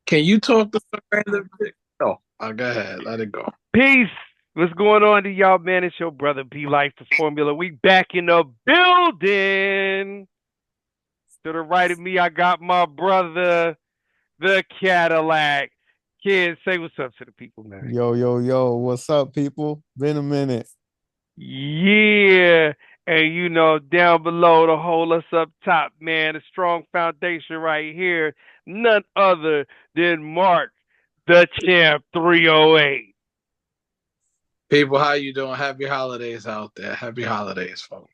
Can you talk to some random chick? No. Go ahead. Let it go. Peace. What's going on to y'all, man? It's your brother B Life, the Formula. We back in the building. To the right of me, I got my brother, the Cadillac Kid. Say what's up to the people, man. Yo, yo, yo, what's up, people? Been a minute. Yeah. And down below to hold us up top, man, a strong foundation right here. None other than Marc da Champ 308. People, how you doing? Happy holidays out there. Happy holidays, folks.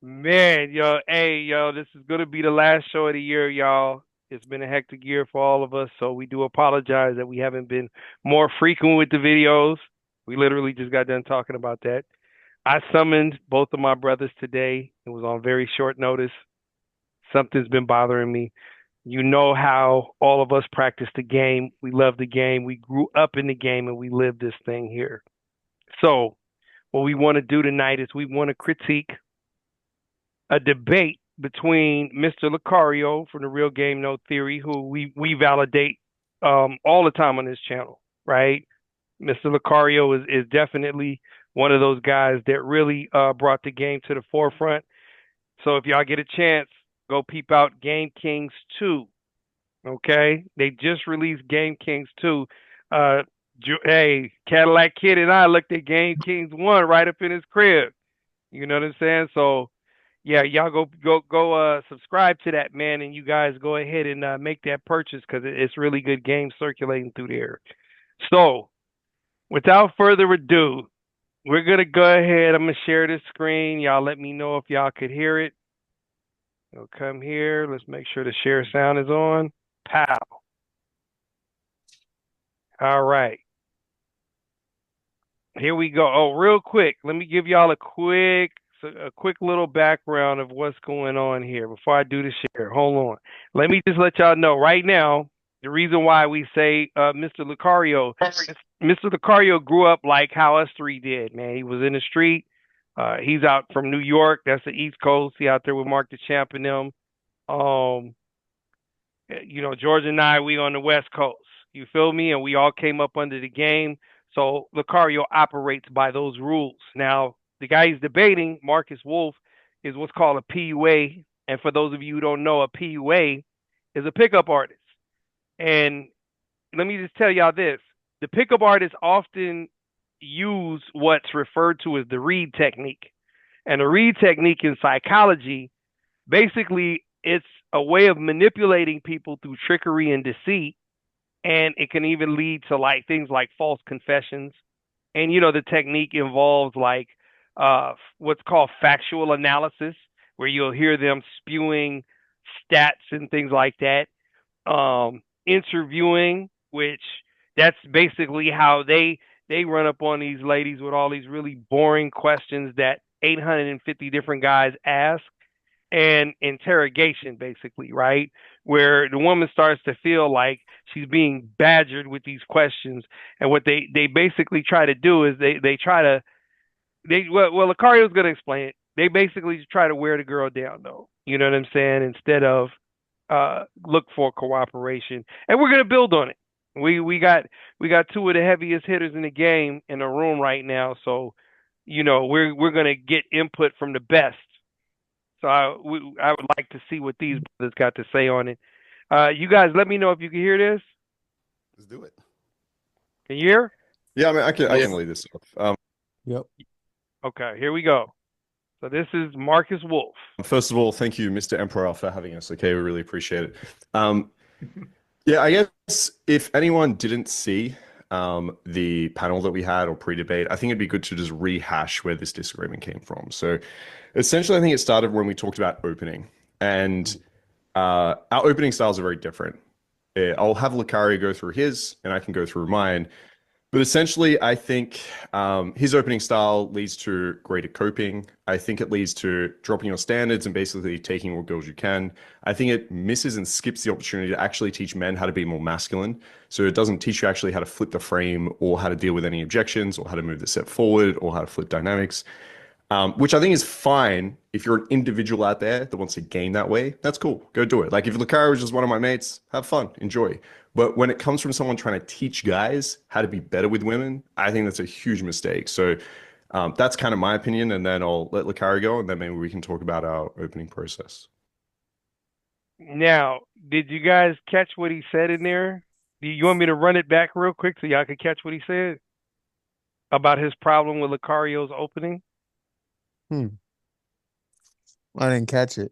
Man, yo, hey, yo, this is gonna be the last show of the year, y'all. It's been a hectic year for all of us, so we do apologize that we haven't been more frequent with the videos. We literally just got done talking about that. I summoned both of my brothers today. It was on very short notice. Something's been bothering me. You know how all of us practice the game. We love the game. We grew up in the game and we live this thing here. So, what we want to do tonight is we want to critique a debate between Mr. Locario from the Real Game No Theory, who we validate all the time on this channel, right? Mr. Locario is definitely one of those guys that really brought the game to the forefront. So if y'all get a chance, go peep out Game Kings 2. Okay? They just released Game Kings 2. Hey, Cadillac Kid and I looked at Game Kings 1 right up in his crib. You know what I'm saying? So yeah, y'all go subscribe to that, man, and you guys go ahead and make that purchase because it's really good games circulating through there. So, without further ado, we're gonna go ahead. I'm gonna share this screen. Y'all let me know if y'all could hear it. It'll come here. Let's make sure the share sound is on. Pow. All right. Here we go. Oh, real quick, let me give y'all a quick little background of what's going on here before I do the share. Hold on. Let me just let y'all know right now the reason why we say Mr. Lucario. Mr. Lucario grew up like how us three did, man. He was in the street. He's out from New York. That's the East Coast. He out there with Marc da Champ and them. Um, George and I, we on the West Coast. You feel me? And we all came up under the game. So Lucario operates by those rules. Now, the guy he's debating, Markus Wolf, is what's called a PUA. And for those of you who don't know, a PUA is a pickup artist. And let me just tell y'all this. The pickup artists often use what's referred to as the read technique. And the read technique in psychology, basically, it's a way of manipulating people through trickery and deceit. And it can even lead to like things like false confessions. And the technique involves like what's called factual analysis, where you'll hear them spewing stats and things like that. Interviewing, which that's basically how they run up on these ladies with all these really boring questions that 850 different guys ask, and interrogation, basically, right? Where the woman starts to feel like she's being badgered with these questions. And what they basically try to do is they try to well Lucario's gonna explain it. They basically try to wear the girl down though. You know what I'm saying? Instead of look for cooperation. And we're gonna build on it. We got two of the heaviest hitters in the game in the room right now, so we're gonna get input from the best. So I would like to see what these brothers got to say on it. You guys, let me know if you can hear this. Let's do it. Can you hear? Yeah, I mean, I Yeah. can lead this off. Yep. Okay, here we go. So this is Markus Wolf. First of all, thank you, Mr. Emperor, for having us. Okay, we really appreciate it. Yeah, I guess if anyone didn't see the panel that we had or pre-debate, I think it'd be good to just rehash where this disagreement came from. So essentially, I think it started when we talked about opening. And our opening styles are very different. I'll have Lucario go through his, and I can go through mine. But essentially, I think his opening style leads to greater coping. I think it leads to dropping your standards and basically taking what girls you can. I think it misses and skips the opportunity to actually teach men how to be more masculine. So it doesn't teach you actually how to flip the frame or how to deal with any objections or how to move the set forward or how to flip dynamics. which I think is fine if you're an individual out there that wants to game that way. That's cool. Go do it. Like if Locario is just one of my mates, have fun, enjoy. But when it comes from someone trying to teach guys how to be better with women, I think that's a huge mistake. So that's kind of my opinion, and then I'll let Locario go, and then maybe we can talk about our opening process. Now, did you guys catch what he said in there? Do you want me to run it back real quick so y'all can catch what he said about his problem with Locario's opening? I didn't catch it.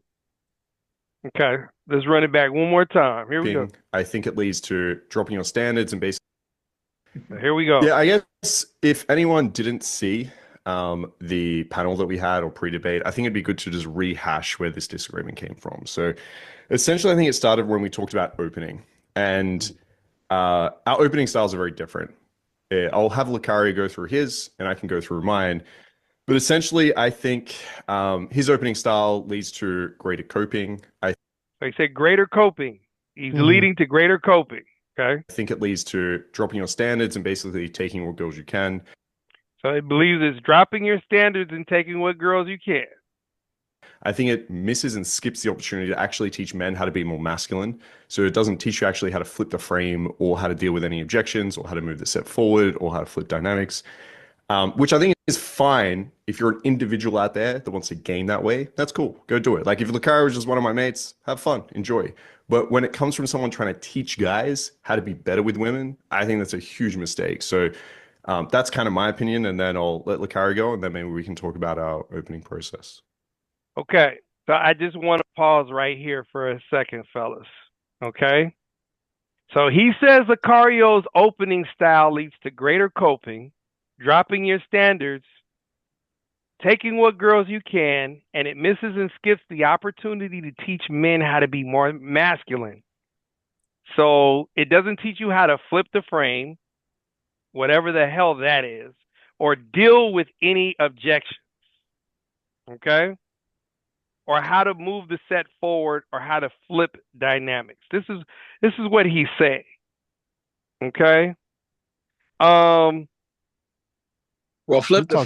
Okay, let's run it back one more time. Here we go. I think it leads to dropping your standards and basically. Here we go. Yeah, I guess if anyone didn't see the panel that we had or pre-debate, I think it'd be good to just rehash where this disagreement came from. So essentially, I think it started when we talked about opening, and our opening styles are very different. I'll have Locario go through his, and I can go through mine. But essentially, I think his opening style leads to greater coping. So he said greater coping. He's leading to greater coping. Okay. I think it leads to dropping your standards and basically taking what girls you can. So he believes it's dropping your standards and taking what girls you can. I think it misses and skips the opportunity to actually teach men how to be more masculine. So it doesn't teach you actually how to flip the frame or how to deal with any objections or how to move the set forward or how to flip dynamics, which I think is fine if you're an individual out there that wants to game that way. That's cool. Go do it. Like if Locario is just one of my mates, have fun, enjoy. But when it comes from someone trying to teach guys how to be better with women, I think that's a huge mistake. So that's kind of my opinion. And then I'll let Locario go, and then maybe we can talk about our opening process. Okay. So I just want to pause right here for a second, fellas. Okay. So he says Locario's opening style leads to greater coping, dropping your standards, taking what girls you can, and it misses and skips the opportunity to teach men how to be more masculine. So it doesn't teach you how to flip the frame, whatever the hell that is, or deal with any objections. Okay? Or how to move the set forward or how to flip dynamics. This is what he's saying. Okay? Well, flip the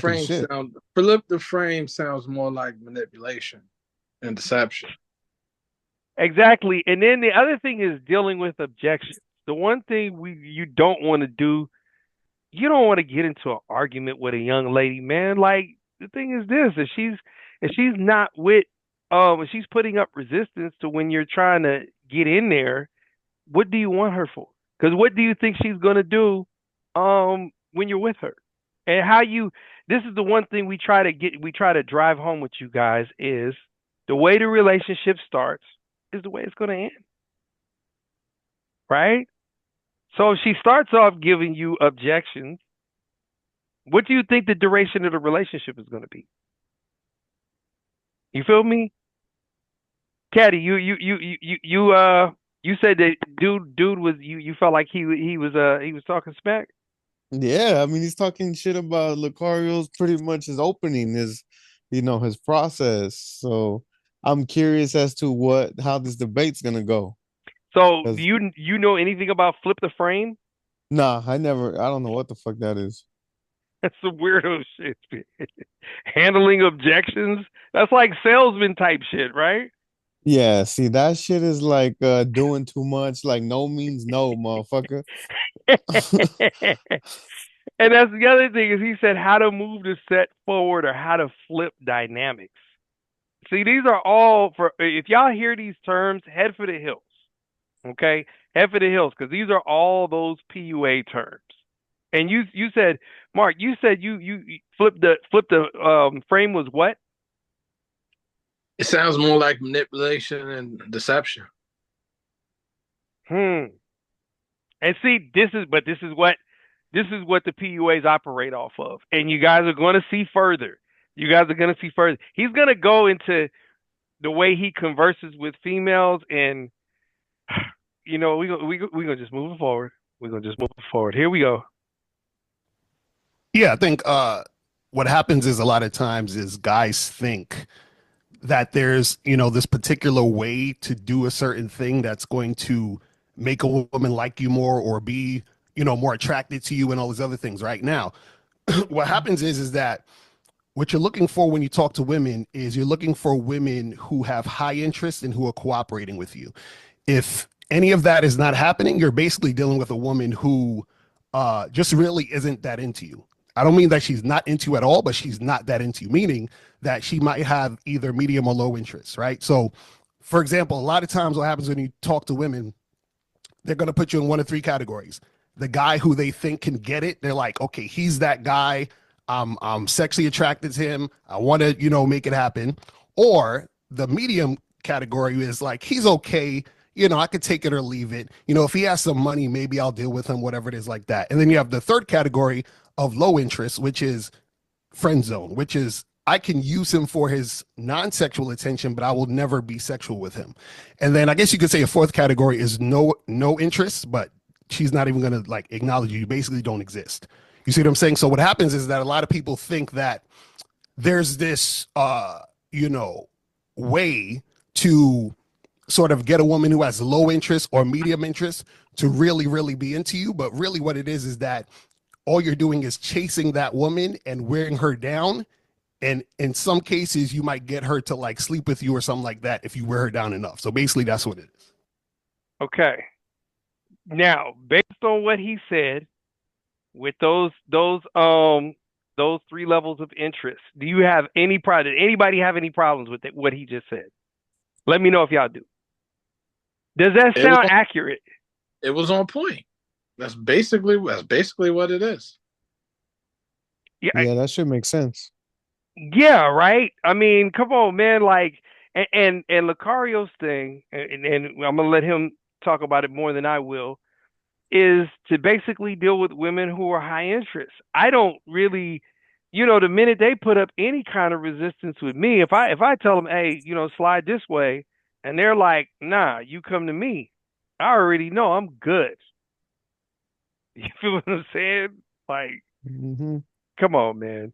frame sounds more like manipulation and deception. Exactly. And then the other thing is dealing with objections. The one thing you don't want to do, you don't want to get into an argument with a young lady, man. Like the thing is this, if she's not with if she's putting up resistance to when you're trying to get in there, what do you want her for? Because what do you think she's gonna do when you're with her? And this is the one thing we try to drive home with you guys is the way the relationship starts is the way it's going to end. Right? So if she starts off giving you objections, what do you think the duration of the relationship is going to be? You feel me? Caddy, you said that dude was you felt like he was talking smack? Yeah, I mean he's talking shit about Locario's pretty much his opening, his process. So I'm curious as to how this debate's gonna go. So do you know anything about flip the frame? Nah, I don't know what the fuck that is. That's some weirdo shit. Handling objections. That's like salesman type shit, right? Yeah, see that shit is like doing too much, like no means no, motherfucker. And that's the other thing is he said how to move the set forward or how to flip dynamics. See, these are all if y'all hear these terms, head for the hills. Okay? Head for the hills, because these are all those PUA terms. And you said, Mark, you said you flip the frame was what? It sounds more like manipulation and deception. And see, this is what the PUAs operate off of. And you guys are going to see further. He's going to go into the way he converses with females, and we're going to just move forward. We're going to just move forward. Here we go. Yeah, I think what happens is a lot of times is guys think that there's, this particular way to do a certain thing that's going to make a woman like you more or be, more attracted to you and all these other things right now. What happens is that what you're looking for when you talk to women is you're looking for women who have high interest and who are cooperating with you. If any of that is not happening, you're basically dealing with a woman who just really isn't that into you. I don't mean that she's not into you at all, but she's not that into you, meaning that she might have either medium or low interest, right? So, for example, a lot of times what happens when you talk to women, they're going to put you in one of three categories. The guy who they think can get it, they're like, okay, he's that guy. I'm sexually attracted to him. I want to, make it happen. Or the medium category is like, he's okay. I could take it or leave it. If he has some money, maybe I'll deal with him, whatever it is like that. And then you have the third category of low interest, which is friend zone, which is I can use him for his non-sexual attention, but I will never be sexual with him. And then I guess you could say a fourth category is no interest, but she's not even going to like acknowledge you. You basically don't exist. You see what I'm saying? So what happens is that a lot of people think that there's this, way to sort of get a woman who has low interest or medium interest to really, really be into you. But really what it is that all you're doing is chasing that woman and wearing her down. And in some cases, you might get her to like sleep with you or something like that if you wear her down enough. So basically that's what it is. Okay. Now, based on what he said, with those three levels of interest, do you have any problem? Did anybody have any problems with what he just said? Let me know if y'all do. Does that sound accurate? It was on point. That's basically what it is. Yeah, that should make sense. Yeah, right. I mean, come on, man. Like, and Locario's thing, and I'm gonna let him talk about it more than I will, is to basically deal with women who are high interest. I don't really, the minute they put up any kind of resistance with me, if I tell them, hey, slide this way, and they're like, nah, you come to me, I already know I'm good. You feel what I'm saying? Like, come on, man.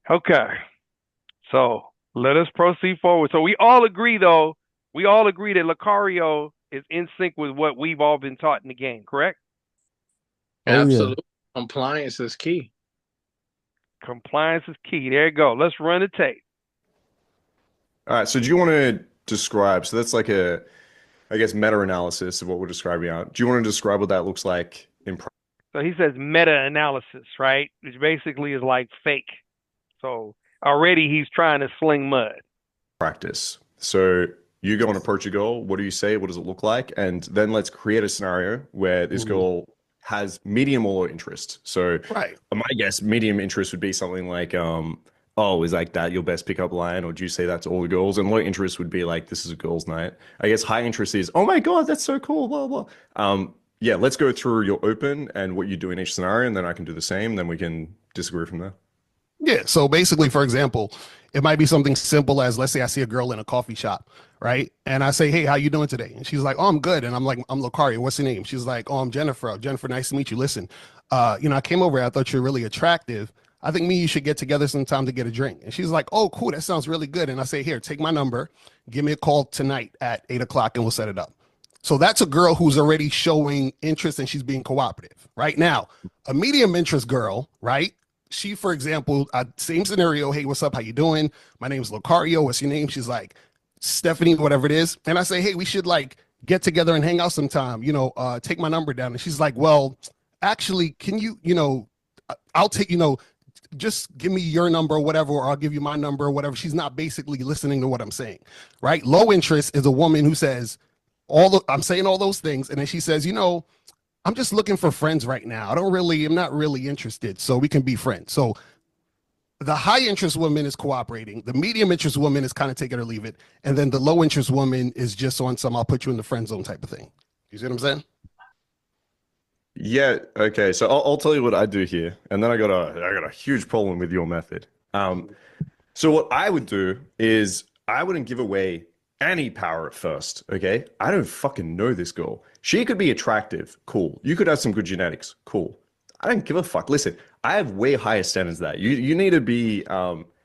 Okay. So let us proceed forward. So we all agree that Locario is in sync with what we've all been taught in the game, correct? Absolutely. Yeah. Compliance is key. Compliance is key. There you go. Let's run the tape. All right. So do you want to describe, so that's like a, I guess, meta-analysis of what we're describing out. Do you want to describe what that looks like in practice? So he says meta-analysis, right? Which basically is like fake. So already he's trying to sling mud. Practice. So you go and approach a girl. What do you say? What does it look like? And then let's create a scenario where this girl has medium or low interest. So my guess, medium interest would be something like, oh, is like that your best pickup line? Or do you say that to all the girls? And low interest would be like, this is a girl's night. I guess high interest is, oh my God, that's so cool, blah, blah. Yeah, let's go through your open and what you do in each scenario, and then I can do the same. Then we can disagree from there. Yeah. So basically, for example, it might be something simple as, let's say I see a girl in a coffee shop, right? And I say, hey, how you doing today? And she's like, oh, I'm good. And I'm like, I'm Locario. What's your name? She's like, oh, I'm Jennifer. Jennifer, nice to meet you. Listen, I came over. I thought you were really attractive. I think me and you should get together sometime to get a drink. And she's like, oh, cool. That sounds really good. And I say, here, take my number. Give me a call tonight at 8:00 and we'll set it up. So that's a girl who's already showing interest and she's being cooperative. Right now, a medium interest girl, right? She, for example, same scenario. Hey, what's up? How you doing? My name's Locario. What's your name? She's like, Stephanie, whatever it is. And I say, hey, we should like get together and hang out sometime, take my number down. And she's like, well, actually, can you, I'll take, just give me your number or whatever, or I'll give you my number or whatever. She's not basically listening to what I'm saying, right? Low interest is a woman who says, I'm saying all those things. And then she says, I'm just looking for friends right now. I'm not really interested. So we can be friends. So the high interest woman is cooperating. The medium interest woman is kind of take it or leave it. And then the low interest woman is just on some, I'll put you in the friend zone type of thing. You see what I'm saying? Yeah. Okay. So I'll tell you what I do here. And then I got a huge problem with your method. So what I would do is I wouldn't give away any power at first, okay? I don't fucking know this girl. She could be attractive, cool. You could have some good genetics, cool. I don't give a fuck. Listen, I have way higher standards than that. You need to be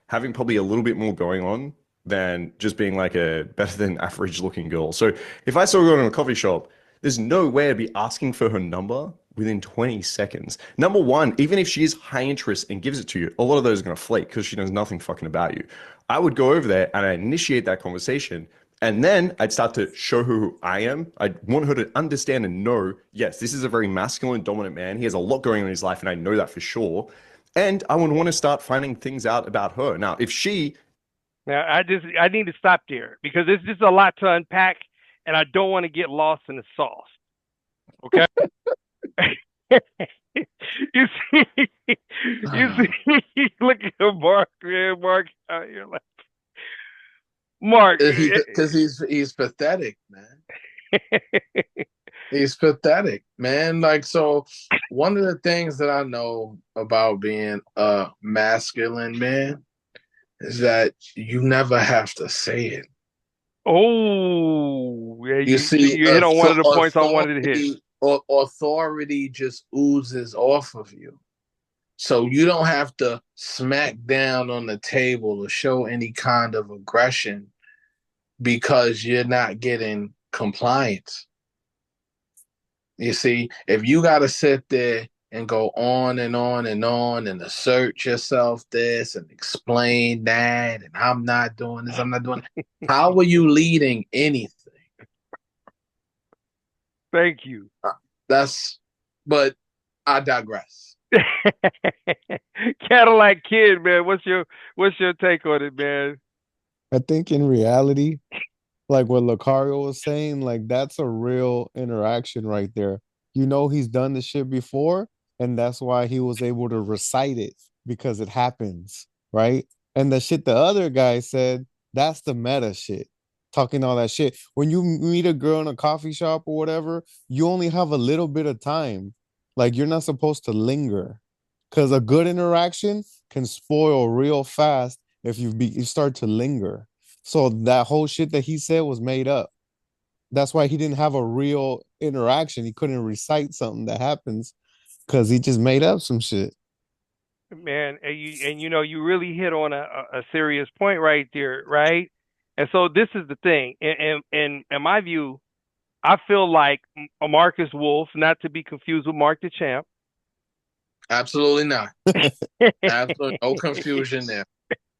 having probably a little bit more going on than just being like a better than average looking girl. So if I saw a girl in a coffee shop, there's no way I'd be asking for her number within 20 seconds. Number one, even if she is high interest and gives it to you, a lot of those are going to flake because she knows nothing fucking about you. I would go over there and I initiate that conversation. And then I'd start to show her who I am. I want her to understand and know, yes, this is a very masculine, dominant man. He has a lot going on in his life, and I know that for sure. And I would want to start finding things out about her. Now, if she Now, I need to stop there because this is a lot to unpack, and I don't want to get lost in the sauce. Okay. you see, look at Mark, man, Mark. You're like, Mark, because he's pathetic, man. He's pathetic, man. Like, so one of the things that I know about being a masculine man is that you never have to say it. Oh, yeah, You see, you hit on one of the points I wanted to hit. Authority just oozes off of you. So you don't have to smack down on the table or show any kind of aggression because you're not getting compliance. You see, if you got to sit there and go on and on and on and assert yourself this and explain that, and I'm not doing this, I'm not doing that, how are you leading anything? Thank you. But I digress. Cadillac Kid, man. What's your take on it, man? I think in reality, like what Locario was saying, like that's a real interaction right there. You know, he's done this shit before, and that's why he was able to recite it because it happens, right? And the shit the other guy said, that's the meta shit. Talking all that shit. When you meet a girl in a coffee shop or whatever, you only have a little bit of time. Like you're not supposed to linger. Because a good interaction can spoil real fast if you start to linger. So that whole shit that he said was made up. That's why he didn't have a real interaction. He couldn't recite something that happens because he just made up some shit. Man, and you know, you really hit on a serious point right there, right? And so this is the thing. In my view, I feel like a Markus Wolf, not to be confused with Marc da Champ. Absolutely not. Absolutely no confusion there.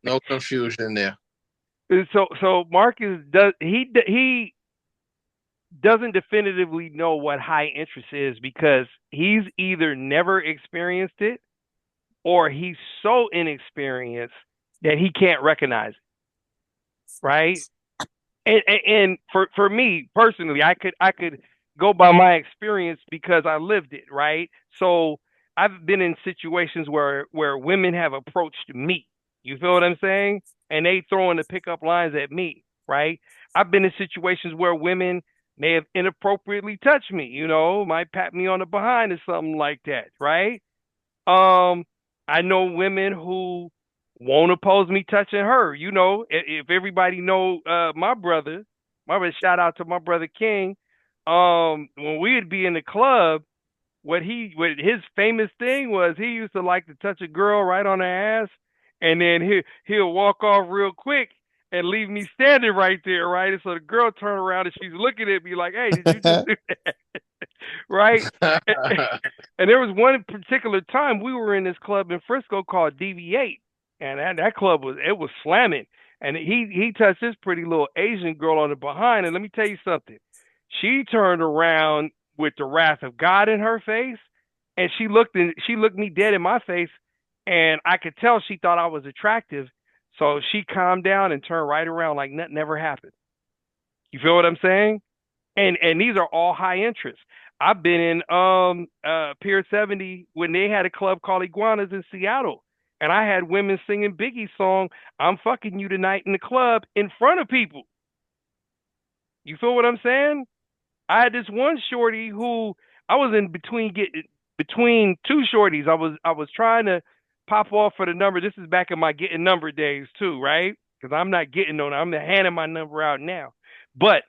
No confusion there. So Marcus he doesn't definitively know what high interest is because he's either never experienced it or he's so inexperienced that he can't recognize it. Right? And for me personally, I could go by my experience because I lived it, right? So I've been in situations where women have approached me. You feel what I'm saying? And they throwing the pickup lines at me, right? I've been in situations where women may have inappropriately touched me, you know, might pat me on the behind or something like that, right? I know women who won't oppose me touching her. You know, if everybody know my brother, shout out to my brother King. When we'd be in the club, what his famous thing was he used to like to touch a girl right on her ass, and then he'll walk off real quick and leave me standing right there, right? And so the girl turn around and she's looking at me like, "Hey, did you just do that?" Right? And there was one particular time we were in this club in Frisco called DV8, and that club was slamming. And he touched this pretty little Asian girl on the behind, and let me tell you something. She turned around with the wrath of God in her face, and she looked me dead in my face, and I could tell she thought I was attractive. So she calmed down and turned right around like nothing ever happened. You feel what I'm saying? And these are all high interest. I've been in Pier 70 when they had a club called Iguanas in Seattle. And I had women singing Biggie's song, "I'm fucking you tonight" in the club in front of people. You feel what I'm saying? I had this one shorty who I was in between two shorties. I was trying to pop off for the number. This is back in my getting number days too, right? Because I'm not getting on. I'm handing my number out now. But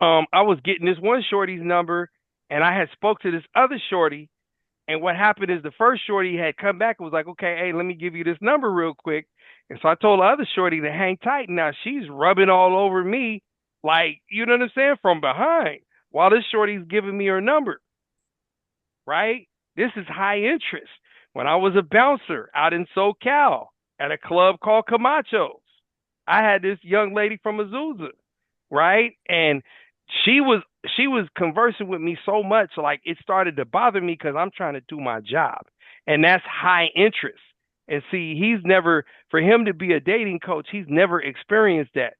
I was getting this one shorty's number, and I had spoke to this other shorty. And what happened is the first shorty had come back and was like, "Okay, hey, let me give you this number real quick." And so I told the other shorty to hang tight. Now she's rubbing all over me, like, you know what I'm saying, from behind, while this shorty's giving me her number. right? This is high interest. When I was a bouncer out in SoCal at a club called Camacho's, I had this young lady from Azusa, right? And she was conversing with me so much, like it started to bother me because I'm trying to do my job, and that's high interest. And see, for him to be a dating coach, he's never experienced that,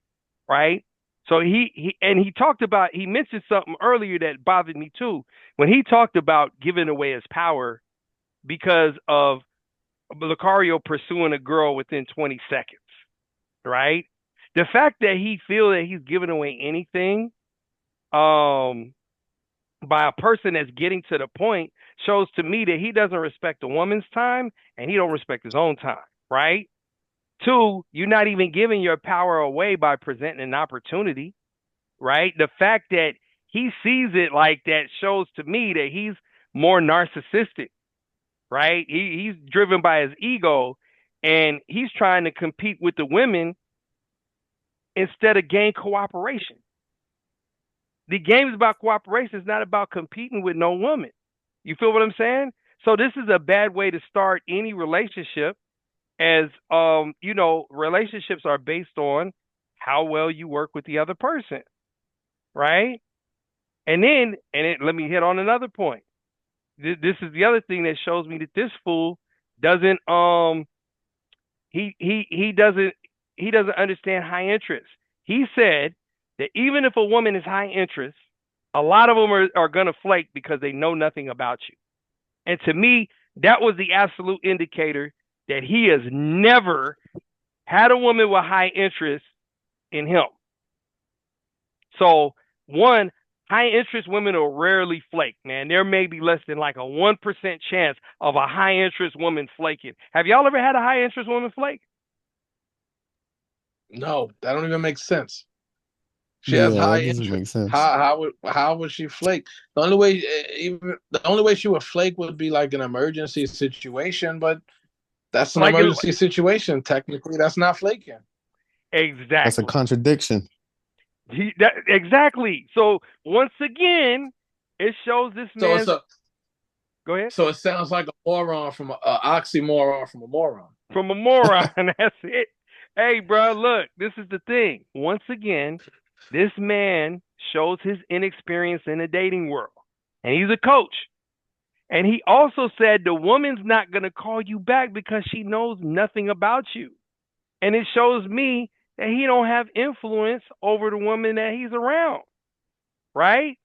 right? So he mentioned something earlier that bothered me too. When he talked about giving away his power because of Locario pursuing a girl within 20 seconds, right? The fact that he feels that he's giving away anything by a person that's getting to the point shows to me that he doesn't respect a woman's time and he don't respect his own time, right? Two, you're not even giving your power away by presenting an opportunity, right? The fact that he sees it like that shows to me that he's more narcissistic, right? He's driven by his ego and he's trying to compete with the women instead of gain cooperation. The game is about cooperation. It's not about competing with no woman. You feel what I'm saying? So this is a bad way to start any relationship, as relationships are based on how well you work with the other person, right? Let me hit on another point. This is the other thing that shows me that this fool doesn't he doesn't understand high interest. He said that even if a woman is high interest, a lot of them are going to flake because they know nothing about you. And to me, that was the absolute indicator that he has never had a woman with high interest in him. So, one, high interest women will rarely flake, man. There may be less than like a 1% chance of a high interest woman flaking. Have y'all ever had a high interest woman flake? No, that don't even make sense. She has high interest. Make sense. How would she flake? The only way she would flake would be like an emergency situation, but that's an emergency situation. Technically, that's not flaking. Exactly. That's a contradiction. Exactly. So once again, it shows this man. Go ahead. So it sounds like a moron from an oxymoron from a moron. From a moron. That's it. Hey, bro, look, this is the thing. Once again, this man shows his inexperience in the dating world, and he's a coach. And he also said the woman's not going to call you back because she knows nothing about you. And it shows me that he don't have influence over the woman that he's around, right?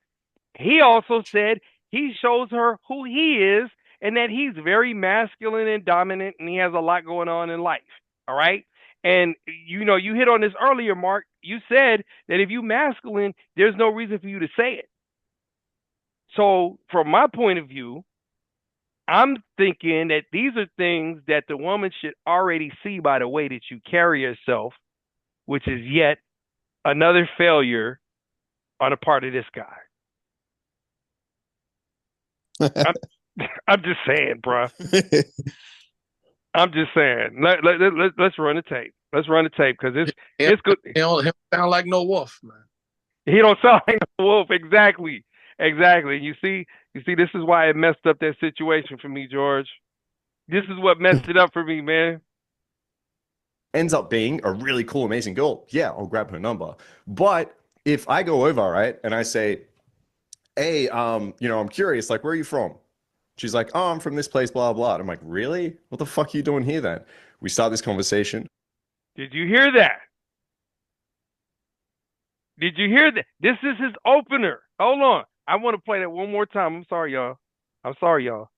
He also said he shows her who he is and that he's very masculine and dominant and he has a lot going on in life, all right? And, you hit on this earlier, Mark. You said that if you masculine, there's no reason for you to say it. So from my point of view, I'm thinking that these are things that the woman should already see by the way that you carry yourself, which is yet another failure on the part of this guy. I'm just saying, bro. I'm just saying. Let's run the tape. Let's run the tape because it's good. He don't sound like no wolf, man. He don't sound like no wolf. Exactly. You see, this is why it messed up that situation for me, George. This is what messed it up for me, man. Ends up being a really cool, amazing girl. Yeah, I'll grab her number. But if I go over, right, and I say, hey, I'm curious, like, where are you from? She's like, oh, I'm from this place, blah, blah. I'm like, really? What the fuck are you doing here then? We start this conversation. Did you hear that? Did you hear that? This is his opener. Hold on. I want to play that one more time. I'm sorry, y'all.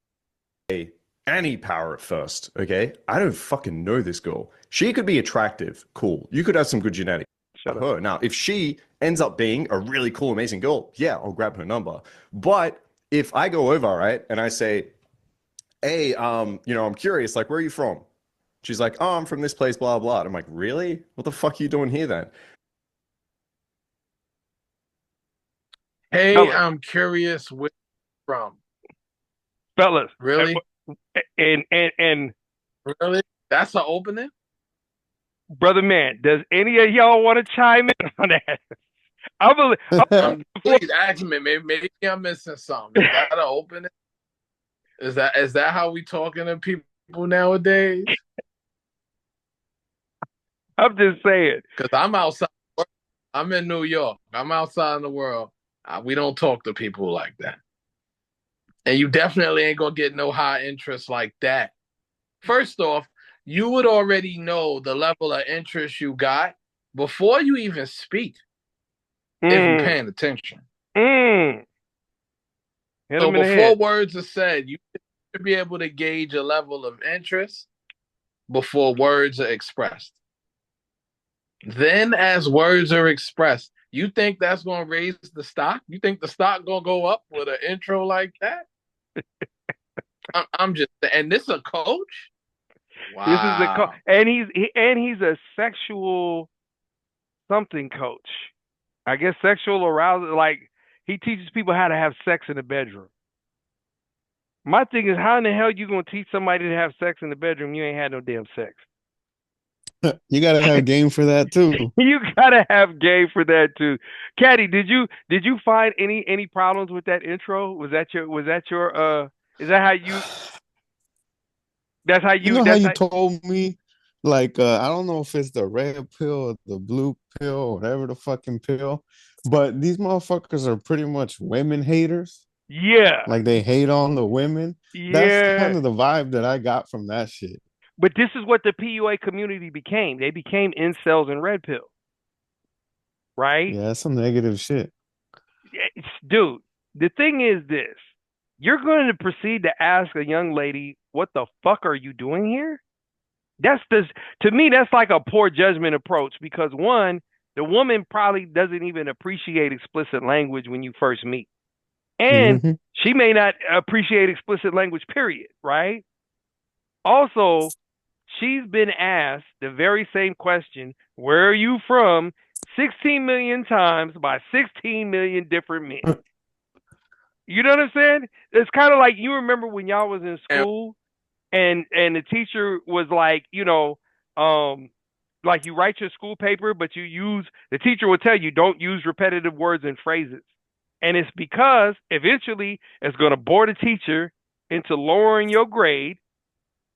Hey, any power at first, okay? I don't fucking know this girl. She could be attractive. Cool. You could have some good genetics. Shut up. Her. Now, if she ends up being a really cool, amazing girl, yeah, I'll grab her number. But if I go over, right, and I say, hey, I'm curious, like, where are you from? She's like, oh, I'm from this place, blah, blah. I'm like, really? What the fuck are you doing here then? Hey, I'm curious where you're from. Fellas. Really? And really? That's an opening? Brother man, does any of y'all want to chime in on that? Please ask me. Maybe I'm missing something. Is that an opening? Is that how we talking to people nowadays? I'm just saying. Because I'm outside. I'm in New York. I'm outside in the world. We don't talk to people like that. And you definitely ain't gonna get no high interest like that. First off, you would already know the level of interest you got before you even speak, if you're paying attention. Hit So him in the before head. words are said, you should be able to gauge a level of interest before words are expressed. Then, as words are expressed, you think that's going to raise the stock? You think the stock going to go up with an intro like that? I'm just, and this a coach? Wow. This is a coach, and he's a sexual something coach. I guess sexual arousal. Like he teaches people how to have sex in the bedroom. My thing is, how in the hell you gonna teach somebody to have sex in the bedroom? You ain't had no damn sex. You gotta have game for that too. You gotta have game for that too. Caddy, did you find any problems with that intro? Was that your is that how you that's how You you know how that's you how told me, like I don't know if it's the red pill or the blue pill, or whatever the fucking pill, but these motherfuckers are pretty much women haters. yeah. Like they hate on the women. That's Yeah. kind of the vibe that I got from that shit. But this is what the PUA community became. They became incels and red pill, right? Yeah, that's some negative shit. Dude, the thing is this. You're going to proceed to ask a young lady, what the fuck are you doing here? That's this to me, that's like a poor judgment approach because one, the woman probably doesn't even appreciate explicit language when you first meet. And Hmm. she may not appreciate explicit language, period, right? Also, she's been asked the very same question, where are you from, 16 million times by 16 million different men. You know what I'm saying? It's kind of like you remember when y'all was in school and the teacher was like, like you write your school paper, but the teacher will tell you don't use repetitive words and phrases. And it's because eventually it's going to bore the teacher into lowering your grade,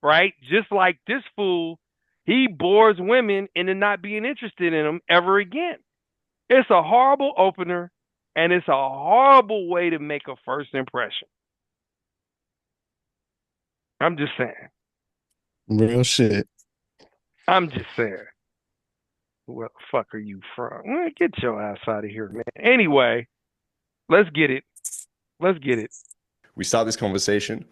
right? Just like this fool, he bores women into not being interested in them ever again. It's a horrible opener, and it's a horrible way to make a first impression. I'm just saying. Real shit. I'm just saying. Where the fuck are you from? Well, get your ass out of here, man. Anyway, let's get it. Let's get it. We start this conversation,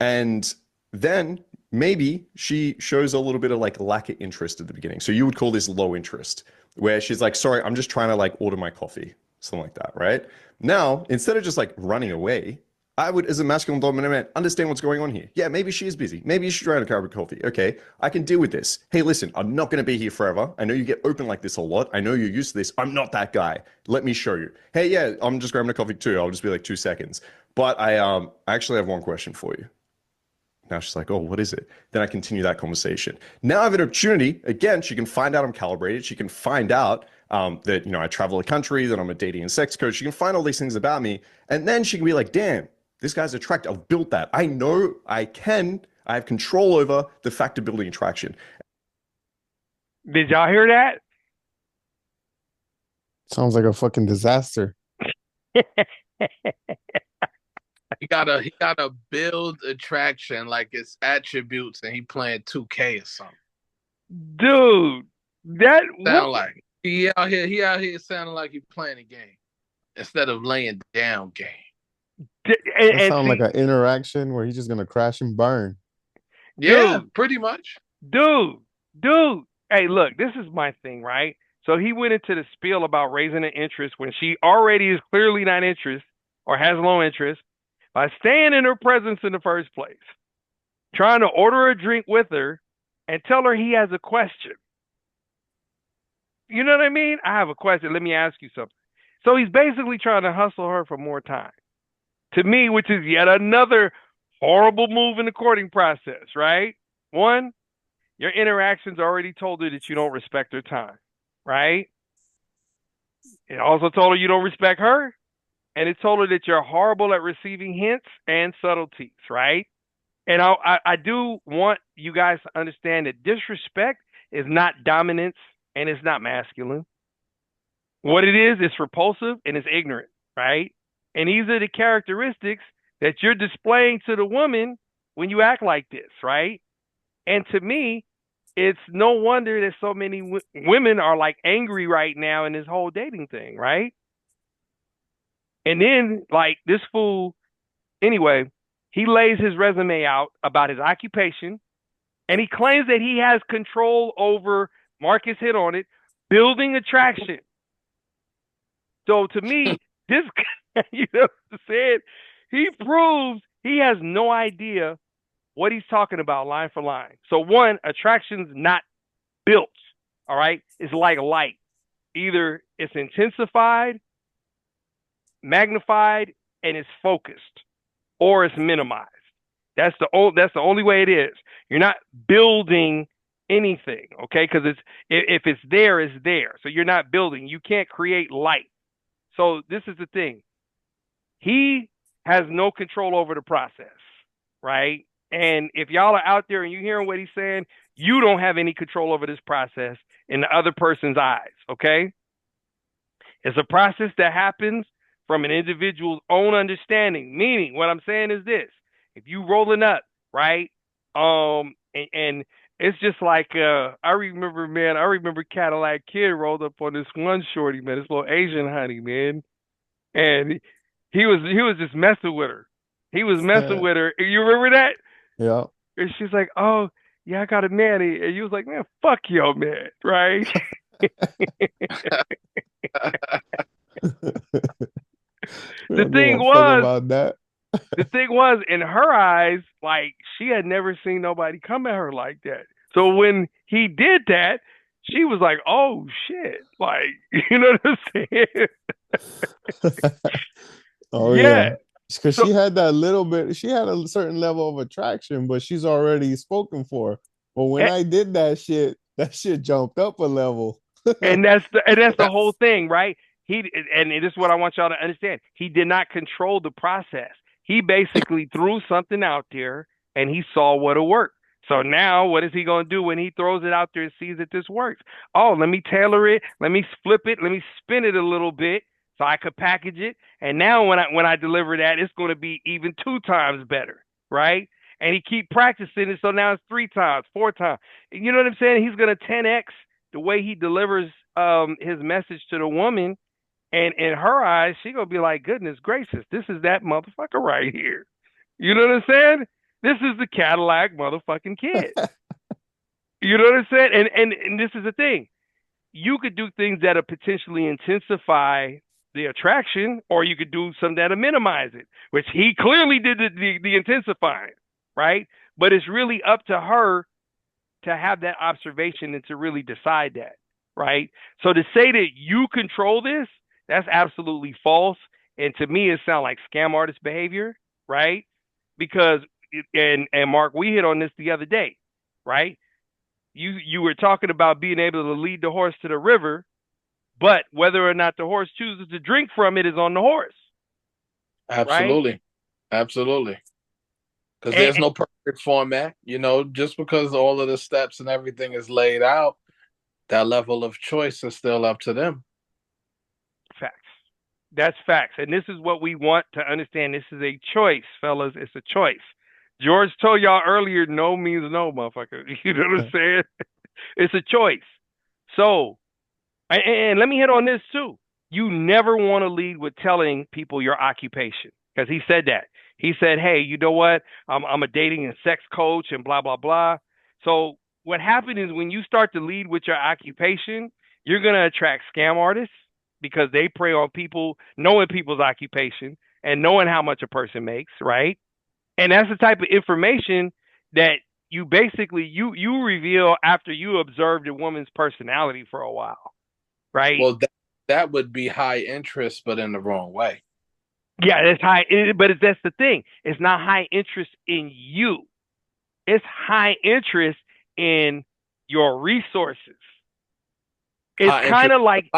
and then maybe she shows a little bit of like lack of interest at the beginning. So you would call this low interest, where she's like, sorry, I'm just trying to like order my coffee, something like that, right? Now, instead of just like running away, I would, as a masculine dominant man, understand what's going on here. Yeah, maybe she is busy. Maybe she's trying to grab a coffee. Okay, I can deal with this. Hey, listen, I'm not going to be here forever. I know you get open like this a lot. I know you're used to this. I'm not that guy. Let me show you. Hey, yeah, I'm just grabbing a coffee too. I'll just be like 2 seconds. But I actually have one question for you. Now she's like, oh, what is it? Then I continue that conversation. Now I have an opportunity. Again, she can find out I'm calibrated. She can find out that, I travel the country, that I'm a dating and sex coach. She can find all these things about me. And then she can be like, damn, this guy's attractive. I've built that. I know I have control over the fact of building attraction. Did y'all hear that? Sounds like a fucking disaster. He gotta build attraction like it's attributes, and he playing 2K or something. Dude, that sound like he out here sounding like he playing a game instead of laying down game. That sounds like an interaction where he's just gonna crash and burn. Yeah, pretty much. Dude. Hey, look, this is my thing, right? So he went into the spiel about raising an interest when she already is clearly not interested or has low interest by staying in her presence in the first place, trying to order a drink with her and tell her he has a question. You know what I mean? I have a question. Let me ask you something. So he's basically trying to hustle her for more time. To me, which is yet another horrible move in the courting process, right? One, your interactions already told her that you don't respect her time, right? It also told her you don't respect her. and it told her that you're horrible at receiving hints and subtleties, right? And I do want you guys to understand that disrespect is not dominance and it's not masculine. What it is, it's repulsive and it's ignorant, right? And these are the characteristics that you're displaying to the woman when you act like this, right? And to me, it's no wonder that so many women are like angry right now in this whole dating thing, right? And then, like, this fool, anyway, he lays his resume out about his occupation and he claims that he has control over, Marcus hit on it, building attraction. So to me, this guy, you know what I'm saying? He proves he has no idea what he's talking about line for line. So one, attraction's not built, all right? It's like light. Either it's intensified, magnified, and it's focused, or it's minimized. That's the only way it is. You're not building anything, okay? Because if it's there, it's there. So you're not building. You can't create light. So this is the thing. He has no control over the process, right? And if y'all are out there and you're hearing what he's saying, you don't have any control over this process in the other person's eyes, okay? It's a process that happens from an individual's own understanding. Meaning, what I'm saying is this: if you rolling up, right, and it's just like I remember Cadillac Kid rolled up on this one shorty, man, this little Asian honey, man, and he was just messing with her. He was messing with her. You remember that? Yeah. And she's like, "Oh, yeah, I got a manny," and you was like, "Man, fuck your man," right? The thing was, in her eyes, like, she had never seen nobody come at her like that. So when he did that, she was like, "Oh shit!" Like, you know what I'm saying? Oh yeah. Because she had that little bit. She had a certain level of attraction, but she's already spoken for. But when I did that shit jumped up a level. and that's the whole thing, right? And this is what I want y'all to understand. He did not control the process. He basically threw something out there and he saw what'll work. So now what is he going to do when he throws it out there and sees that this works? Oh, let me tailor it. Let me flip it. Let me spin it a little bit so I could package it. And now when I deliver that, it's going to be even 2 times better, right? And he keep practicing it. So now it's 3 times, 4 times. You know what I'm saying? He's going to 10x the way he delivers his message to the woman. And in her eyes, she gonna be like, goodness gracious, this is that motherfucker right here. You know what I'm saying? This is the Cadillac motherfucking Kid. You know what I'm saying? And this is the thing. You could do things that'll potentially intensify the attraction, or you could do something that'll minimize it, which he clearly did the intensifying, right? But it's really up to her to have that observation and to really decide that, right? So to say that you control this, that's absolutely false. And to me, it sounds like scam artist behavior, right? Because, and Mark, we hit on this the other day, right? You were talking about being able to lead the horse to the river, but whether or not the horse chooses to drink from it is on the horse. Absolutely. Right? Absolutely. Because there's no perfect format, you know, just because all of the steps and everything is laid out, that level of choice is still up to them. Facts. That's facts. And this is what we want to understand. This is a choice, fellas. It's a choice. George told y'all earlier, no means no, motherfucker. You know what I'm saying? It's a choice. So, and let me hit on this too. You never want to lead with telling people your occupation, because he said that. He said, hey, you know what? I'm a dating and sex coach and blah, blah, blah. So what happened is when you start to lead with your occupation, you're going to attract scam artists because they prey on people knowing people's occupation and knowing how much a person makes, right? And that's the type of information that you basically, you reveal after you observed a woman's personality for a while, right? Well, that would be high interest, but in the wrong way. Yeah, that's high, but that's the thing. It's not high interest in you. It's high interest in your resources. It's kind of like,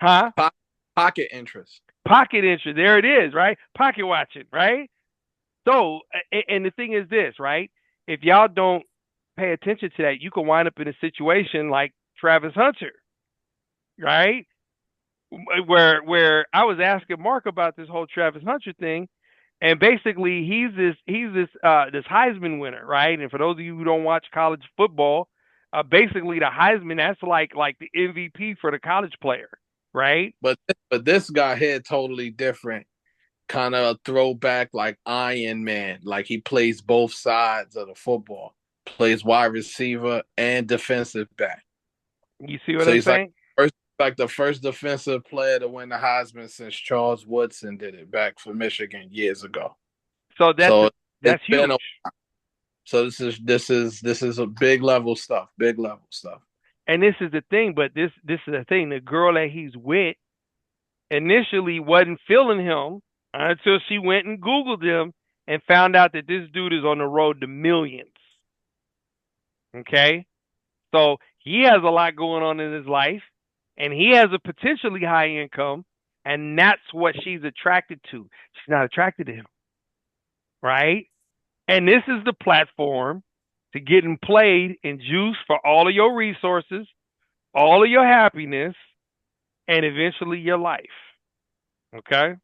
pocket interest. Pocket interest. There it is, right? Pocket watching, right? So, and the thing is this, right? If y'all don't pay attention to that, you can wind up in a situation like Travis Hunter, right? Where I was asking Mark about this whole Travis Hunter thing, and basically this Heisman winner, right? And for those of you who don't watch college football, basically the Heisman, that's like the MVP for the college player, right? But this guy here totally different. Kind of a throwback like Iron Man. Like he plays both sides of the football. Plays wide receiver and defensive back. You see what So I'm he's saying? like the first defensive player to win the Heisman since Charles Woodson did it back for Michigan years ago. So So it's that's been huge. so this is a big level stuff. Big level stuff. And this is the thing, but this is the thing. The girl that he's with initially wasn't feeling him until she went and Googled him and found out that this dude is on the road to millions. Okay? So he has a lot going on in his life, and he has a potentially high income, and that's what she's attracted to. She's not attracted to him. Right? And this is the platform to getting played and juice for all of your resources, all of your happiness, and eventually your life. Okay?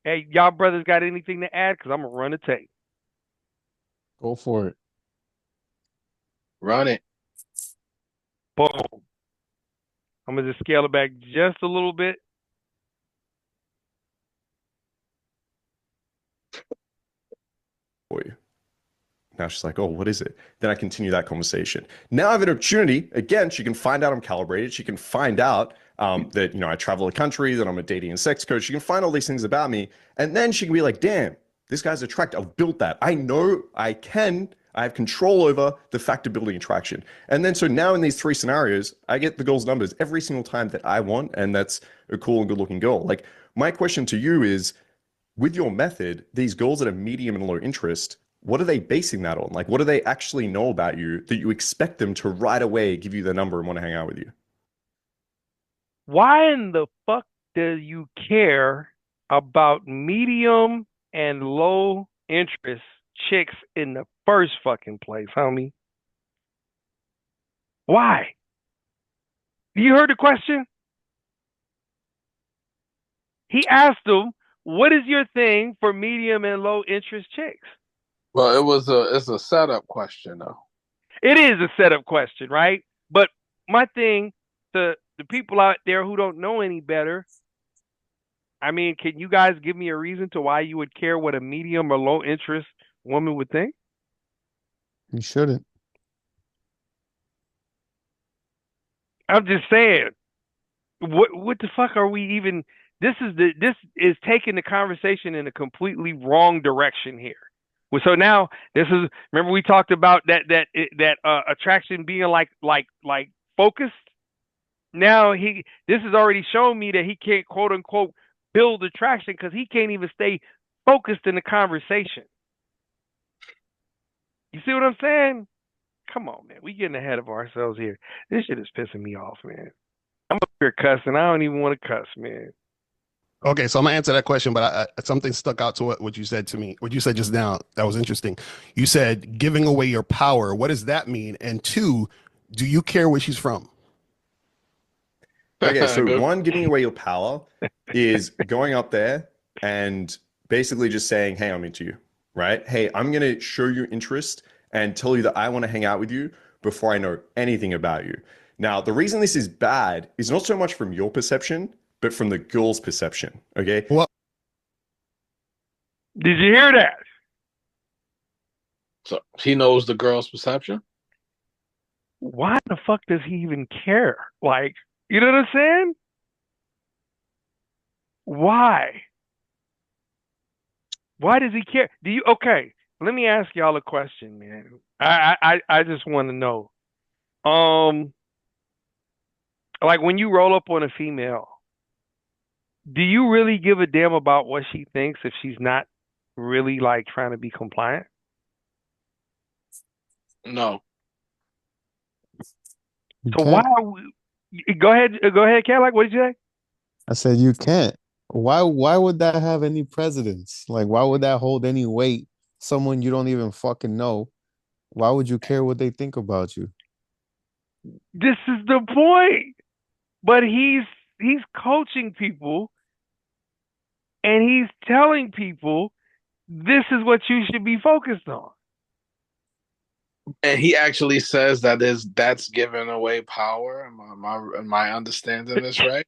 Hey, y'all brothers got anything to add? Because I'm going to run the tape. Go for it. Run it. Boom. I'm going to just scale it back just a little bit. For you. Now she's like, oh, what is it? Then I continue that conversation. Now I have an opportunity. Again, she can find out I'm calibrated. She can find out that, I travel the country, that I'm a dating and sex coach. She can find all these things about me. And then she can be like, damn, this guy's attractive. I've built that. I know I have control over the fact of building attraction. And then so now in these three scenarios, I get the girl's numbers every single time that I want. And that's a cool and good looking girl. Like my question to you is, with your method, these girls that are medium and low interest, what are they basing that on? Like, what do they actually know about you that you expect them to right away give you their number and want to hang out with you? Why in the fuck do you care about medium and low interest chicks in the first fucking place, homie? Why? You heard the question? He asked them, what is your thing for medium and low interest chicks? Well, it's a setup question though. It is a setup question, right? But my thing to the people out there who don't know any better, I mean, can you guys give me a reason to why you would care what a medium or low interest woman would think? You shouldn't. I'm just saying, what the fuck are we even? This is taking the conversation in a completely wrong direction here. So now remember we talked about that attraction being like focused. Now this has already shown me that he can't quote unquote build attraction because he can't even stay focused in the conversation. You see what I'm saying? Come on, man. We getting ahead of ourselves here. This shit is pissing me off, man. I'm up here cussing. I don't even want to cuss, man. Okay, so I'm gonna answer that question, but something stuck out to what you said to me. What you said just now, that was interesting. You said giving away your power. What does that mean? And two, do you care where she's from? Okay, so one, giving away your power is going up there and basically just saying, hey, I'm into you, right? Hey, I'm going to show you interest and tell you that I want to hang out with you before I know anything about you. Now, the reason this is bad is not so much from your perception, but from the girl's perception, okay? Well, did you hear that? So he knows the girl's perception? Why the fuck does he even care? Like, you know what I'm saying? Why? Why does he care? Okay, let me ask y'all a question, man. I just want to know. Like when you roll up on a female, do you really give a damn about what she thinks if she's not really like trying to be compliant? No. So why are we, go ahead, Cadillac, what did you say? I said you can't. Why would that have any precedence? Like, why would that hold any weight? Someone you don't even fucking know. Why would you care what they think about you? This is the point. But he's coaching people and he's telling people this is what you should be focused on. And he actually says that's giving away power. Am I understanding this right?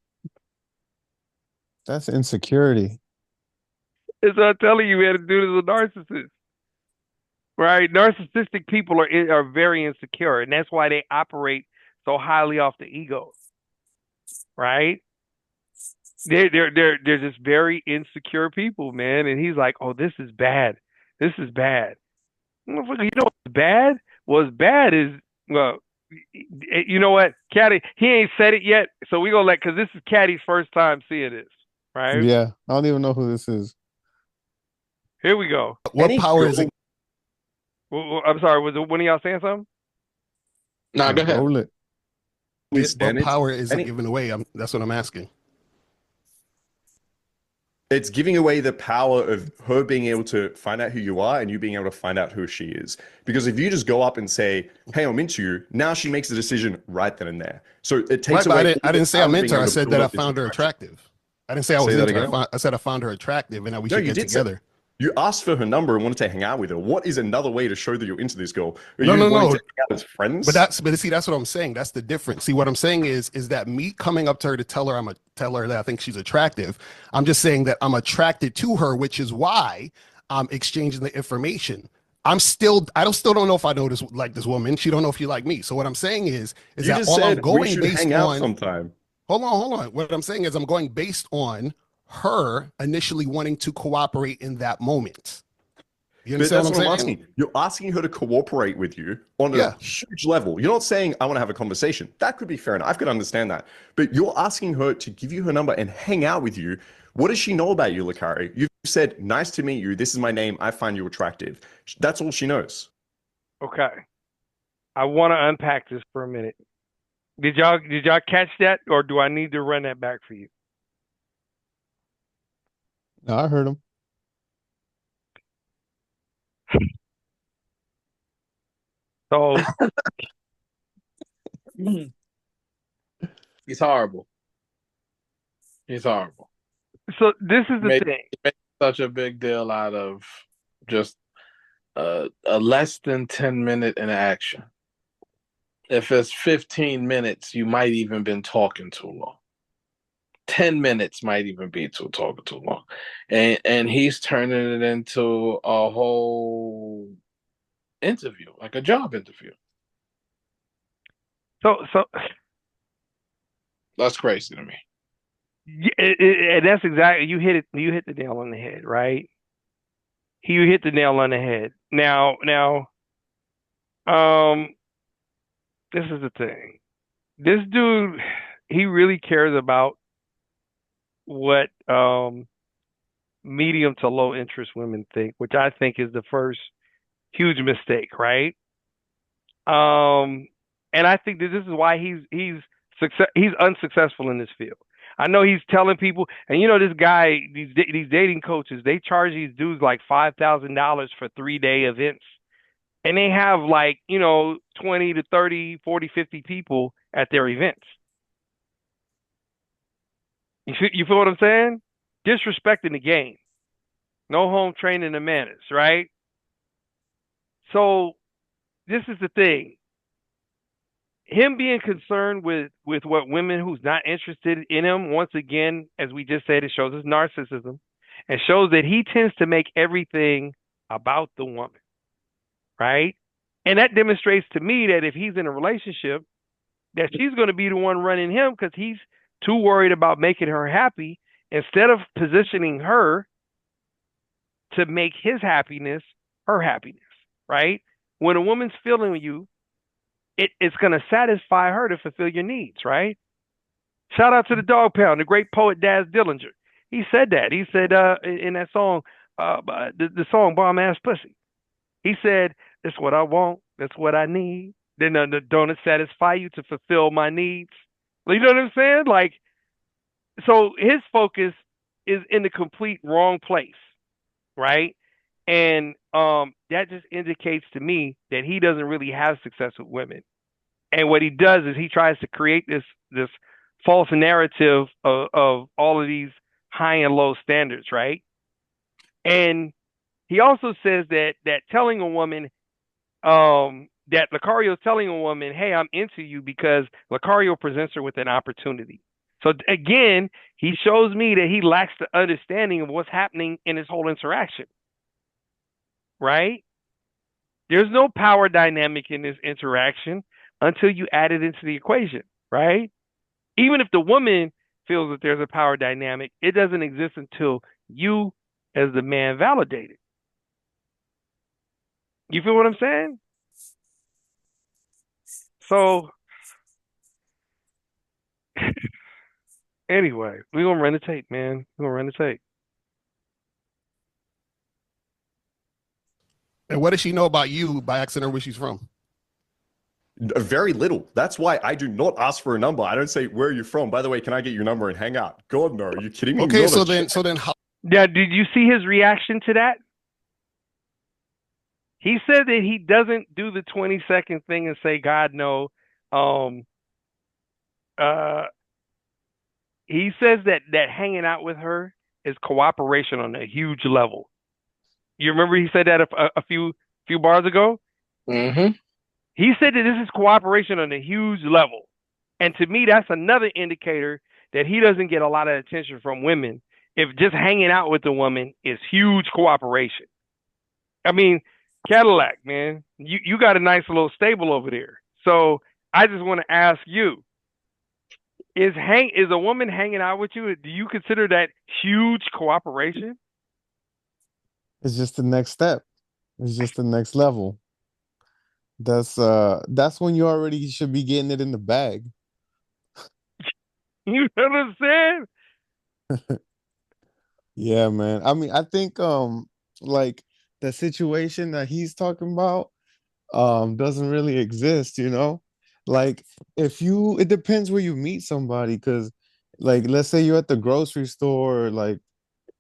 That's insecurity. It's not telling you how to do this with a narcissist. Right? Narcissistic people are very insecure, and that's why they operate so highly off the ego. Right? They're just very insecure people, man. And he's like, "Oh, this is bad. This is bad." Motherfucker, you know what's bad? What's bad is, well, you know what, Caddy, he ain't said it yet, so we gonna because this is Caddy's first time seeing this, right? Yeah, I don't even know who this is. Here we go. What power is it? Well, I'm sorry, was it one of y'all saying something? No, go ahead. Roll it. What power is it giving away? That's what I'm asking. It's giving away the power of her being able to find out who you are and you being able to find out who she is. Because if you just go up and say, "Hey, I'm into you," now she makes the decision right then and there. So it takes away. I didn't say I'm into her. I said that I found her attractive. I didn't say I was into her. I said I found her attractive and that we should get together. You asked for her number and wanted to hang out with her. What is another way to show that you're into this girl? No. To hang out as friends? But see, that's what I'm saying. That's the difference. See, what I'm saying is that me coming up to her to tell her that I think she's attractive. I'm just saying that I'm attracted to her, which is why I'm exchanging the information. I still don't know if I know this woman. She don't know if you like me. So what I'm saying is that all I'm going based on sometime. Hold on. What I'm saying is I'm going based on her initially wanting to cooperate in that moment. You understand what I'm saying? You're asking her to cooperate with you on a huge level. You're not saying, "I want to have a conversation." That could be fair enough. I could understand that. But you're asking her to give you her number and hang out with you. What does she know about you, Locario? You've said, "Nice to meet you. This is my name. I find you attractive." That's all she knows. Okay. I want to unpack this for a minute. Did y'all catch that, or do I need to run that back for you? No, I heard him. So he's horrible. He's horrible. So this is the thing. He made such a big deal out of just a less than 10-minute interaction. If it's 15 minutes, you might even been talking too long. 10 minutes might even be talking too long. And he's turning it into a whole interview, like a job interview. So that's crazy to me. And that's exactly, you hit the nail on the head, right? You hit the nail on the head. Now, this is the thing. This dude, he really cares about what medium to low interest women think, which I think is the first huge mistake, right? And I think that this is why he's unsuccessful in this field. I know he's telling people, and you know, this guy, these dating coaches, they charge these dudes like $5,000 for 3-day events. And they have like, 20 to 30, 40, 50 people at their events. You feel what I'm saying? Disrespecting the game. No home training and manners, right? So this is the thing. Him being concerned with what women who's not interested in him, once again, as we just said, it shows his narcissism and shows that he tends to make everything about the woman, right? And that demonstrates to me that if he's in a relationship, that she's going to be the one running him because he's too worried about making her happy instead of positioning her to make his happiness her happiness, right? When a woman's feeling you, it's going to satisfy her to fulfill your needs, right? Shout out to the Dog Pound, the great poet Daz Dillinger. He said that. He said in that song, the song Bomb Ass Pussy. He said, "That's what I want. That's what I need. Then don't it satisfy you to fulfill my needs?" You know what I'm saying? Like, so his focus is in the complete wrong place, right? And that just indicates to me that he doesn't really have success with women. And what he does is he tries to create this false narrative of all of these high and low standards, right? And he also says that telling a woman, that Locario is telling a woman, "Hey, I'm into you," because Locario presents her with an opportunity. So again, he shows me that he lacks the understanding of what's happening in his whole interaction, right? There's no power dynamic in this interaction until you add it into the equation, right? Even if the woman feels that there's a power dynamic, it doesn't exist until you, as the man, validate it. You feel what I'm saying? So, anyway, we're going to run the tape, man. We're going to run the tape. And what does she know about you by asking her where she's from? Very little. That's why I do not ask for a number. I don't say, "Where are you from? By the way, can I get your number and hang out?" God, no. Are you kidding me? Okay, Not so a then, chance. how? Yeah, did you see his reaction to that? He said that he doesn't do the 20-second thing and say, "God, no." Um, uh, he says that hanging out with her is cooperation on a huge level. You remember he said that a few bars ago? Mm-hmm. He said that this is cooperation on a huge level. And to me, that's another indicator that he doesn't get a lot of attention from women if just hanging out with a woman is huge cooperation. I mean, Cadillac, man, you got a nice little stable over there. So I just want to ask you, is a woman hanging out with you? Do you consider that huge cooperation? It's just the next step. It's just the next level. That's when you already should be getting it in the bag. You know what I'm saying? Yeah, man. I mean, I think like the situation that he's talking about doesn't really exist, you know? Like it depends where you meet somebody, because like let's say you're at the grocery store, or like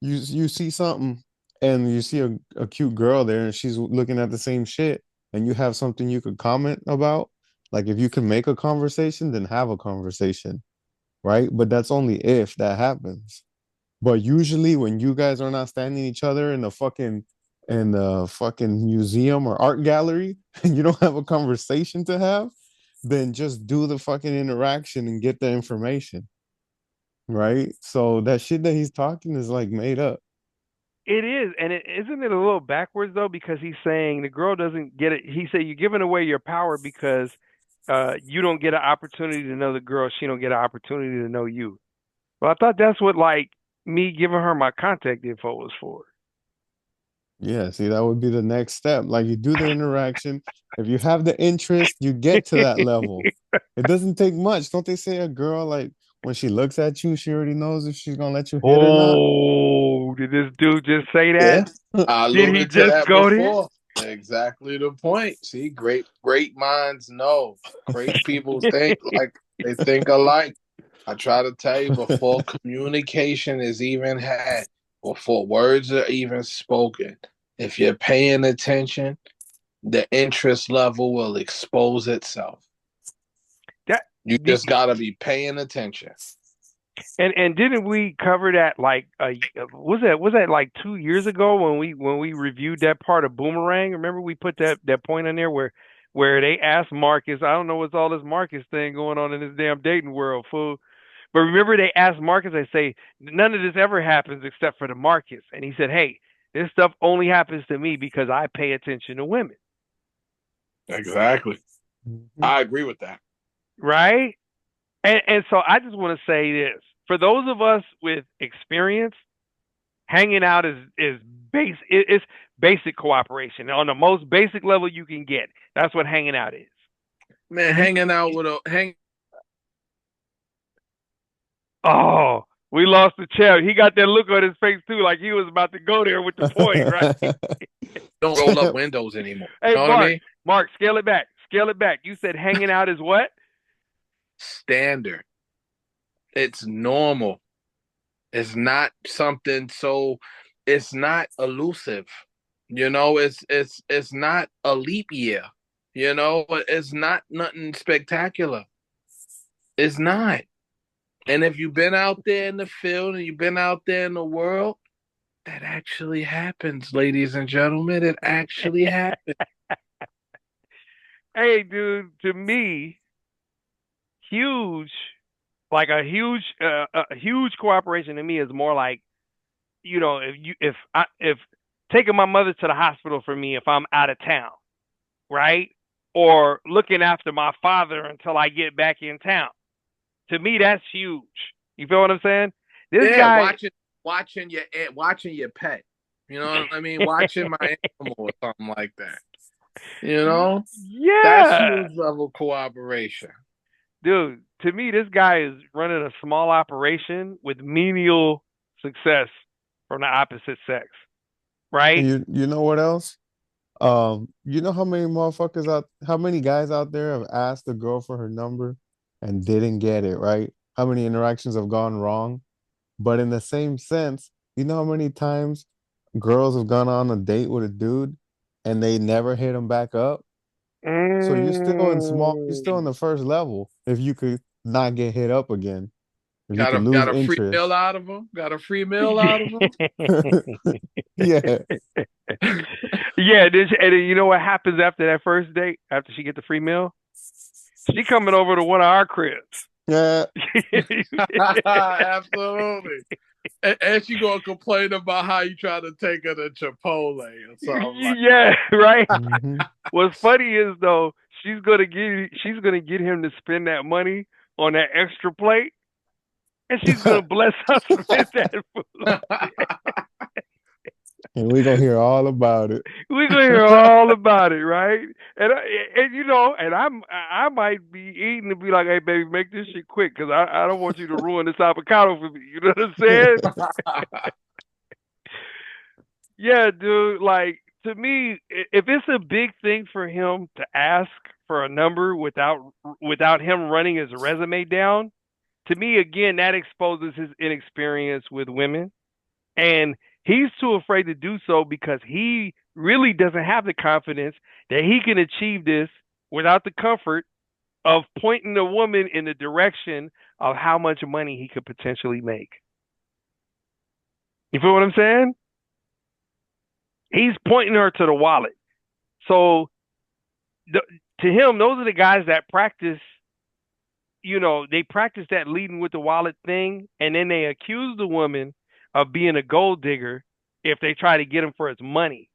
you see something and you see a cute girl there and she's looking at the same shit, and you have something you could comment about. Like if you can make a conversation, then have a conversation, right? But that's only if that happens. But usually when you guys are not standing each other in the fucking museum or art gallery and you don't have a conversation to have, then just do the fucking interaction and get the information. Right? So that shit that he's talking is like made up. It is, and isn't it a little backwards though? Because he's saying the girl doesn't get it. He said you're giving away your power because you don't get an opportunity to know the girl. She don't get an opportunity to know you. Well, I thought that's what like me giving her my contact info was for. Yeah, see, that would be the next step. Like you do the interaction. If you have the interest, you get to that level. It doesn't take much. Don't they say a girl, like when she looks at you, she already knows if she's gonna let you hit or not? Oh, did this dude just say that? Yeah, I Did he alluded to just that go there? before. Exactly the point. See, great minds know. Great people think like they think alike. I try to tell you before communication is even had, before words are even spoken, if you're paying attention, the interest level will expose itself. That You just gotta be paying attention. and didn't we cover that like was that like 2 years ago when we reviewed that part of Boomerang? Remember we put that point in there where they asked Marcus, I don't know what's all this Marcus thing going on in this damn dating world, fool. But remember they asked Marcus, they say none of this ever happens except for the Marcus, and he said, hey, this stuff only happens to me because I pay attention to women. Exactly. Mhm. I agree with that. Right? And so I just want to say this. For those of us with experience, hanging out is basic cooperation. On the most basic level you can get. That's what hanging out is. Man, hanging out with a hang Oh, we lost the chair. He got that look on his face too, like he was about to go there with the point, right? don't roll up windows anymore. Hey, You know what I mean? Mark, scale it back. Scale it back. You said hanging out is what? Standard. It's normal. It's not something so. It's not elusive. It's not a leap year. It's not nothing spectacular. It's not. And if you've been out there in the field and you've been out there in the world, that actually happens, ladies and gentlemen. It actually happens. Hey, dude, to me, huge, like a huge cooperation to me is more like, if taking my mother to the hospital for me if I'm out of town, right? Or looking after my father until I get back in town. To me, that's huge. You feel what I'm saying? This guy watching your pet. You know what I mean? Watching my animal or something like that. Yeah. That's huge level cooperation. Dude, to me, this guy is running a small operation with menial success from the opposite sex. Right? And you know what else? You know how many guys out there have asked a girl for her number and didn't get it, right? How many interactions have gone wrong? But in the same sense, you know how many times girls have gone on a date with a dude and they never hit him back up? So you're still in the first level if you could not get hit up again. If you could lose Got a free meal interest. out of him. Got a free meal out of him. Yeah. Yeah, and you know what happens after that first date? After she get the free meal, she coming over to one of our cribs. Yeah. Absolutely. And she gonna complain about how you try to take her to Chipotle or something like yeah, right. Mm-hmm. What's funny is though, she's gonna get him to spend that money on that extra plate, and she's gonna bless us with that food. And we're gonna hear all about it. We're gonna hear all about it, right? And I might be eating and be like, "Hey, baby, make this shit quick, because I don't want you to ruin this avocado for me." You know what I'm saying? Yeah, dude. Like, to me, if it's a big thing for him to ask for a number without him running his resume down, to me, again, that exposes his inexperience with women. And he's too afraid to do so because he really doesn't have the confidence that he can achieve this without the comfort of pointing the woman in the direction of how much money he could potentially make. You feel what I'm saying? He's pointing her to the wallet. So to him, those are the guys that practice, they practice that leading with the wallet thing, and then they accuse the woman of being a gold digger if they try to get him for his money.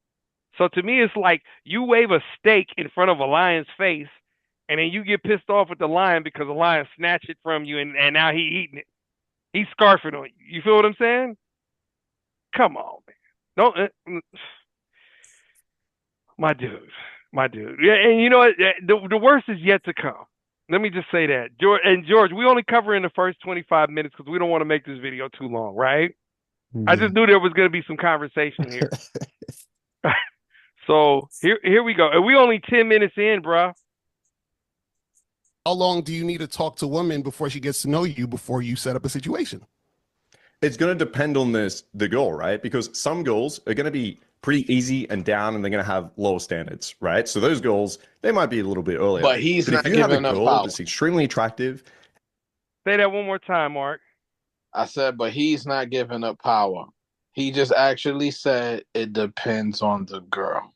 So to me, it's like you wave a steak in front of a lion's face, and then you get pissed off with the lion because the lion snatched it from you, and now he eating it. He's scarfing on you. You feel what I'm saying? Come on, man. Don't, my dude. Yeah, and you know what? The worst is yet to come. Let me just say that. George, we only cover in the first 25 minutes because we don't want to make this video too long, right? Yeah. I just knew there was going to be some conversation here. So here we go. And we only 10 minutes in, bro. How long do you need to talk to women before she gets to know you before you set up a situation? It's going to depend on the girl, right? Because some girls are going to be pretty easy and down, and they're going to have lower standards, right? So those girls, they might be a little bit earlier. But he's not if you have a giving up girl power. that's extremely attractive, Say that one more time, Mark. I said, but he's not giving up power. He just actually said it depends on the girl.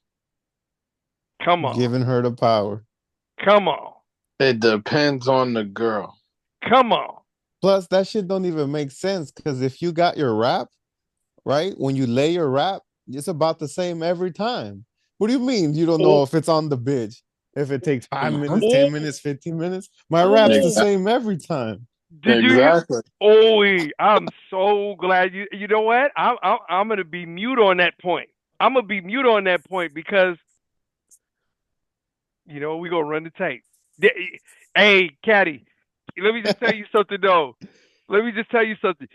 Come on. Giving her the power. Come on. It depends on the girl. Come on. Plus, that shit don't even make sense because if you got your rap, right? When you lay your rap, it's about the same every time. What do you mean you don't know if it's on the bitch? If it takes 5 minutes, 10 minutes, 15 minutes? My rap's the same every time. Did exactly. I'm so glad you know what? I'm gonna be mute on that point. I'm gonna be mute on that point because we're gonna run the tape. Hey, Caddy, let me just tell you something though. Let me just tell you something.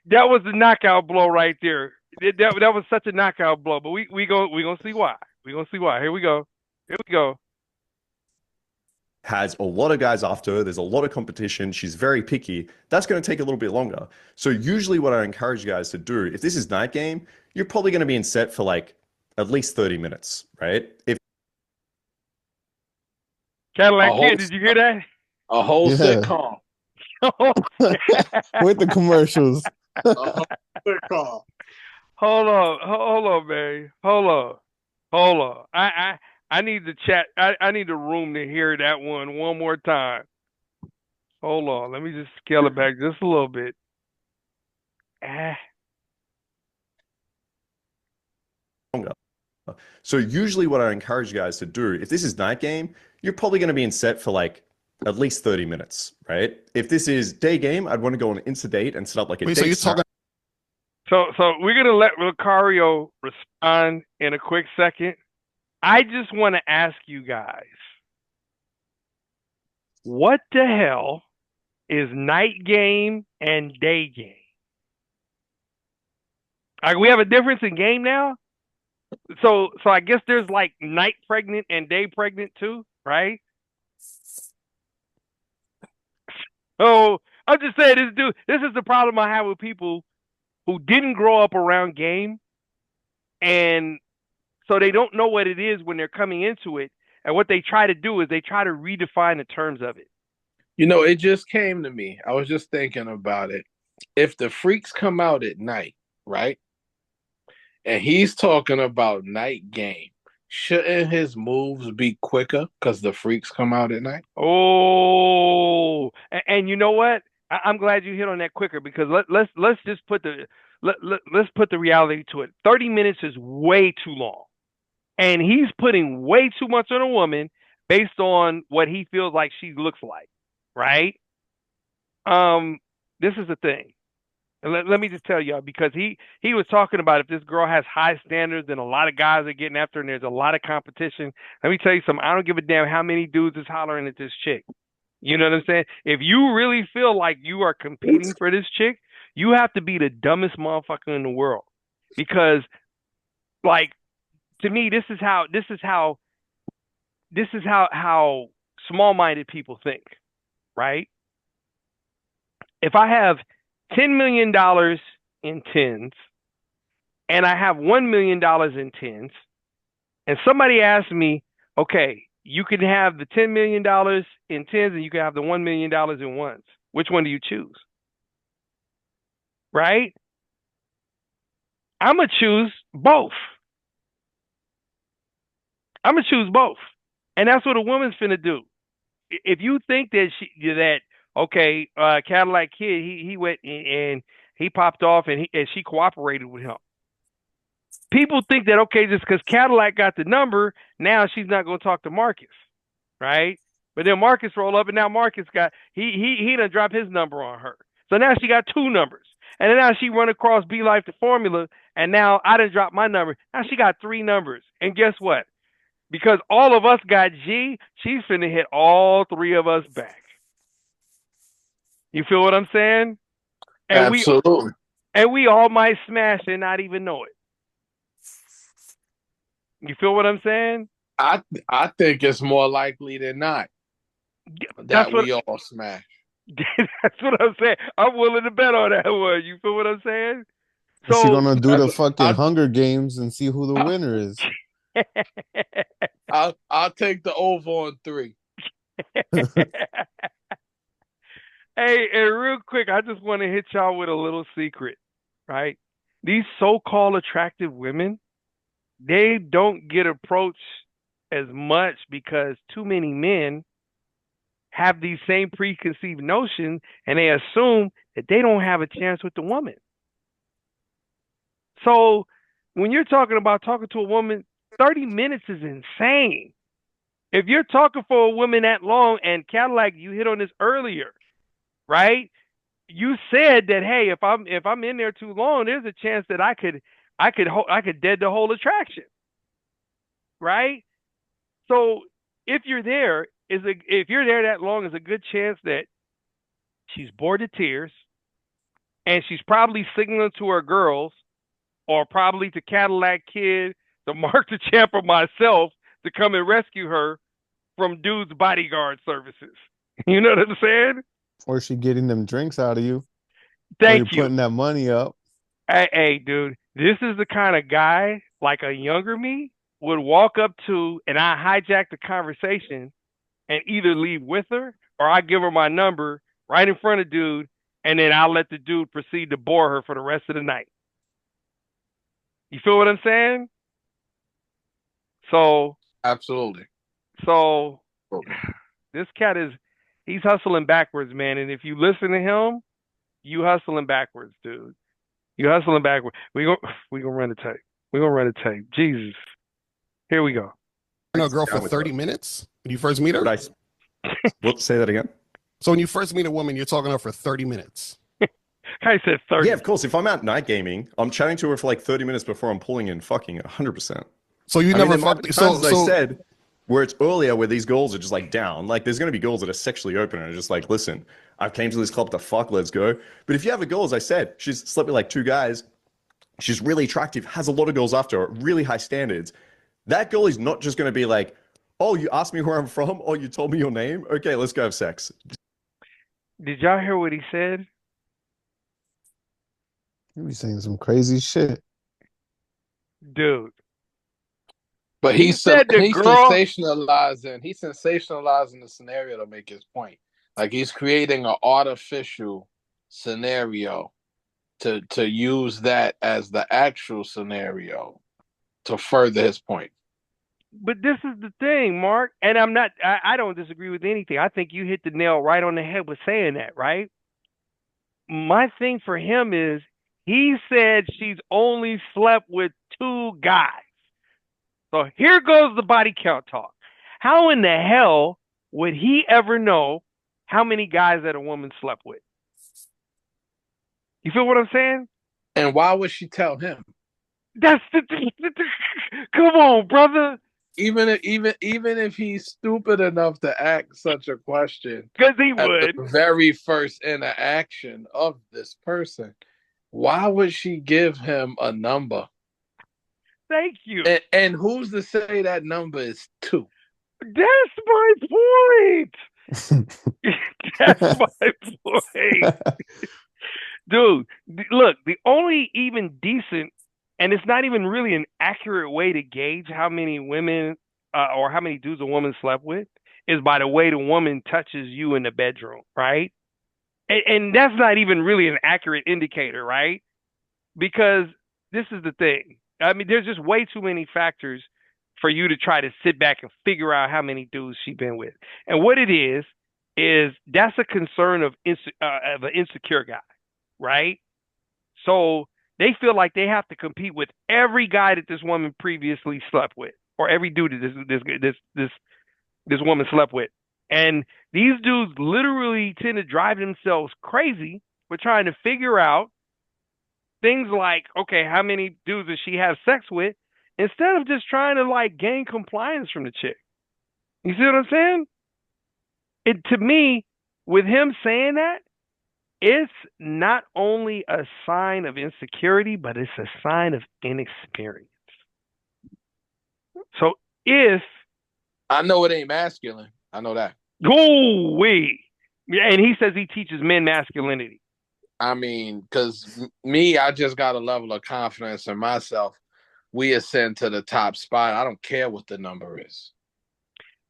That was the knockout blow right there. That was such a knockout blow. But we gonna see why. We gonna see why. Here we go. has a lot of guys after her. There's a lot of competition. She's very picky. That's going to take a little bit longer. So usually what I encourage you guys to do, if this is night game, you're probably going to be in set for like at least 30 minutes, right? If Cadillac Kid, did you hear that? A whole Yeah. sitcom. With the commercials. A whole sitcom. Hold on, man. Hold on. I need the chat. I need the room to hear that one more time. Hold on. Let me just scale it back just a little bit. So usually what I encourage you guys to do, if this is night game, you're probably going to be in set for like at least 30 minutes, right? If this is day game, I'd want to go on Insta-date and set up like a Wait, date. so you're talking So we're gonna let Locario respond in a quick second. I just want to ask you guys, what the hell is night game and day game? Like, we have a difference in game now. So I guess there's like night pregnant and day pregnant too, right? So I'm just saying, this is the problem I have with people who didn't grow up around game, and so they don't know what it is when they're coming into it. And what they try to do is they try to redefine the terms of it. You know, it just came to me. I was just thinking about it. If the freaks come out at night, right? And he's talking about night game, shouldn't his moves be quicker because the freaks come out at night? Oh, and you know what? I'm glad you hit on that quicker, because let's just put let's put the reality to it. 30 minutes is way too long, and he's putting way too much on a woman based on what he feels like she looks like, right? This is the thing. And let me just tell y'all, because he was talking about if this girl has high standards and a lot of guys are getting after her and there's a lot of competition. Let me tell you something. I don't give a damn how many dudes is hollering at this chick. You know what I'm saying? If you really feel like you are competing for this chick, you have to be the dumbest motherfucker in the world. Because, like, to me, this is how small-minded people think, right? If I have $10 million in tens, and I have $1 million in tens, and somebody asks me, okay, you can have the $10 million in tens and you can have the $1 million in ones. Which one do you choose? Right? I'm going to choose both. And that's what a woman's finna do. If you think that okay, Cadillac Kid, he went and he popped off and she cooperated with him. People think that, okay, just because Cadillac got the number, now she's not going to talk to Marcus, right? But then Marcus rolled up, and now Marcus he done dropped his number on her. So now she got two numbers. And then now she run across Be Life the formula, and now I done dropped my number. Now she got three numbers. And guess what? Because all of us got G, she's finna hit all three of us back. You feel what I'm saying? And Absolutely. We all might smash and not even know it. You feel what I'm saying? I think it's more likely than not that we all smash. That's what I'm saying. I'm willing to bet on that one. You feel what I'm saying? So she's gonna do the fucking Hunger Games and see who the winner is. I'll take the over on 3. Hey, and real quick, I just want to hit y'all with a little secret, right? These so-called attractive women, they don't get approached as much because too many men have these same preconceived notions, and they assume that they don't have a chance with the woman. So when you're talking to a woman, 30 minutes is insane. If you're talking for a woman that long, and Cadillac, you hit on this earlier, right? You said that, hey, if I'm in there too long, there's a chance that I could dead the whole attraction, right? So if you're there that long, is a good chance that she's bored to tears, and she's probably signaling to her girls, or probably to Cadillac Kid, to Marc da Champ, or myself to come and rescue her from dudes' bodyguard services. You know what I'm saying? Or she getting them drinks out of you. Or Thank you're you. putting that money up. Hey, dude, this is the kind of guy like a younger me would walk up to, and I hijack the conversation and either leave with her or I give her my number right in front of dude, and then I'll let the dude proceed to bore her for the rest of the night. You feel what I'm saying? So Absolutely. So this cat he's hustling backwards, man. And if you listen to him, you hustling backwards, dude. You hustling backwards. We gonna run the tape. We gonna run the tape. Jesus. Here we go. A girl for 30 minutes when you first meet her? What? Say that again. So when you first meet a woman, you're talking to her for 30 minutes. I said 30. Yeah, of course. If I'm out night gaming, I'm chatting to her for like 30 minutes before I'm pulling in fucking 100%. So you never fucked. So I said where it's earlier where these girls are just like down. Like there's going to be girls that are sexually open and are just like, listen, I came to this club to fuck, let's go. But if you have a girl, as I said, she's slept with like 2 guys, she's really attractive, has a lot of girls after her, really high standards. That girl is not just going to be like, oh, you asked me where I'm from? Oh, you told me your name? Okay, let's go have sex. Did y'all hear what he said? You be saying some crazy shit. Dude. But he's sensationalizing the scenario to make his point. Like he's creating an artificial scenario to use that as the actual scenario to further his point. But this is the thing, Mark, and I don't disagree with anything. I think you hit the nail right on the head with saying that, right? My thing for him is he said she's only slept with 2 guys. So here goes the body count talk. How in the hell would he ever know how many guys that a woman slept with? You feel what I'm saying? And why would she tell him? That's the come on, brother. Even if he's stupid enough to ask such a question, because he would. The very first interaction of this person, why would she give him a number? Thank you. And who's to say that number is 2? That's my point. That's my point. Dude, look, the only even decent, and it's not even really an accurate way to gauge how many women or how many dudes a woman slept with, is by the way the woman touches you in the bedroom, right? And that's not even really an accurate indicator, right? Because this is the thing. I mean, there's just way too many factors for you to try to sit back and figure out how many dudes she's been with. And what it is that's a concern of an insecure guy, right? So they feel like they have to compete with every guy that this woman previously slept with, or every dude that this woman slept with. And these dudes literally tend to drive themselves crazy for trying to figure out things like, okay, how many dudes does she have sex with, instead of just trying to like gain compliance from the chick. You see what I'm saying? To me, with him saying that, it's not only a sign of insecurity, but it's a sign of inexperience. So if I know it ain't masculine, I know that. Oh, wait. And he says he teaches men masculinity. I mean, because I just got a level of confidence in myself. We ascend to the top spot. I don't care what the number is.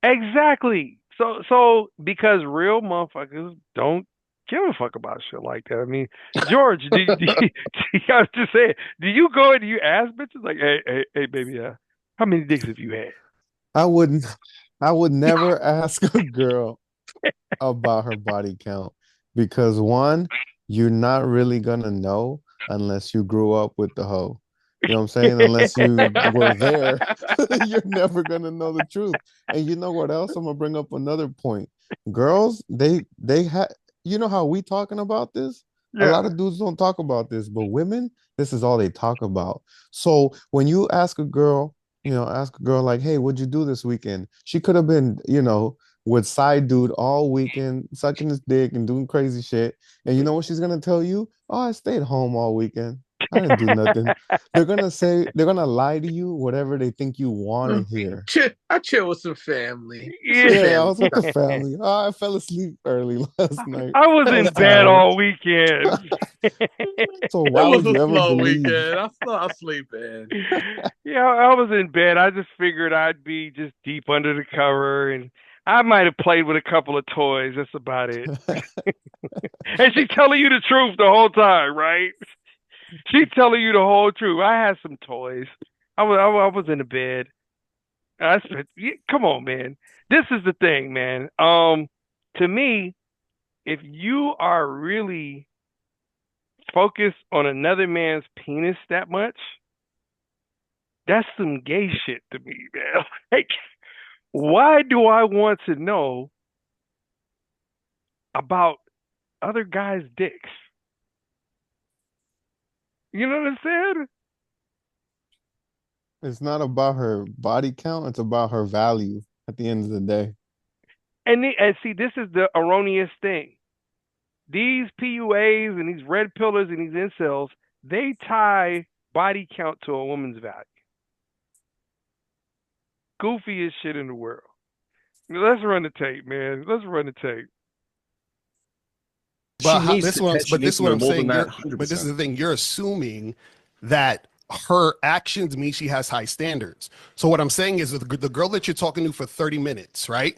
Exactly. So because real motherfuckers don't give a fuck about shit like that. I mean, George, I was just saying, do you go and you ask bitches like, hey, baby, how many dicks have you had? I would never ask a girl about her body count because one, you're not really gonna know unless you grew up with the hoe. You know what I'm saying? Unless you were there, you're never gonna know the truth. And you know what else? I'm gonna bring up another point. Girls, they have, you know how we talking about this? Yeah. A lot of dudes don't talk about this, but women, this is all they talk about. So when you ask a girl, like, hey, what'd you do this weekend? She could have been, with side dude all weekend, sucking his dick and doing crazy shit. And you know what she's gonna tell you? Oh, I stayed home all weekend. I didn't do nothing. They're gonna lie to you, whatever they think you want to hear. I chill with some family. It's some Yeah. Yeah, I family was with the time. family. Oh, I fell asleep early last night. I was I in was bed tired. all weekend. So It why was would a you ever slow believe? weekend. I fell asleep in. Yeah, I was in bed. I just figured I'd be just deep under the cover, and I might have played with a couple of toys. That's about it. And she's telling you the truth the whole time, right? She's telling you the whole truth. I had some toys. I was in the bed. Come on, man. This is the thing, man. To me, if you are really focused on another man's penis that much, that's some gay shit to me, man. Like, why do I want to know about other guys' dicks? You know what I'm saying? It's not about her body count, it's about her value at the end of the day. And see, this is the erroneous thing. These PUAs and these red pillars and these incels, they tie body count to a woman's value. Goofiest shit in the world. Let's run the tape, man. Let's run the tape. But She this needs is to what know I'm more saying. than that. But this is 100%. the thing. You're assuming that her actions mean she has high standards. So what I'm saying is that the girl that you're talking to for 30 minutes, right?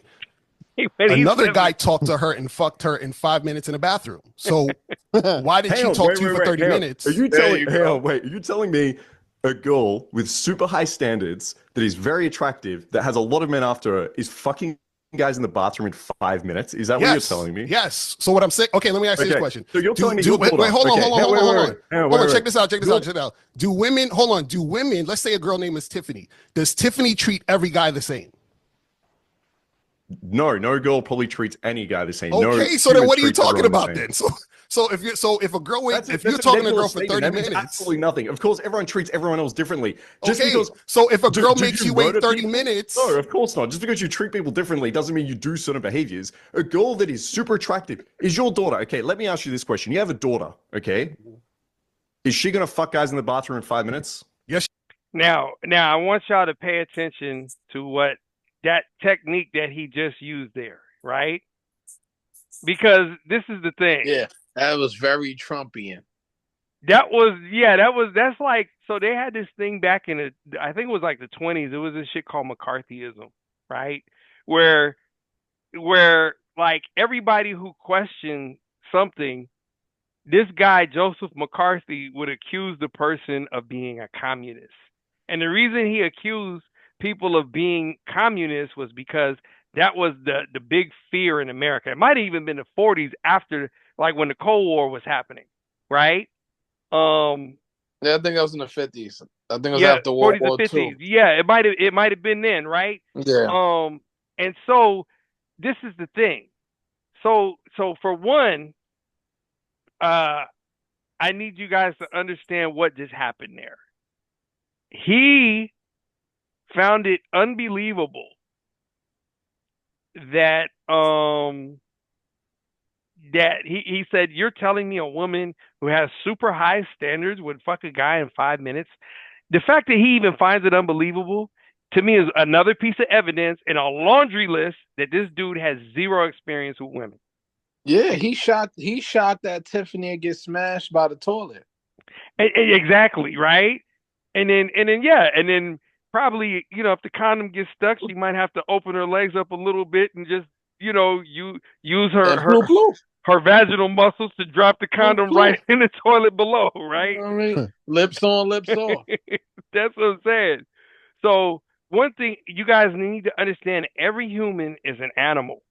Another guy talked to her and fucked her in 5 minutes in a bathroom. So why did Hang she on, talk to you for 30 hang on. minutes? Are you There telling? you Hang go. on, wait. Are you telling me a girl with super high standards that is very attractive, that has a lot of men after her, is fucking guys in the bathroom in 5 minutes? Is that what you're telling me? Yes. So what I'm saying, okay, let me ask you this question. So you're telling me your wait, daughter. hold on, Okay, hold on, hang hold on, hold on. Hold on, check this out, check this Your- out, check this out. Do women, hold on, do women, let's say a girl name is Tiffany. Does Tiffany treat every guy the same? No girl probably treats any guy the same. No Okay, so then human what are you treats talking everyone the about same. then? If a girl wait, if That's you're a talking to a girl nebulous for statement. 30 That means minutes, absolutely nothing. Of course, everyone treats everyone else differently. Just okay, because. so if a girl do makes you murder wait 30 people? minutes, No, of course not. Just because you treat people differently doesn't mean you do certain behaviors. A girl that is super attractive is your daughter. Okay, let me ask you this question. You have a daughter, okay? Is she gonna fuck guys in the bathroom in 5 minutes? yes, Now, I want y'all to pay attention to what that technique that he just used there, right? Because this is the thing. Yeah, that was very Trumpian. That's like, so they had this thing back in I think it was like the 20s. It was this shit called McCarthyism, right? Where like everybody who questioned something, this guy Joseph McCarthy would accuse the person of being a communist. And the reason he accused people of being communists was because that was the big fear in America. It might have even been the 40s, after, like, when the Cold War was happening, right? Yeah, I think that was in the 50s. I think it was Yeah, after World 40s and War 50s. II. Yeah, it might have been then, right? Yeah. And so this is the thing. So for one, I need you guys to understand what just happened there. He found it unbelievable that he said, you're telling me a woman who has super high standards would fuck a guy in 5 minutes? The fact that he even finds it unbelievable, to me, is another piece of evidence in a laundry list that this dude has zero experience with women. Yeah, he shot that Tiffany and get smashed by the toilet. Exactly, right? And then probably, if the condom gets stuck, she might have to open her legs up a little bit and just, you use And bloop bloop. her vaginal muscles to drop the condom Bloop, bloop. right in the toilet below, right? You know what I mean? Lips on, lips off. That's what I'm saying. So one thing you guys need to understand: every human is an animal,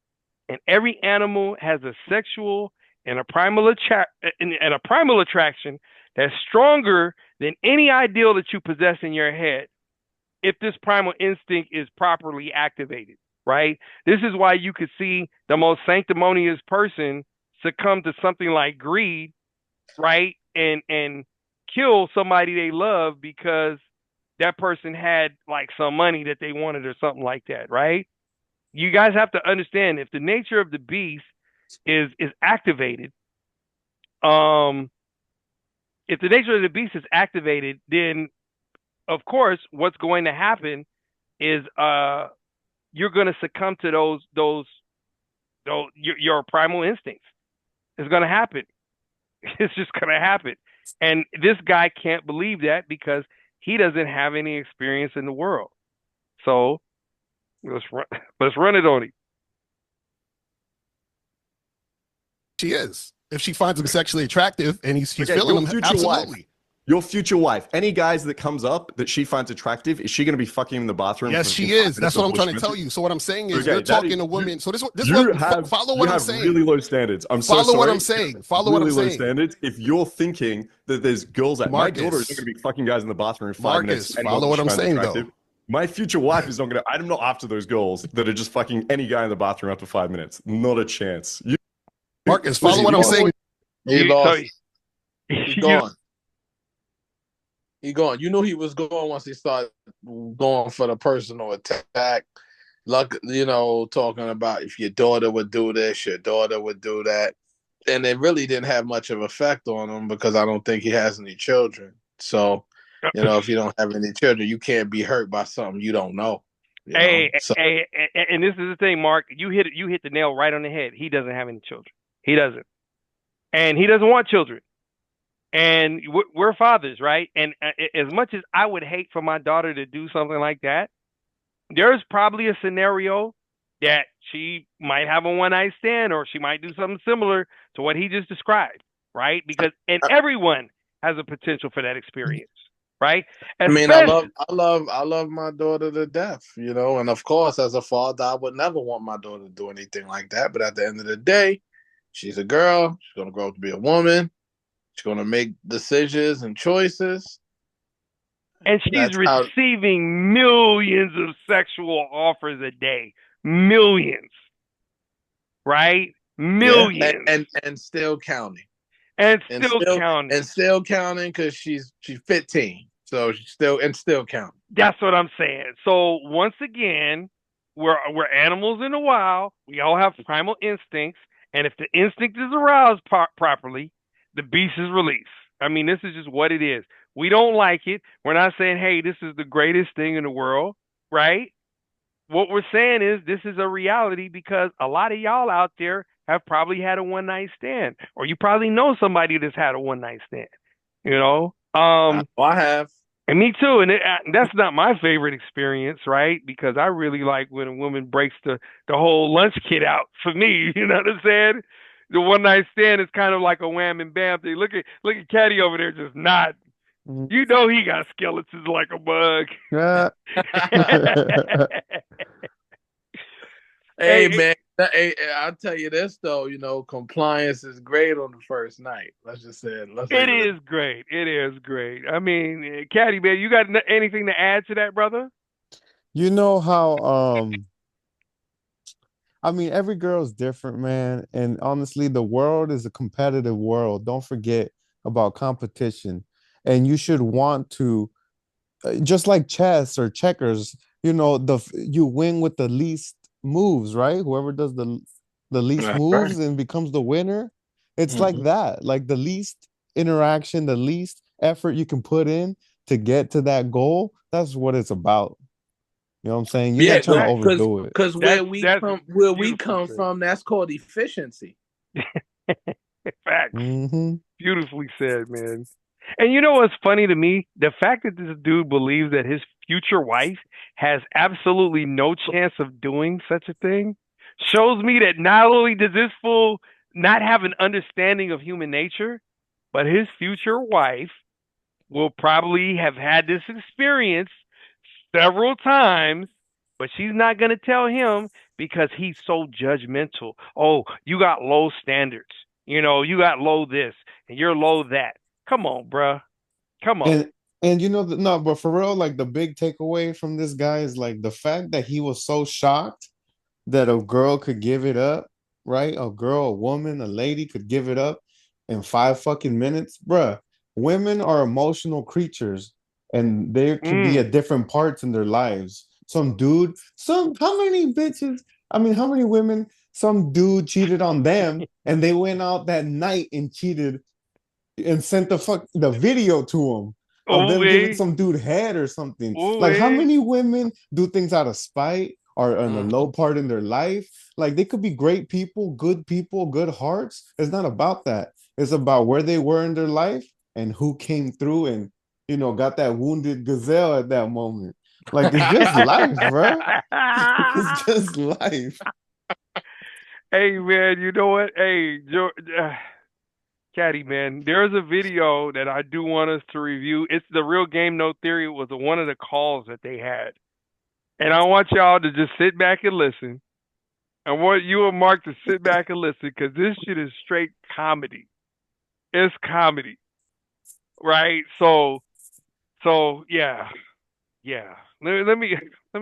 and every animal has a sexual and a primal attraction that's stronger than any ideal that you possess in your head, if this primal instinct is properly activated, right? This is why you could see the most sanctimonious person succumb to something like greed, right? And kill somebody they love because that person had, like, some money that they wanted or something like that, right? You guys have to understand, if the nature of the beast is activated, if the nature of the beast is activated, then of course what's going to happen is you're going to succumb to those your primal instincts. It's going to happen. It's just going to happen. And this guy can't believe that because he doesn't have any experience in the world. So let's run it on him. She is. If she finds him sexually attractive and she's Okay, feeling your him, future wife. absolutely. Your future wife, any guys that comes up that she finds attractive, is she going to be fucking him in the bathroom? Yes, she is. That's what I'm trying to tell you. So what I'm saying is, Okay, you're talking is, to women. So this you one, have, follow you what I'm have saying. really low standards. I'm so follow sorry. what I'm saying. Follow what I'm really low saying. standards. If you're thinking that there's girls that my Marcus, daughter is not going to be fucking guys in the bathroom in 5 Marcus, minutes. And follow what I'm saying though. My future wife is not going to. I'm not after those girls that are just fucking any guy in the bathroom after 5 minutes. Not a chance. Marcus, follow what I'm saying. He lost. So, He gone. He gone. You knew he was going once he started going for the personal attack. Like, you know, talking about if your daughter would do this, your daughter would do that. And it really didn't have much of effect on him because I don't think he has any children. So, you know, if you don't have any children, you can't be hurt by something you don't know. Hey, and this is the thing, Mark. You hit the nail right on the head. He doesn't have any children. He doesn't. And he doesn't want children. And we're fathers, right? And as much as I would hate for my daughter to do something like that, there's probably a scenario that she might have a one-night stand or she might do something similar to what he just described, right? Because and everyone has a potential for that experience, right? I mean, I love my daughter to death, you know, and of course, as a father, I would never want my daughter to do anything like that. But at the end of the day, she's a girl. She's going to grow up to be a woman. She's going to make decisions and choices. And she's receiving millions of sexual offers a day. Millions. Right? Millions. Yeah, and still counting. And still counting. And still counting because she's 15. So she's still counting. That's what I'm saying. So once again, we're animals in the wild. We all have primal instincts. And if the instinct is aroused properly, the beast is released. I mean, this is just what it is. We don't like it. We're not saying, hey, this is the greatest thing in the world, right? What we're saying is this is a reality because a lot of y'all out there have probably had a one-night stand, or you probably know somebody that's had a one-night stand, you know? I have. And me too. And that's not my favorite experience, right? Because I really like when a woman breaks the whole lunch kit out for me. You know what I'm saying? The one night stand is kind of like a wham and bam thing. Look at Caddy over there just nodding. You know he got skeletons like a bug. Hey man, I'll tell you this though, you know, compliance is great on the first night. Let's just say it. It is great. It is great. I mean, Caddy, man, you got anything to add to that, brother? You know how I mean, every girl's different, man. And honestly, the world is a competitive world. Don't forget about competition. And you should want to, just like chess or checkers, you know, you win with the least moves, right? Whoever does the least moves and becomes the winner. It's like that. Like the least interaction, the least effort you can put in to get to that goal. That's what it's about. You know what I'm saying? You're not trying to overdo it. Because where we come from, that's called efficiency. Facts. Beautifully said, man. And you know what's funny to me? The fact that this dude believes that his future wife has absolutely no chance of doing such a thing shows me that not only does this fool not have an understanding of human nature, but his future wife will probably have had this experience several times, but she's not going to tell him because he's so judgmental. Oh, you got low standards. You know, you got low this and you're low that. Come on, bruh. Come on. And you know, no, but for real, like the big takeaway from this guy is like the fact that he was so shocked that a girl could give it up, right? A girl, a woman, a lady could give it up in 5 fucking minutes. Bruh, women are emotional creatures and there can be at different parts in their lives. How many bitches, I mean, how many women, some dude cheated on them and they went out that night and cheated and sent the video to him of Ooh them giving wee. some dude head or something. Ooh Like, how wee. many women do things out of spite or in a Mm. low part in their life? Like, they could be great people, good hearts. It's not about that. It's about where they were in their life and who came through and, got that wounded gazelle at that moment. Like, it's just life, bro. It's just life. Hey man, you know what? Hey, Caddy man, there's a video that I do want us to review. It's the real game no theory. It was one of the calls that they had, and I want y'all to just sit back and listen. I want you and Mark to sit back and listen because this shit is straight comedy. It's comedy, right? So yeah, yeah. Let me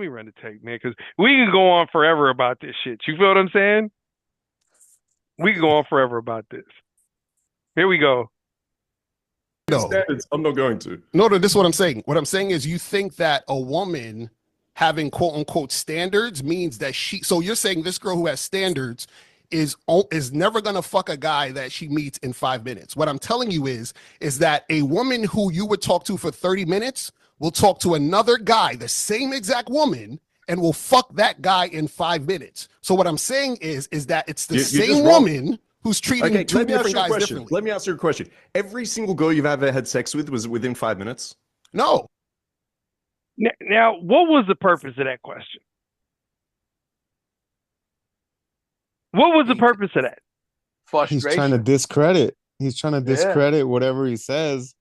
run the tape, man, because we can go on forever about this shit. You feel what I'm saying? We can go on forever about this. Here we go. No, Standards, I'm not going to. no, this is what I'm saying. What I'm saying is you think that a woman having quote unquote standards means that so you're saying this girl who has standards is never gonna fuck a guy that she meets in 5 minutes. What I'm telling you is that a woman who you would talk to for 30 minutes will talk to another guy, the same exact woman, and will fuck that guy in 5 minutes. So what I'm saying is that it's the same woman who's treating two different guys differently. Let me ask you a question. Every single girl you've ever had sex with was within 5 minutes? No. Now, what was the purpose of that question? What was the purpose of that? Frustration. He's trying to discredit. He's trying to discredit whatever he says,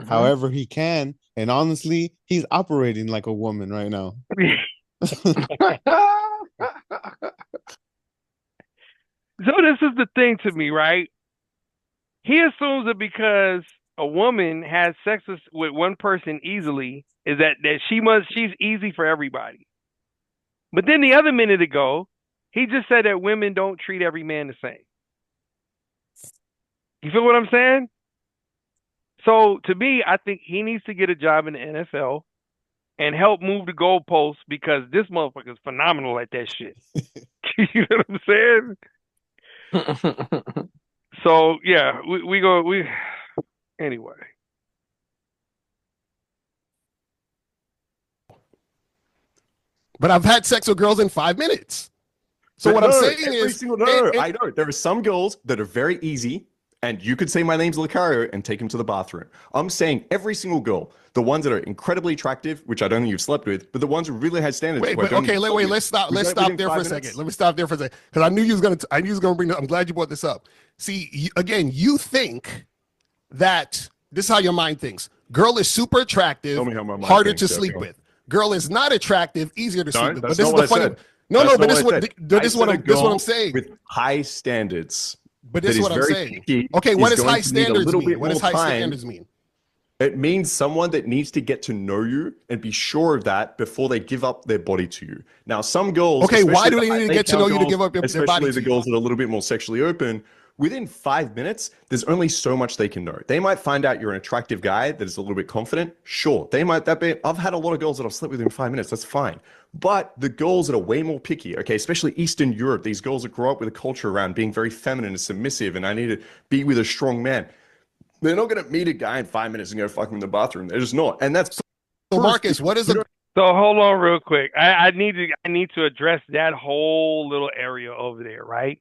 however he can. And honestly, he's operating like a woman right now. So this is the thing to me, right? He assumes that because a woman has sex with one person easily, is that she's easy for everybody. But then the other minute ago, he just said that women don't treat every man the same. You feel what I'm saying? So to me, I think he needs to get a job in the NFL and help move the goalposts because this motherfucker is phenomenal at that shit. You know what I'm saying? So yeah, we anyway. But I've had sex with girls in 5 minutes. So but what I'm saying is, I know there are some girls that are very easy, and you could say my name's Locario and take him to the bathroom. I'm saying every single girl, the ones that are incredibly attractive, which I don't think you've slept with, but the ones who really had standards. Let's stop there for a second. Let me stop there for a second because I knew you was gonna bring. I'm glad you brought this up. See, again, you think that this is how your mind thinks. Girl is super attractive, harder to sleep with. Girl is not attractive, easier to sleep with. But this is the funny. But this is what I'm saying. With high standards. But this is what I'm saying. Okay, what does high standards mean? What does high standards mean? It means someone that needs to get to know you and be sure of that before they give up their body to you. Now, some girls. Okay, why do they need to get to know you to give up their body to you? Especially the girls that are a little bit more sexually open. Within 5 minutes, there's only so much they can know. They might find out you're an attractive guy that is a little bit confident. Sure, I've had a lot of girls that I've slept with in 5 minutes. That's fine. But the girls that are way more picky, okay, especially Eastern Europe, these girls that grow up with a culture around being very feminine and submissive, and I need to be with a strong man. They're not going to meet a guy in 5 minutes and go fuck him in the bathroom. They're just not. And that's so. Marcus, what is it? So hold on real quick. I need to address that whole little area over there, right?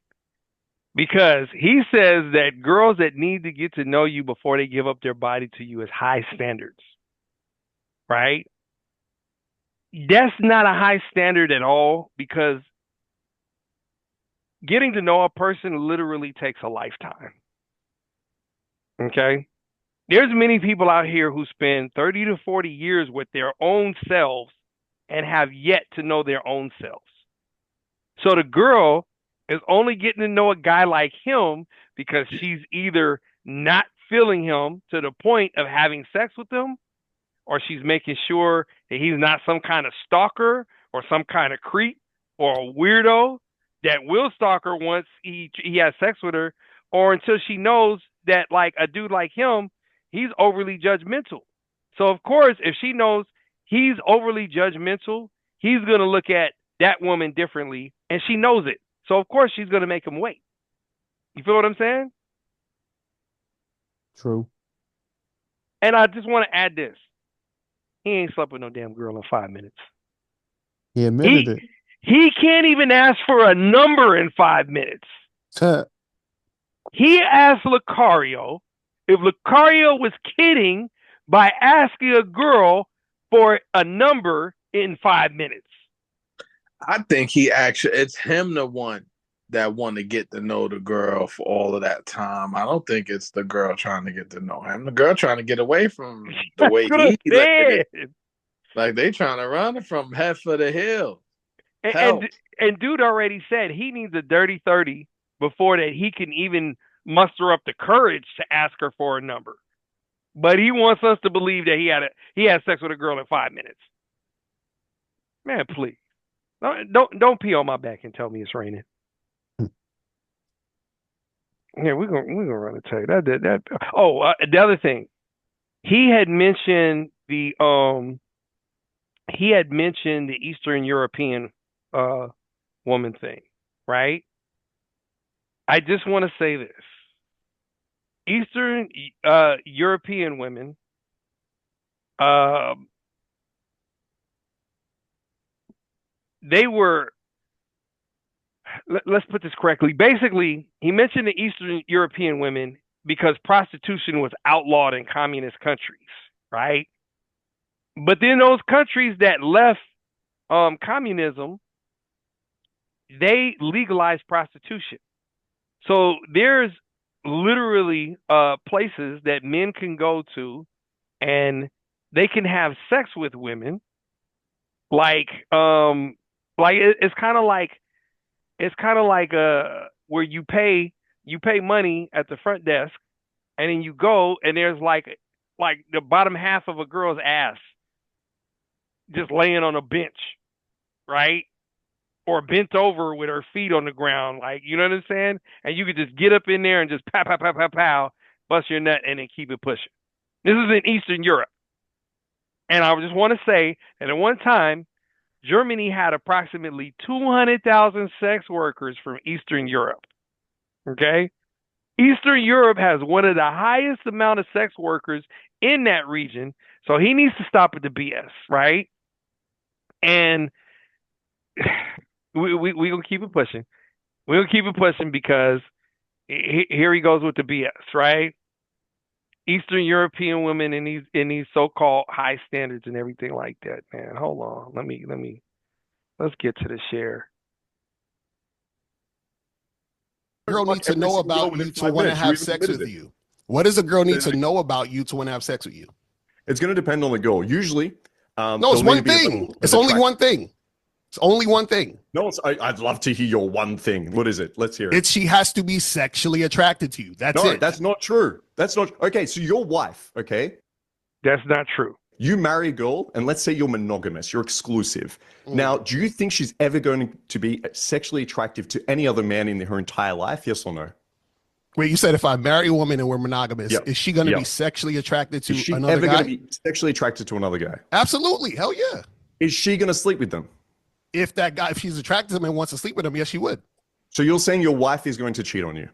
Because he says that girls that need to get to know you before they give up their body to you is high standards, right? That's not a high standard at all because getting to know a person literally takes a lifetime. Okay? There's many people out here who spend 30 to 40 years with their own selves and have yet to know their own selves. So the girl is only getting to know a guy like him because she's either not feeling him to the point of having sex with him, or she's making sure that he's not some kind of stalker or some kind of creep or a weirdo that will stalk her once he has sex with her, or until she knows that like a dude like him, he's overly judgmental. So of course, if she knows he's overly judgmental, he's going to look at that woman differently, and she knows it. So, of course, she's going to make him wait. You feel what I'm saying? True. And I just want to add this: he ain't slept with no damn girl in 5 minutes. He admitted it. He can't even ask for a number in 5 minutes. He asked Locario if Locario was kidding by asking a girl for a number in 5 minutes. I think it's him the one that want to get to know the girl for all of that time. I don't think it's the girl trying to get to know him. The girl trying to get away from the way he let it. Like they trying to run from head for the hill. And dude already said he needs a dirty 30 before that he can even muster up the courage to ask her for a number. But he wants us to believe that he had sex with a girl in 5 minutes. Man, please. Don't pee on my back and tell me it's raining. Yeah, we're gonna run a tape. The other thing. He had mentioned the Eastern European woman thing, right? I just want to say this. Eastern European women they were, let's put this correctly. Basically, he mentioned the Eastern European women because prostitution was outlawed in communist countries, right? But then those countries that left communism, they legalized prostitution. So there's literally places that men can go to and they can have sex with women. It's kind of like where you pay money at the front desk and then you go and there's like the bottom half of a girl's ass just laying on a bench, right? Or bent over with her feet on the ground, like, you know what I'm saying? And you could just get up in there and just pow, pow, pow, pow, pow, bust your nut and then keep it pushing. This is in Eastern Europe. And I just want to say that at one time, Germany had approximately 200,000 sex workers from Eastern Europe. Okay? Eastern Europe has one of the highest amount of sex workers in that region. So he needs to stop with the BS, right? And we gonna keep it pushing. We're gonna keep it pushing because here he goes with the BS, right? Eastern European women in these so-called high standards and everything like that, man. Hold on. Let's get to the share. Girl needs to know about you to want to have sex with you. What does a girl need to know about you to want to have sex with you? It's going to depend on the girl. Usually, no, it's one thing. It's only one thing. It's only one thing. No, I'd love to hear your one thing. What is it? Let's hear it. She has to be sexually attracted to you. That's it. That's not true. That's not okay. So your wife, okay? That's not true. You marry a girl, and let's say you're monogamous, you're exclusive. Now, do you think she's ever going to be sexually attractive to any other man in her entire life? Yes or no? Wait, you said if I marry a woman and we're monogamous, is she going to be sexually attracted to another guy? Is she ever going to be sexually attracted to another guy? Absolutely. Hell yeah. Is she going to sleep with them? If she's attracted to him and wants to sleep with him, yes, she would. So you're saying your wife is going to cheat on you?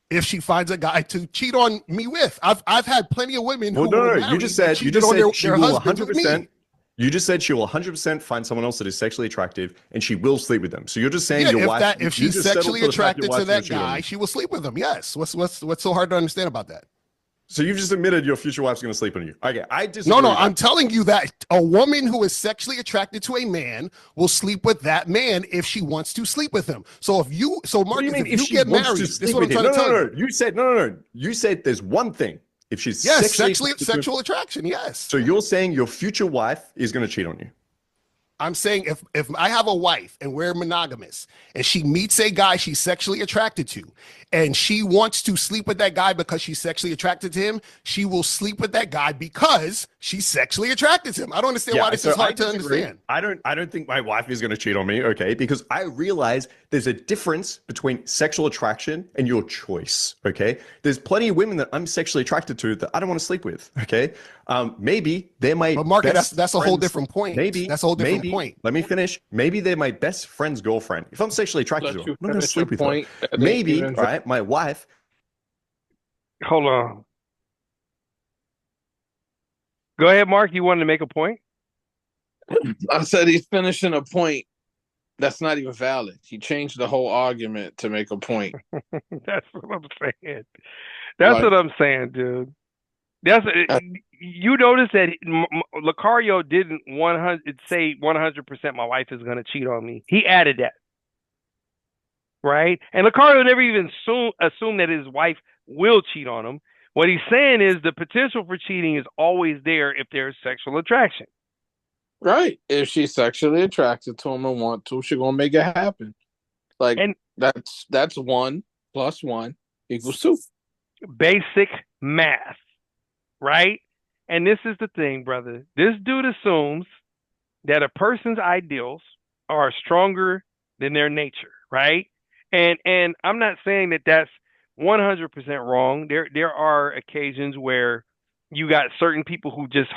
If she finds a guy to cheat on me with, I've had plenty of women who you just said she will 100%. You just said she will 100% find someone else that is sexually attractive and she will sleep with them. So you're just saying your wife, if she's sexually attracted to that guy, she will sleep with him. Yes. What's so hard to understand about that? So you've just admitted your future wife's going to sleep on you. Okay, I disagree. No, I'm telling you that a woman who is sexually attracted to a man will sleep with that man if she wants to sleep with him. So Marcus, if you get married, this is what I'm trying to tell you. You said no. You said there's one thing. If she's sexual attraction, yes. So you're saying your future wife is going to cheat on you? I'm saying if I have a wife and we're monogamous and she meets a guy she's sexually attracted to and she wants to sleep with that guy because she's sexually attracted to him, she will sleep with that guy because she's sexually attracted to him. I don't understand why this is hard to understand. I don't think my wife is going to cheat on me, okay? Because I realize there's a difference between sexual attraction and your choice, okay? There's plenty of women that I'm sexually attracted to that I don't want to sleep with, okay? Maybe they're my But Marcus, that's a whole different point. Maybe that's a whole different point. Let me finish. Maybe they're my best friend's girlfriend. If I'm sexually attracted to her, I'm not going to sleep with her. Maybe, right, my wife. Hold on. Go ahead, Mark. You wanted to make a point? I said he's finishing a point that's not even valid. He changed the whole argument to make a point. That's what I'm saying. That's what I'm saying, dude. That's you notice that Locario didn't 100% my wife is going to cheat on me. He added that, right? And Locario never even assumed that his wife will cheat on him. What he's saying is the potential for cheating is always there if there's sexual attraction. Right. If she's sexually attracted to him and want to, she's gonna make it happen. Like, and that's 1 + 1 = 2. Basic math, right? And this is the thing, brother. This dude assumes that a person's ideals are stronger than their nature, right? And I'm not saying that that's 100% wrong. There are occasions where you got certain people who just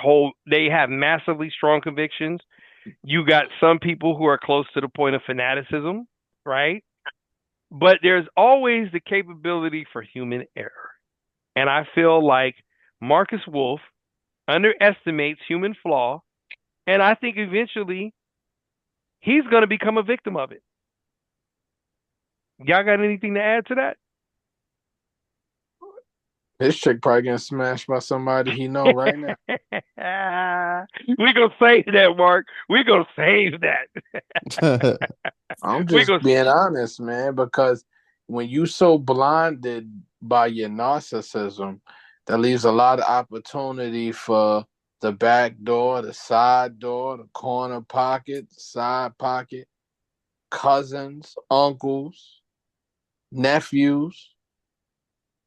they have massively strong convictions. You got some people who are close to the point of fanaticism, right? But there's always the capability for human error. And I feel like Markus Wolf underestimates human flaw, and I think eventually he's going to become a victim of it. Y'all got anything to add to that? This chick probably getting smashed by somebody he know right now. We're going to save that, Mark. We're going to save that. I'm just being honest, man, because when you so blinded by your narcissism, that leaves a lot of opportunity for the back door, the side door, the corner pocket, the side pocket, cousins, uncles, nephews,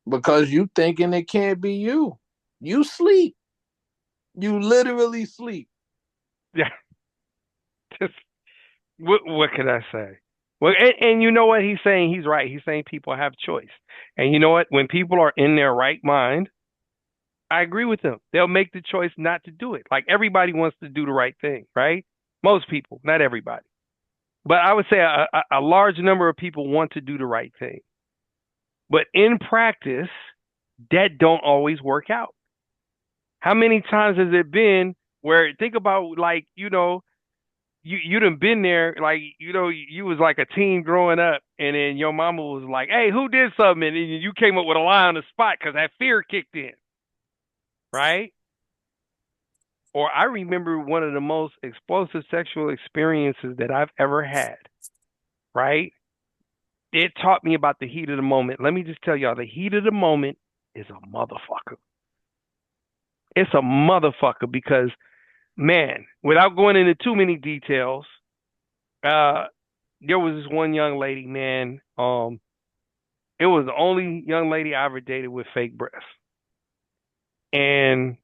because you thinking it can't be you. You sleep. You literally sleep. Yeah. Just what can I say? Well, and you know what he's saying? He's right. He's saying people have choice. And you know what? When people are in their right mind, I agree with them. They'll make the choice not to do it. Like everybody wants to do the right thing, right? Most people, not everybody. But I would say a large number of people want to do the right thing. But in practice, that don't always work out. How many times has it been where, think about, like, you know, you done been there, like, you know, you was like a teen growing up, and then your mama was like, hey, who did something? And you came up with a lie on the spot because that fear kicked in, right? Or I remember one of the most explosive sexual experiences that I've ever had, right? It taught me about the heat of the moment. Let me just tell y'all, the heat of the moment is a motherfucker. It's a motherfucker because, man, without going into too many details, there was this one young lady, man. It was the only young lady I ever dated with fake breasts. And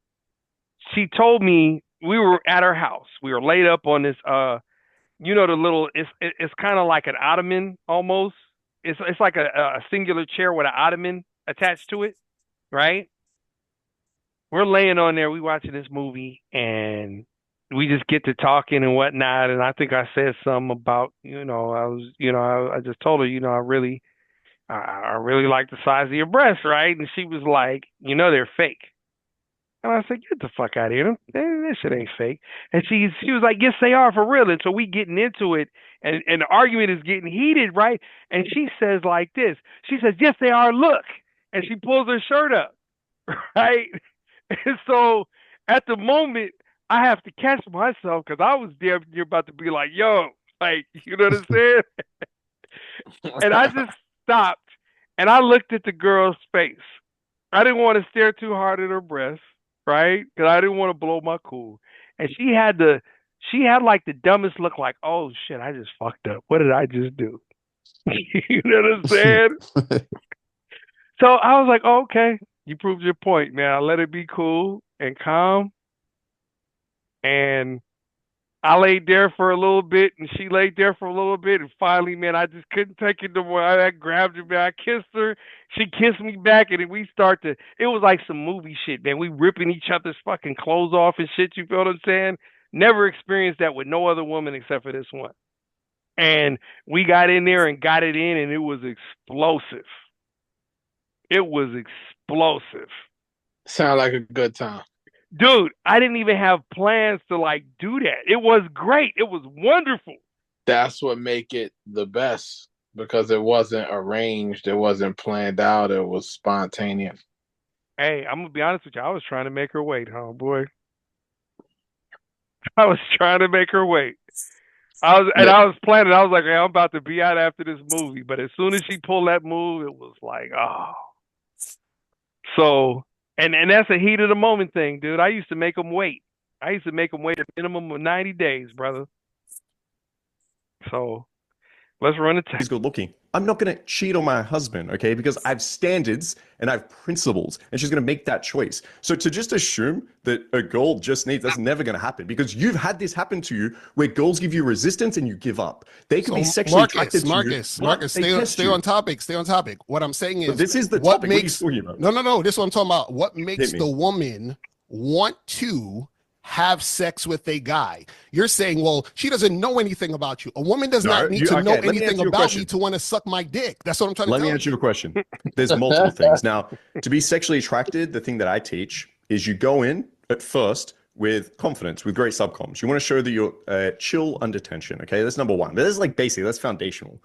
she told me, we were at her house. We were laid up on this, you know, the little, it's kind of like an ottoman almost. It's like a singular chair with an ottoman attached to it, right? We're laying on there, we watching this movie, and we just get to talking and whatnot. And I think I said something about, you know, I just told her, you know, I really like the size of your breasts, right? And she was like, you know, they're fake. And I said, get the fuck out of here. This shit ain't fake. And she was like, yes, they are for real. And so we getting into it, and the argument is getting heated, right? And she says like this. She says, yes, they are, look. And she pulls her shirt up, right? And so at the moment, I have to catch myself because I was damn near about to be like, yo, like, you know what I'm saying? And I just stopped, and I looked at the girl's face. I didn't want to stare too hard at her breasts, right? Because I didn't want to blow my cool. And she had like the dumbest look, like, oh shit, I just fucked up. What did I just do? You know what I'm saying? So I was like, oh, okay, you proved your point, man. I let it be cool and calm. And I laid there for a little bit, and she laid there for a little bit, and finally, man, I just couldn't take it no more. I grabbed her, man. I kissed her. She kissed me back, and then we it was like some movie shit, man. We ripping each other's fucking clothes off and shit, you feel what I'm saying? Never experienced that with no other woman except for this one. And we got in there and got it in, and it was explosive. It was explosive. Sound like a good time. Dude, I didn't even have plans to like do that. It was great. It was wonderful. That's what make it the best because it wasn't arranged, it wasn't planned out, it was spontaneous. Hey, I'm gonna be honest with you. I was trying to make her wait, huh, boy? I was trying to make her wait. I was planning. I was like, hey, I'm about to be out after this movie. But as soon as she pulled that move, it was like, oh. So, and that's a heat of the moment thing, dude. I used to make them wait. I used to make them wait a minimum of 90 days, brother. So let's run a test. He's good looking. I'm not going to cheat on my husband, okay? Because I have standards and I have principles, and she's going to make that choice. So to just assume that a girl just needs, that's never going to happen because you've had this happen to you where girls give you resistance and you give up. They can be sexually attracted to you. Marcus, stay on topic. Stay on topic. What I'm saying is, but this is the topic. Makes, what are you talking about? No. This is what I'm talking about. What makes the woman want to have sex with a guy? You're saying, well, she doesn't know anything about you. A woman does not need to know anything about me to want to suck my dick. That's what I'm trying to tell you. Let me answer your question. There's multiple things. Now, to be sexually attracted, the thing that I teach is you go in at first with confidence, with great subcomms. You want to show that you're chill under tension, okay? That's number one. But this is like basic, that's foundational.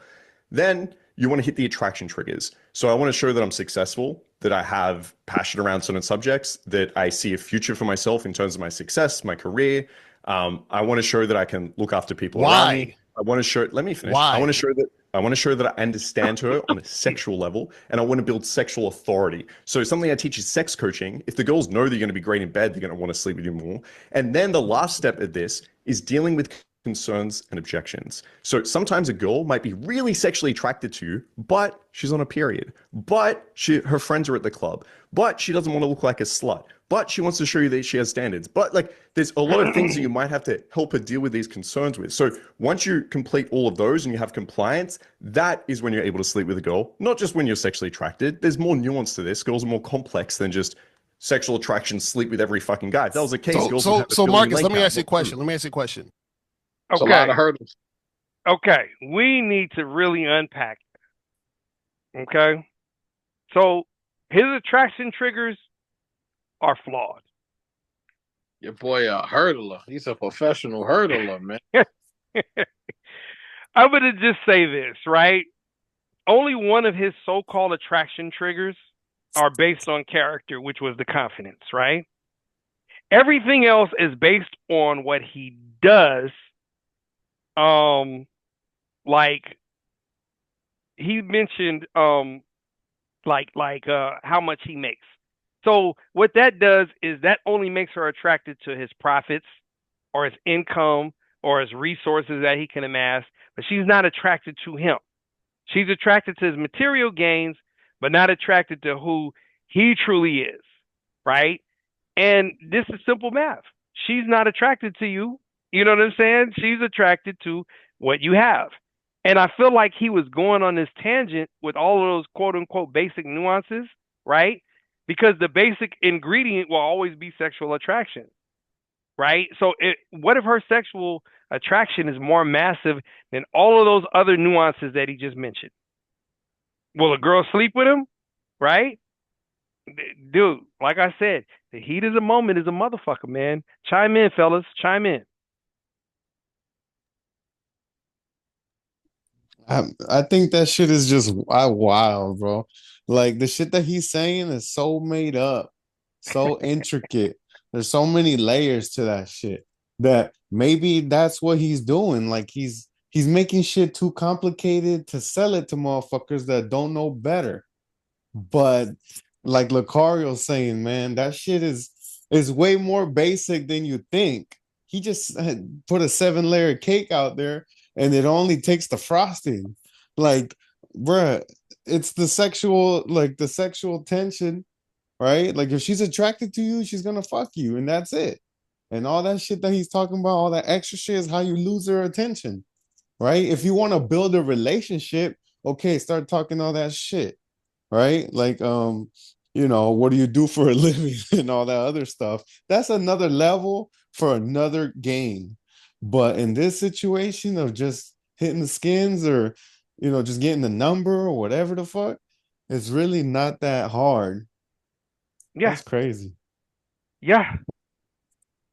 Then you want to hit the attraction triggers. So I want to show that I'm successful, that I have passion around certain subjects, that I see a future for myself in terms of my success, my career. I want to show that I can look after people around me. I want to show, let me finish. Why? I want to show that I understand her on a sexual level, and I want to build sexual authority. So something I teach is sex coaching. If the girls know that you're going to be great in bed, they're going to want to sleep with you more. And then the last step of this is dealing with concerns and objections. So sometimes a girl might be really sexually attracted to you, but she's on a period, but her friends are at the club, but she doesn't want to look like a slut, but she wants to show you that she has standards. But like, there's a lot of things that you might have to help her deal with these concerns with. So once you complete all of those and you have compliance, that is when you're able to sleep with a girl, not just when you're sexually attracted. There's more nuance to this. Girls are more complex than just sexual attraction, sleep with every fucking guy. If that was the case, so Marcus, let me ask you a question. It's a lot of hurdles. Okay, we need to really unpack it. Okay, so his attraction triggers are flawed. Your boy a hurdler. He's a professional hurdler, man. I'm gonna just say this, right? Only one of his so-called attraction triggers are based on character, which was the confidence, right? Everything else is based on what he does. Like he mentioned, like how much he makes. So what that does is that only makes her attracted to his profits or his income or his resources that he can amass, but she's not attracted to him. She's attracted to his material gains, but not attracted to who he truly is, right? And this is simple math. She's not attracted to you. You know what I'm saying? She's attracted to what you have. And I feel like he was going on this tangent with all of those quote unquote basic nuances, right? Because the basic ingredient will always be sexual attraction, right? So what if her sexual attraction is more massive than all of those other nuances that he just mentioned? Will a girl sleep with him, right? Dude, like I said, the heat of the moment is a motherfucker, man. Chime in, fellas. Chime in. I think that shit is just wild, bro. Like the shit that he's saying is so made up, so intricate. There's so many layers to that shit that maybe that's what he's doing. Like he's making shit too complicated to sell it to motherfuckers that don't know better. But like Locario's saying, man, that shit is way more basic than you think. He just put a 7-layer cake out there and it only takes the frosting. Like, bruh, it's the sexual tension, right? Like if she's attracted to you, she's gonna fuck you, and that's it. And all that shit that he's talking about, all that extra shit is how you lose her attention, right? If you want to build a relationship, okay, start talking all that shit, right? Like, what do you do for a living and all that other stuff? That's another level for another game. But in this situation of just hitting the skins or, just getting the number or whatever the fuck, it's really not that hard. Yeah. That's crazy. Yeah.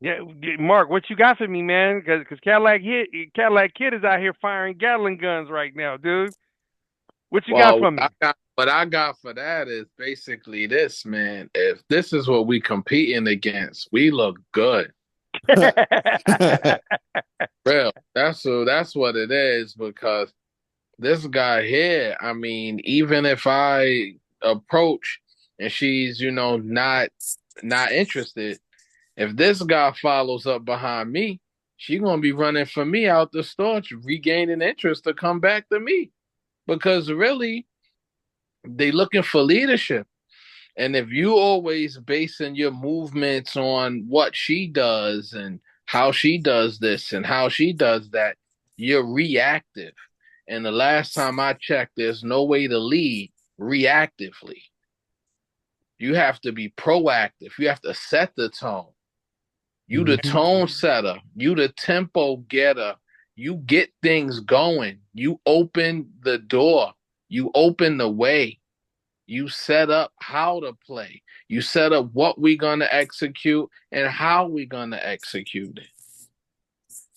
Yeah, Mark, what you got for me, man? Because Cadillac Kid is out here firing Gatling guns right now, dude. What you got Well, for me? what I got for that is basically this, man. If this is what we competing against, we look good. Real. That's what it is because this guy here, I mean, even if I approach and she's, not interested, if this guy follows up behind me, she gonna be running for me out the store, regaining interest to come back to me. Because really, they looking for leadership. And if you always basing your movements on what she does and how she does this and how she does that, you're reactive. And the last time I checked, there's no way to lead reactively. You have to be proactive. You have to set the tone. You the tone setter. You the tempo getter. You get things going. You open the door. You open the way. You set up how to play. You set up what we're going to execute and how we're going to execute it.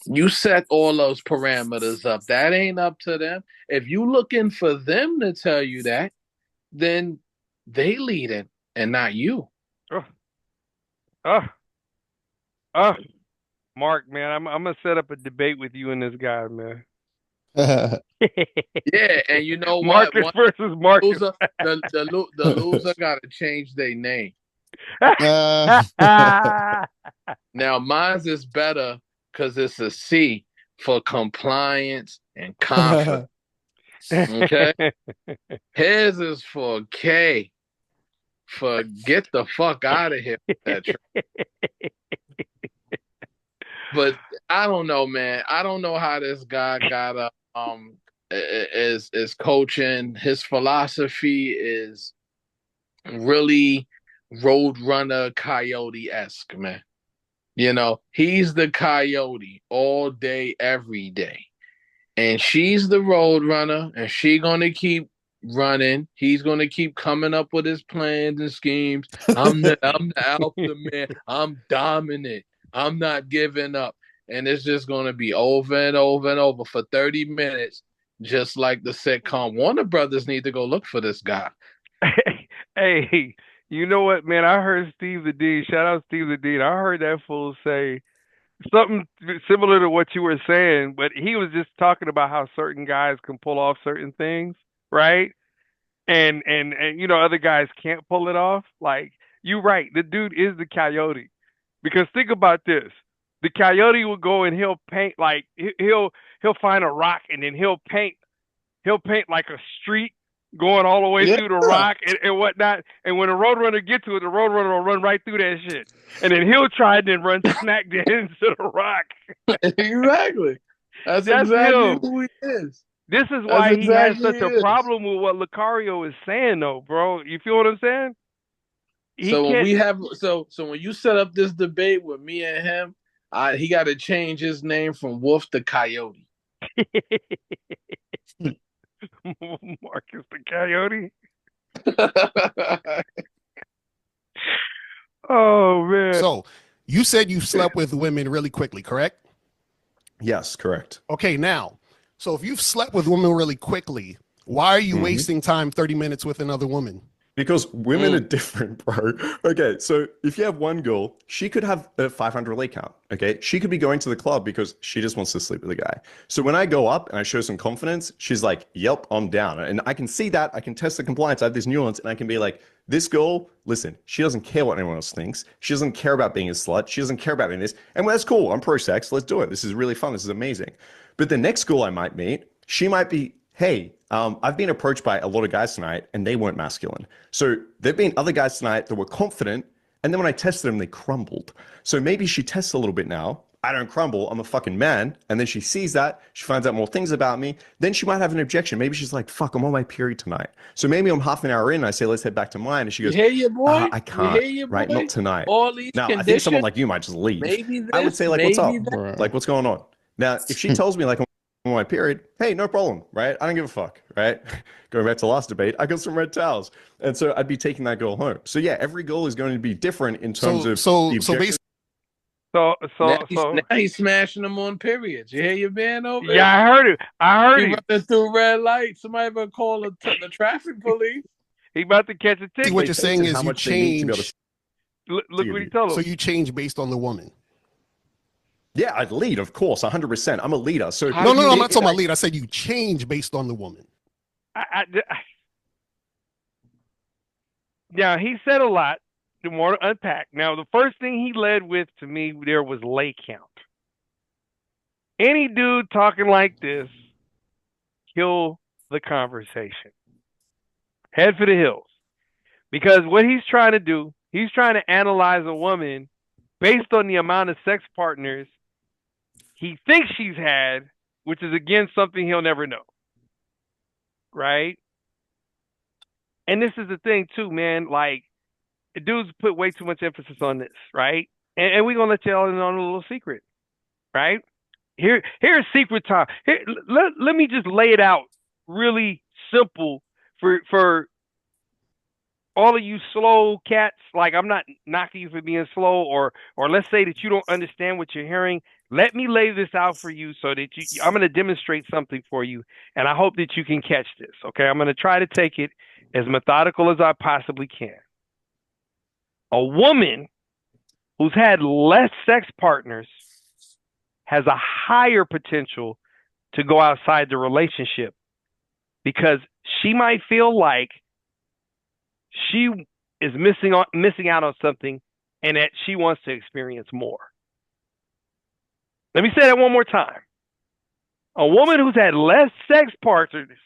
You set all those parameters up. That ain't up to them. If you looking for them to tell you that, then they lead it and not you. Mark, man, I'm gonna set up a debate with you and this guy, man. Yeah, and you know what? Marcus versus Marcus. The loser got to change their name. Now, mine's is better because it's a C for compliance and confidence. Okay? His is for K for get the fuck out of here with that But I don't know, man. I don't know how this guy got is coaching. His philosophy is really Roadrunner Coyote-esque, man. He's the coyote all day, every day. And she's the Roadrunner, and she gonna keep running. He's gonna keep coming up with his plans and schemes. I'm the alpha man. I'm dominant. I'm not giving up. And it's just going to be over and over and over for 30 minutes, just like the sitcom. Warner Brothers need to go look for this guy. Hey, you know what, man? I heard Steve the Dean. Shout out Steve the Dean. I heard that fool say something similar to what you were saying, but he was just talking about how certain guys can pull off certain things, right? And other guys can't pull it off. Like, you're right. The dude is the coyote. Because think about this. The coyote will go and he'll paint, like he'll find a rock and then he'll paint like a street going all the way through the rock and whatnot. And when the Roadrunner gets to it, the Roadrunner will run right through that shit. And then he'll try and then run smack into the rock. Exactly. That's exactly him. Who he is. This is why he has such a problem with what Locario is saying, though, bro. You feel what I'm saying? So when you set up this debate with me and him, he got to change his name from Wolf to Coyote. Marcus the Coyote. Oh man. So you said you slept with women really quickly, correct? Yes, correct. Okay, now, so if you've slept with women really quickly, why are you wasting time 30 minutes with another woman? Because women are different, bro. Okay, so if you have one girl, she could have a 500 leg count, okay? She could be going to the club because she just wants to sleep with a guy. So when I go up and I show some confidence, she's like, yep, I'm down. And I can see that. I can test the compliance. I have this nuance, and I can be like, this girl, listen, she doesn't care what anyone else thinks. She doesn't care about being a slut. She doesn't care about any of this. And that's cool. I'm pro-sex. Let's do it. This is really fun. This is amazing. But the next girl I might meet, she might be, hey, I've been approached by a lot of guys tonight and they weren't masculine. So there've been other guys tonight that were confident, and then when I tested them, they crumbled. So maybe she tests a little bit now. I don't crumble. I'm a fucking man. And then she sees that. She finds out more things about me. Then she might have an objection. Maybe she's like, fuck, I'm on my period tonight. So maybe I'm half an hour in and I say, let's head back to mine. And she goes, you hear your boy? I can't, right? Not tonight. All these now, I think someone like you might just leave. I would say, like, what's up? Like, what's going on? Now, if she tells me, like, on my period, hey, no problem, right? I don't give a fuck, right? Going back to the last debate, I got some red towels. And so I'd be taking that girl home. So yeah, every girl is going to be different in terms of the So Now so he's so now he's smashing them on periods. You hear your man over yeah, there? I heard it. I heard He him. running through red lights. Somebody better call the traffic police. He about to catch a See, ticket. what you're saying How is you much they need to be able to change. Look see what he you. told So him. you change based on the woman. Yeah, I'd lead, of course, 100%. I'm a leader. So How No, do no, you no. I'm not lead? talking about lead. I said you change based on the woman. Now he said a lot. The more to unpack. Now the first thing he led with to me there was lay count. Any dude talking like this, kill the conversation. Head for the hills. Because what he's trying to do, he's trying to analyze a woman based on the amount of sex partners he thinks she's had, which is again something he'll never know. Right? And this is the thing too, man. Like, dudes put way too much emphasis on this, right? And we're gonna let y'all in on a little secret, right? Here's secret time. Here, let me just lay it out really simple for all of you slow cats. Like, I'm not knocking you for being slow, or let's say that you don't understand what you're hearing. Let me lay this out for you so that I'm going to demonstrate something for you, and I hope that you can catch this. Okay, I'm going to try to take it as methodical as I possibly can. A woman who's had less sex partners has a higher potential to go outside the relationship because she might feel like she is missing out on something and that she wants to experience more. Let me say that one more time. A woman who's had less sex partners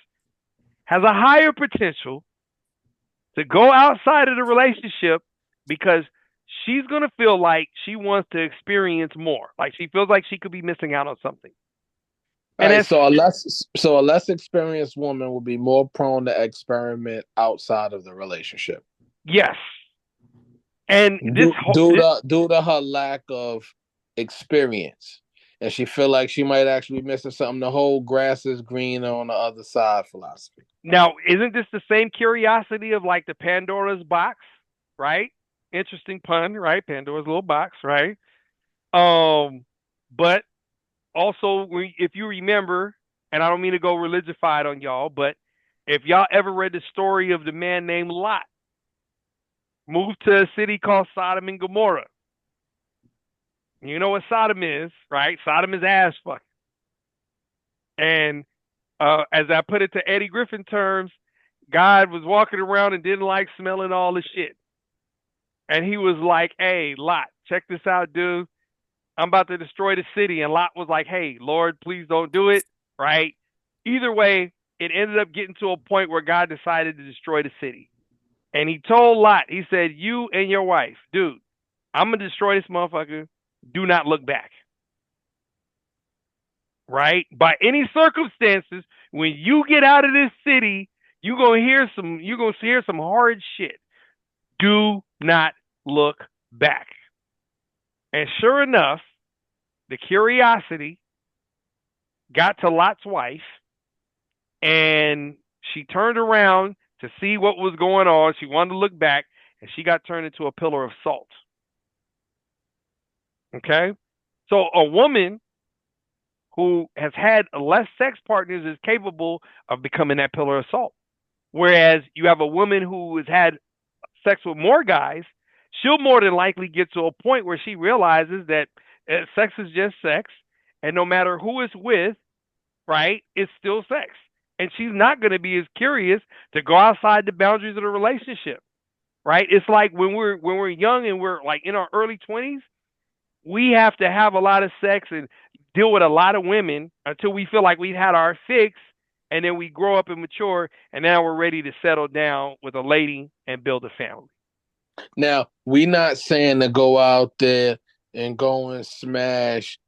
has a higher potential to go outside of the relationship because she's going to feel like she wants to experience more. Like she feels like she could be missing out on something. And right, so a less experienced woman will be more prone to experiment outside of the relationship. Yes. And due to her lack of experience. And she feel like she might actually be missing something. The whole grass is greener on the other side philosophy. Now, isn't this the same curiosity of like the Pandora's box, right? Interesting pun, right? Pandora's little box, right? But also, if you remember, and I don't mean to go religified on y'all, but if y'all ever read the story of the man named Lot, moved to a city called Sodom and Gomorrah. You know what Sodom is, right? Sodom is ass fucking. And as I put it to Eddie Griffin terms, God was walking around and didn't like smelling all the shit. And he was like, hey, Lot, check this out, dude. I'm about to destroy the city. And Lot was like, hey, Lord, please don't do it, right? Either way, it ended up getting to a point where God decided to destroy the city. And he told Lot, he said, you and your wife, dude, I'm going to destroy this motherfucker. Do not look back. Right? By any circumstances, when you get out of this city, you're going to hear some hard shit. Do not look back. And sure enough, the curiosity got to Lot's wife, and she turned around to see what was going on. She wanted to look back, and she got turned into a pillar of salt. Okay? So a woman who has had less sex partners is capable of becoming that pillar of salt. Whereas you have a woman who has had sex with more guys, she'll more than likely get to a point where she realizes that sex is just sex, and no matter who it's with, right, it's still sex. And she's not going to be as curious to go outside the boundaries of the relationship, right? It's like when we're young and we're like in our early 20s, we have to have a lot of sex and deal with a lot of women until we feel like we've had our fix, and then we grow up and mature, and now we're ready to settle down with a lady and build a family. Now, we're not saying to go out there and go and smash,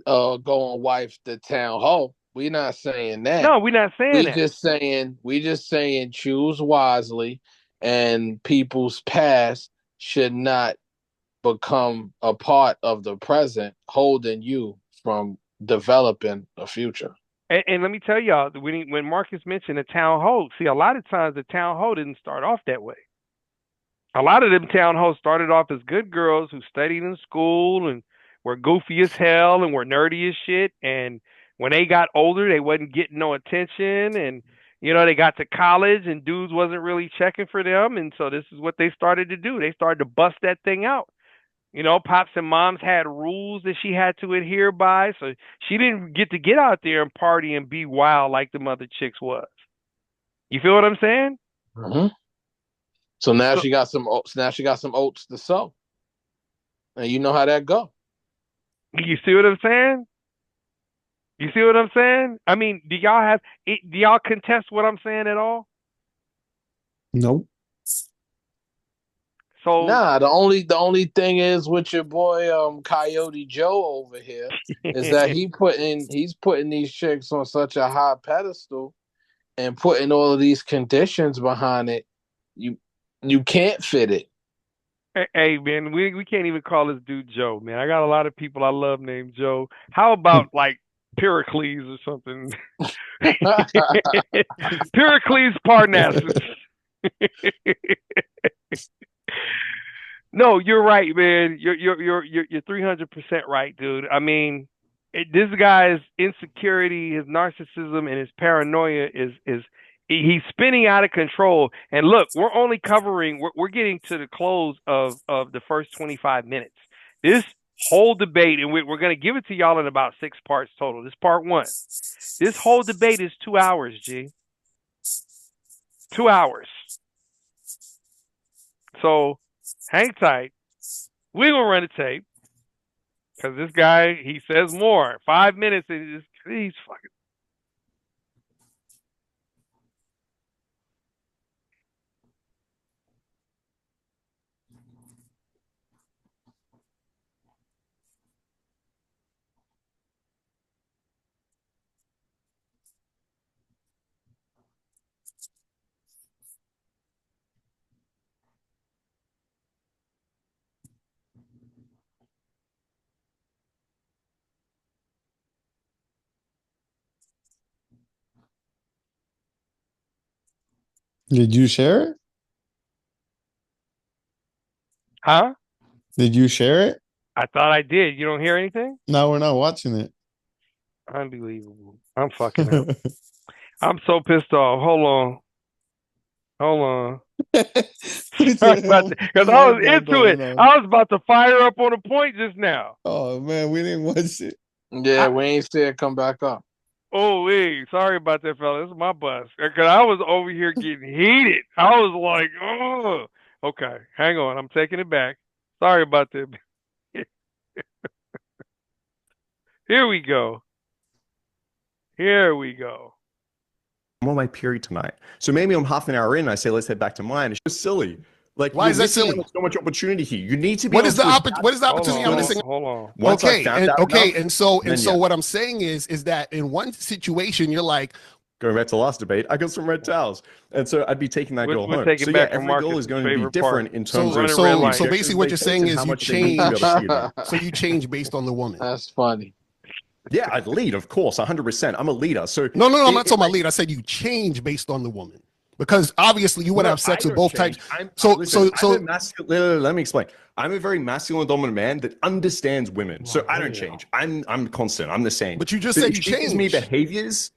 go and wife the town hall. We're not saying that. No, we're not saying that. We just saying choose wisely, and people's past should not become a part of the present, holding you from developing a future. And let me tell y'all, when Marcus mentioned the town hall, see, a lot of times the town hall didn't start off that way. A lot of them town halls started off as good girls who studied in school and were goofy as hell and were nerdy as shit. And when they got older, they wasn't getting no attention. And they got to college and dudes wasn't really checking for them. And so this is what they started to do. They started to bust that thing out. Pops and moms had rules that she had to adhere by. So she didn't get to get out there and party and be wild like the mother chicks was. You feel what I'm saying? Mm-hmm. So now she got some oats. Now she got some oats to sow. And you know how that go. You see what I'm saying? You see what I'm saying? I mean, do y'all contest what I'm saying at all? Nope. So nah, the only thing is with your boy Coyote Joe over here is that he's putting these chicks on such a high pedestal and putting all of these conditions behind it. You can't fit it. Hey man, we can't even call this dude Joe, man. I got a lot of people I love named Joe. How about like Pericles or something? Pericles Parnassus. No, you're right, man. You're 300% right, dude. I mean, this guy's insecurity, his narcissism, and his paranoia is he's spinning out of control. And look, we're getting to the close of the first 25 minutes. This whole debate, and we're going to give it to y'all in about 6 parts total. This part 1. This whole debate is 2 hours, G. 2 hours. So hang tight. We're going to run a tape because this guy, he says more. 5 minutes and he's fucking. Did you share it? Huh? Did you share it? I thought I did. You don't hear anything? No, we're not watching it. Unbelievable. I'm fucking up. I'm so pissed off. Hold on. Because I was into it. I was about to fire up on a point just now. Oh man, we didn't watch it. Yeah, we ain't see it come back up. Oh, wait. Sorry about that, fella. This is my bus. Because I was over here getting heated. I was like, oh. Okay, hang on. I'm taking it back. Sorry about that. Here we go. I'm on my period tonight. So maybe I'm half an hour in and I say, let's head back to mine. It's just silly. Like, why is that silly? So much opportunity here. You need to be. What is the opportunity I'm missing? Hold on. Once I found out enough, and so what I'm saying is that in one situation you're like, going back to the last debate, I got some red towels, and so I'd be taking that girl home. Take it so back yeah, every goal is going to be different in terms of. So basically, what you're saying is you change. So you change based on the woman. That's funny. Yeah, I'd lead, of course, 100%. I'm a leader. So no, I'm not talking about lead. I said you change based on the woman. Because obviously you would have sex with both types. Let me explain. I'm a very masculine dominant man that understands women. So I don't change. I'm constant. I'm the same. But you just said you change.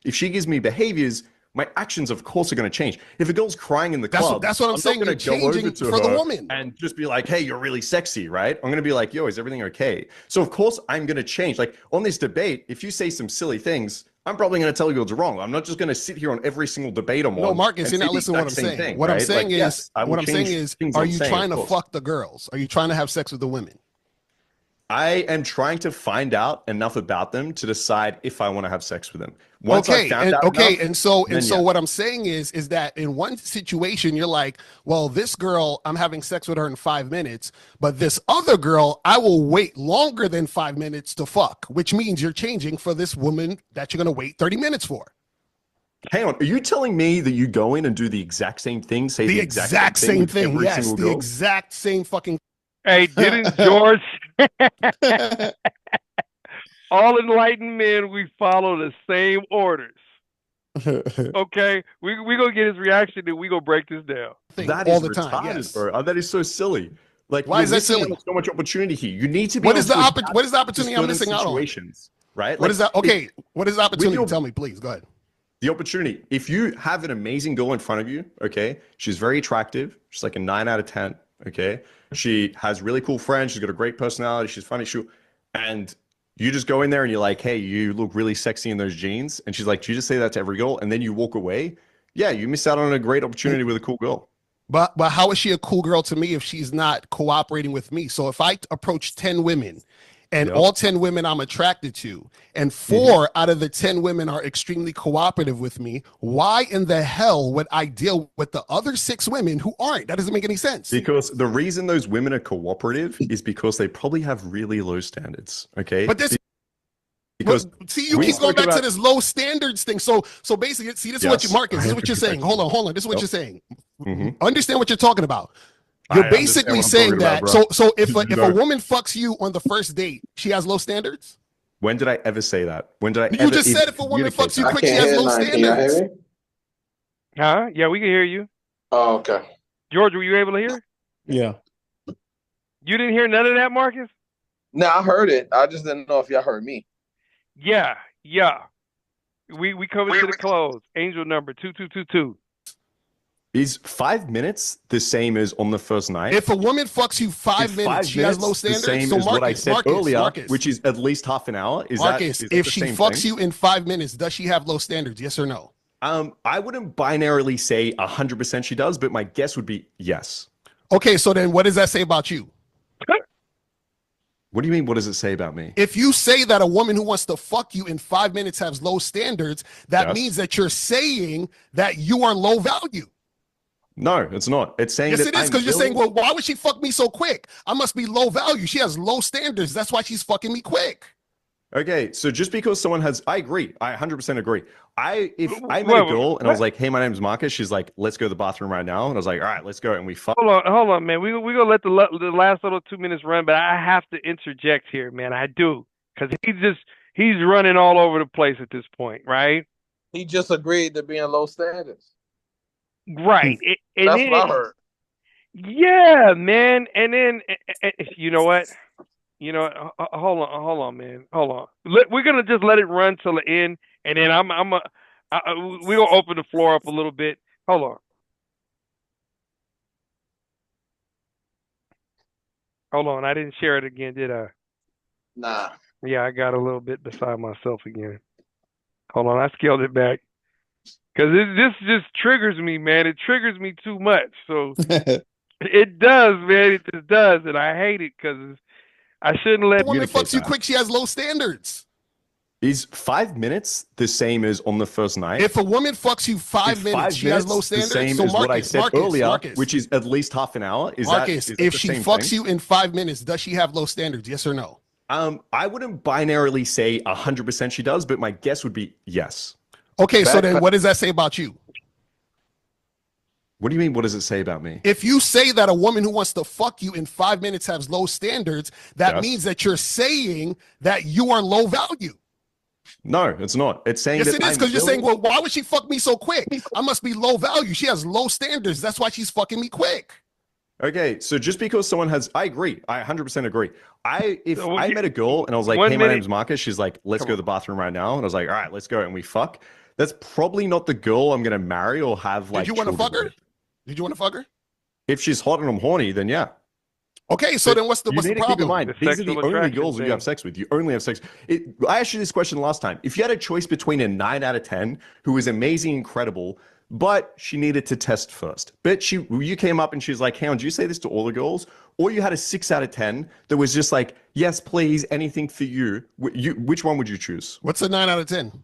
If she gives me behaviors, my actions, of course, are going to change. If a girl's crying in the club, that's what I'm saying. You're changing for the woman and just be like, "Hey, you're really sexy," right? I'm going to be like, "Yo, is everything okay?" So of course, I'm going to change. Like on this debate, if you say some silly things, I'm probably going to tell you it's wrong. I'm not just going to sit here on every single debate I'm on. No, Marcus, you're not listening to what I'm saying. What I'm saying is, are you trying to fuck the girls? Are you trying to have sex with the women? I am trying to find out enough about them to decide if I want to have sex with them. So what I'm saying is that in one situation you're like, well, this girl, I'm having sex with her in 5 minutes, but this other girl, I will wait longer than 5 minutes to fuck, which means you're changing for this woman that you're going to wait 30 minutes for. Hang on, are you telling me that you go in and do the exact same thing, say the exact same thing? Yes, the exact same fucking. Hey, didn't George? All enlightened men, we follow the same orders. Okay, we gonna get his reaction, and we gonna break this down. That is retarded, bro. That is so silly. Like, why you're is that missing out silly? on so much opportunity here. You need to be What able is the to adapt what is the to opportunity I'm certain missing out on? situations, right? What Like, is that? Okay, what is the opportunity? your- Tell me, please. Go ahead. the opportunity. If you have an amazing girl in front of you, okay, she's very attractive. She's like a 9 out of 10. Okay, she has really cool friends. She's got a great personality. She's funny. And you just go in there and you're like, hey, you look really sexy in those jeans. And she's like, do you just say that to every girl? And then you walk away. Yeah, you miss out on a great opportunity with a cool girl. But how is she a cool girl to me if she's not cooperating with me? So if I approach 10 women and all 10 women I'm attracted to, and 4 out of the 10 women are extremely cooperative with me, why in the hell would I deal with the other 6 women who aren't? That doesn't make any sense. Because the reason those women are cooperative is because they probably have really low standards. Okay. But this, because see, you we keep going spoke back to about- this low standards thing. So basically, see, this is what you, Marcus, this is what you're saying. Hold on. This is what you're saying. Understand what you're talking about. You're basically saying that. So if a woman fucks you on the first date, she has low standards? When did I ever say that? When did I You ever just even said if a woman communicate fucks you that? quick, she has low Can y'all hear standards. me? Huh? Yeah, we can hear you. Oh, okay. George, were you able to hear? Yeah. You didn't hear none of that, Marcus? No, I heard it. I just didn't know if y'all heard me. Yeah. We coming to the close. Angel number 2222. Is 5 minutes the same as on the first night? If a woman fucks you 5 minutes, she has low standards. The same So as what I said earlier, which is at least half an hour. Is Marcus, that if the she same fucks thing? you in 5 minutes, does she have low standards? Yes or no? I wouldn't binarily say 100% she does, but my guess would be yes. Okay, so then what does that say about you? What do you mean? What does it say about me? If you say that a woman who wants to fuck you in 5 minutes has low standards, that means that you're saying that you are low value. No, it's not. It's saying yes, that it is, because you're saying, well, why would she fuck me so quick? I must be low value. She has low standards. That's why she's fucking me quick. Okay, so just because someone has, I agree. I 100% agree. If I met a girl and I was like, hey, my name's Marcus, she's like, let's go to the bathroom right now. And I was like, all right, let's go. And we fuck. Hold on, man. We're going to let the last little 2 minutes run, but I have to interject here, man. I do. Because he's running all over the place at this point, right? He just agreed to being low standards. Right. That's what I heard. Yeah, man. And then, you know what? Hold on, man. Hold on. We're going to just let it run till the end. And then we're going to open the floor up a little bit. Hold on. Hold on. I didn't share it again, did I? Nah. Yeah, I got a little bit beside myself again. Hold on. I scaled it back. Because this just triggers me, man. It triggers me too much. So it does, man. It just does. And I hate it because I shouldn't let... If a woman fucks you quick, she has low standards. Is 5 minutes the same as on the first night? If a woman fucks you 5 minutes, she has low standards. The same so as Marcus, what I said earlier, Marcus, which is at least half an hour. Is Marcus, that if the she same fucks thing? you in 5 minutes, does she have low standards? Yes or no? I wouldn't binarily say 100% she does, but my guess would be yes. Okay, so then what does that say about you? What do you mean? What does it say about me? If you say that a woman who wants to fuck you in 5 minutes has low standards, that means that you're saying that you are low value. No, it's not. It's saying yes, that it is, because you're saying, well, why would she fuck me so quick? I must be low value. She has low standards. That's why she's fucking me quick. Okay, so just because someone has, I agree. I 100% agree. If I met a girl and I was like, hey, my name's Marcus, she's like, let's go to the bathroom right now. And I was like, all right, let's go. And we fuck. That's probably not the girl I'm going to marry or have like. Did you want to fuck her? Did you want to fuck her? If she's hot and I'm horny, then yeah. Okay, so then what's the problem? Keep in mind, these are the only girls that you have sex with. You only have sex. I asked you this question last time. If you had a choice between a 9 out of 10 who was amazing, incredible, but she needed to test first, but you came up and she's like, hey, do you say this to all the girls? Or you had a 6 out of 10 that was just like, yes, please, anything for you. Which one would you choose? What's a 9 out of 10?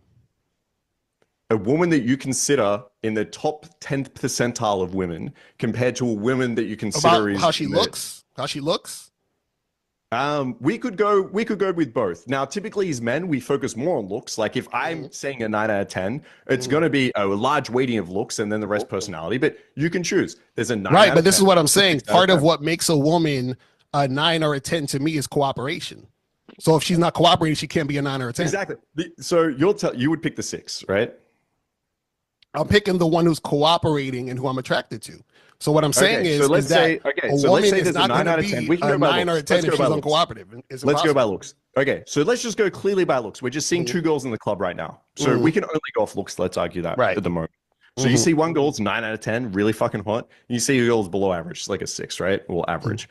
A woman that you consider in the top 10th percentile of women compared to a woman that you consider about how she looks. How she looks. We could go with both. Now, typically as men, we focus more on looks. Like if I'm saying a 9 out of 10, it's going to be a large weighting of looks and then the rest personality. But you can choose. There's a 9 right, out but of this 10. is what I'm saying. Part of what makes a woman a 9 or a 10 to me is cooperation. So if she's not cooperating, she can't be a 9 or a 10. Exactly. So you would pick the 6, right? I'm picking the one who's cooperating and who I'm attracted to. So what I'm saying Okay, so let's say a woman is there's a not 9 going to out of 10. be We can a go by 9 or a looks. 10 Let's if go she's by looks. uncooperative. It's Let's go by impossible. looks. Okay, so let's just go clearly by looks. We're just seeing two girls in the club right now. So we can only go off looks. Let's argue that Right. at the moment. So you see one girl's 9 out of 10, really fucking hot. And you see a girl's below average, like a 6, right? Or average.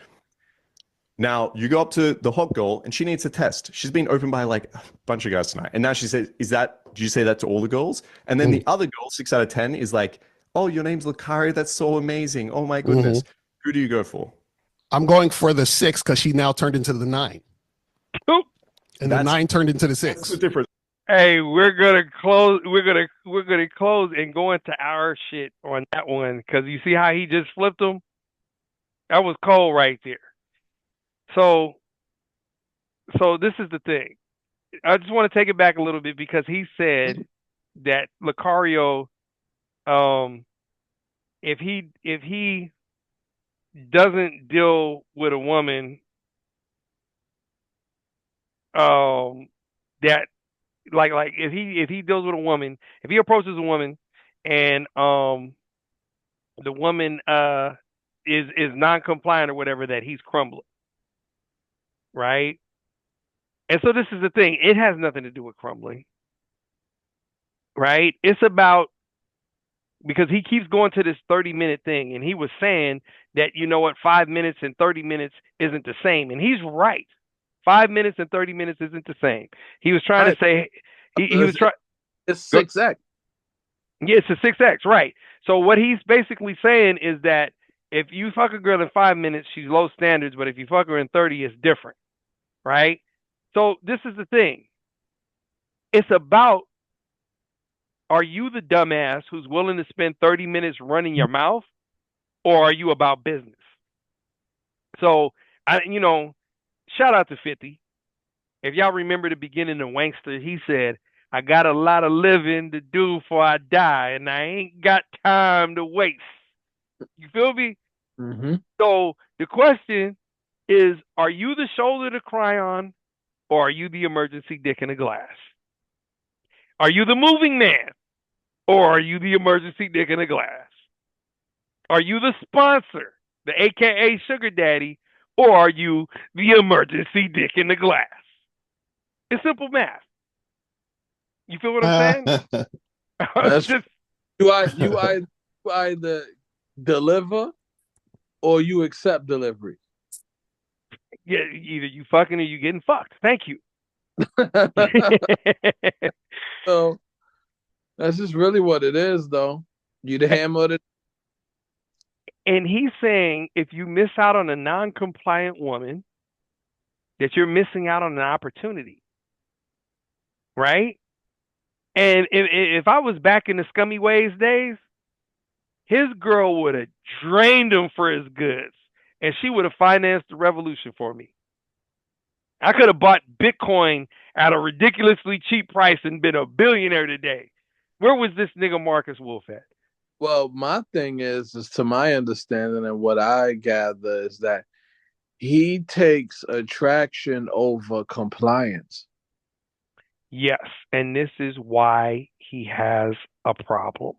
Now you go up to the hot girl and she needs a test. She's been opened by like a bunch of guys tonight. And now she says, do you say that to all the girls? And then the other girl, 6 out of 10, is like, oh, your name's Locario. That's so amazing. Oh my goodness. Who do you go for? I'm going for the 6 because she now turned into the 9. And the 9 turned into the 6. That's the difference. Hey, we're gonna close. We're gonna close and go into our shit on that one because you see how he just flipped him. That was cold right there. So this is the thing. I just want to take it back a little bit because he said that Locario, if he doesn't deal with a woman, that like if he deals with a woman, if he approaches a woman and the woman is non-compliant or whatever, that he's crumbling, right? And so this is the thing. It has nothing to do with crumbling, right? It's about, because he keeps going to this 30-minute thing, and he was saying that, you know what, 5 minutes and 30 minutes isn't the same, and he's right. 5 minutes and 30 minutes isn't the same. He was trying to say he was trying. It's 6x. Yeah, it's a 6x, right? So what he's basically saying is that if you fuck a girl in 5 minutes, she's low standards, but if you fuck her in 30, it's different, right? So this is the thing. It's about, are you the dumbass who's willing to spend 30 minutes running your mouth, or are you about business? So, shout out to 50. If y'all remember the beginning of Wankster, he said, I got a lot of living to do before I die, and I ain't got time to waste. You feel me? Mm-hmm. So the question is, are you the shoulder to cry on, or are you the emergency dick in a glass? Are you the moving man, or are you the emergency dick in a glass? Are you the sponsor, the AKA sugar daddy, or are you the emergency dick in the glass? It's simple math. You feel what I'm saying? That's just, you either deliver or you accept delivery. Yeah, either you fucking or you getting fucked. Thank you. So that's just really what it is, though. You the hammer of the. And he's saying if you miss out on a non-compliant woman, that you're missing out on an opportunity, right? And if I was back in the Scummy Ways days, his girl would have drained him for his goods, and she would have financed the revolution for me. I could have bought Bitcoin at a ridiculously cheap price and been a billionaire today. Where was this nigga Markus Wolf at? Well, my thing is to my understanding and what I gather is that he takes attraction over compliance. Yes, and this is why he has a problem.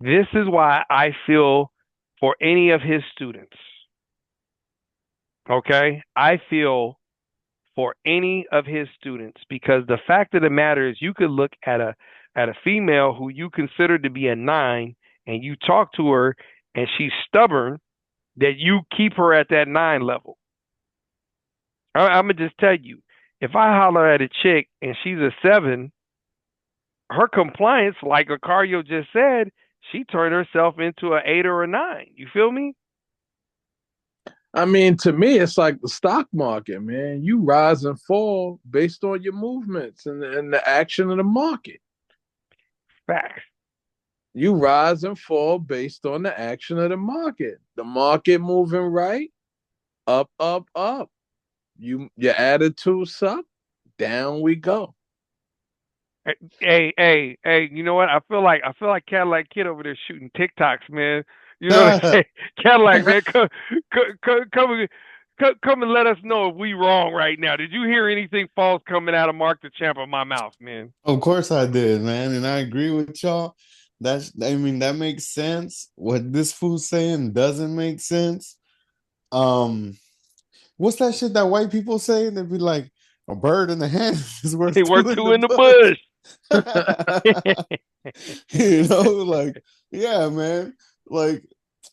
This is why I feel for any of his students. Okay? I feel for any of his students, because the fact of the matter is you could look at a female who you consider to be a 9 and you talk to her and she's stubborn, that you keep her at that 9 level. I'm going to just tell you, if I holler at a chick and she's a 7, her compliance, like Locario just said, she turned herself into an 8 or a 9. You feel me? I mean, to me, it's like the stock market, man. You rise and fall based on your movements and the action of the market. Facts. You rise and fall based on the action of the market. The market moving right, up, up, up. Your attitude suck, down we go. Hey, you know what? I feel like Cadillac Kid over there shooting TikToks, man. You know what I'm saying? Cadillac, man, come come and let us know if we wrong right now. Did you hear anything false coming out of Marc da Champ of my mouth, man? Of course I did, man, and I agree with y'all. I mean, that makes sense. What this fool's saying doesn't make sense. Um, what's that shit that white people say? They'd be like, a bird in the hand is worth They two were in two in the the bush. like, yeah, man. Like,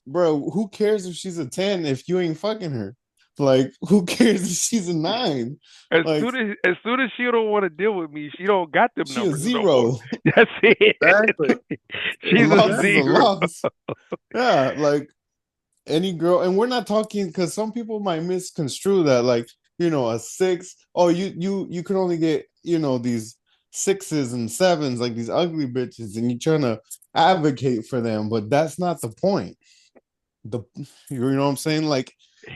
bro, who cares if she's a 10 if you ain't fucking her? Like, who cares if she's a 9? As Like, soon as she don't want to deal with me, she don't got them she a numbers no more. 0. That's it. Exactly. A She's loss a is a 0. loss. Yeah, like any girl, and we're not talking because some people might misconstrue that, like, a 6. Oh, you can only get, these 6s and 7s, like these ugly bitches, and you're trying to advocate for them, but that's not the point. You know what I'm saying? Like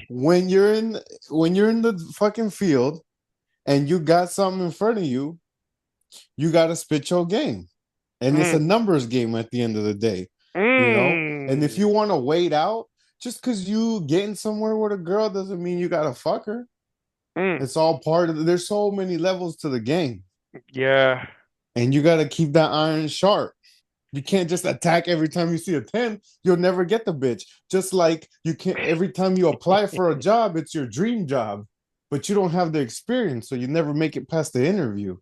when you're in the fucking field and you got something in front of you, you gotta spit your game. And it's a numbers game at the end of the day. And if you want to wait out, just because you getting somewhere with a girl doesn't mean you gotta fuck her. It's all part of there's so many levels to the game. Yeah. And you gotta keep that iron sharp. You can't just attack every time you see a 10. You'll never get the bitch. Just like you can't every time you apply for a job, it's your dream job, but you don't have the experience, so you never make it past the interview.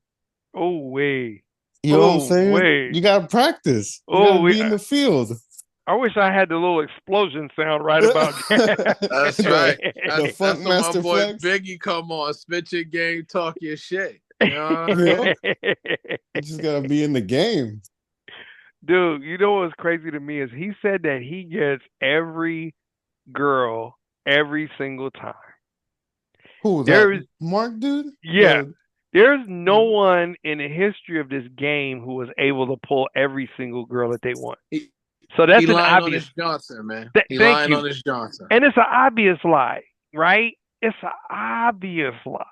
Oh wait. You know what I'm saying? You gotta practice. You gotta be in the field. I wish I had the little explosion sound right about that. That's right. That's Funk when Master my boy Flex. Biggie come on, spit your game, talk your shit. You know what I mean? You just gotta be in the game. Dude, you know what's crazy to me is he said that he gets every girl every single time. Who, that Mark dude? Yeah. There's no one in the history of this game who was able to pull every single girl that they want. So that's an lying obvious on his Johnson, man. Thank you. On his Johnson. And it's an obvious lie, right? It's an obvious lie.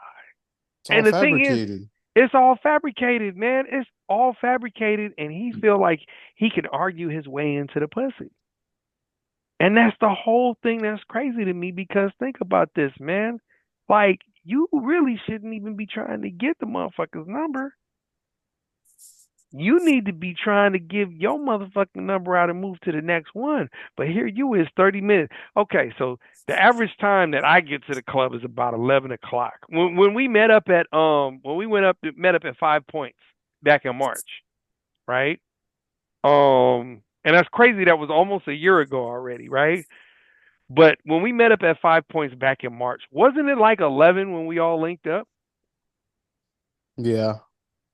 And the thing is, it's all fabricated, man. It's all fabricated, and he feel like he can argue his way into the pussy. And that's the whole thing that's crazy to me, because think about this, man. Like, you really shouldn't even be trying to get the motherfucker's number. You need to be trying to give your motherfucking number out and move to the next one. But here you is 30 minutes. Okay, so the average time that I get to the club is about 11 o'clock. When we met up at met up at 5 Points back in March, right? And that's crazy. That was almost a year ago already, right? But when we met up at 5 Points back in March, wasn't it like 11 when we all linked up? Yeah.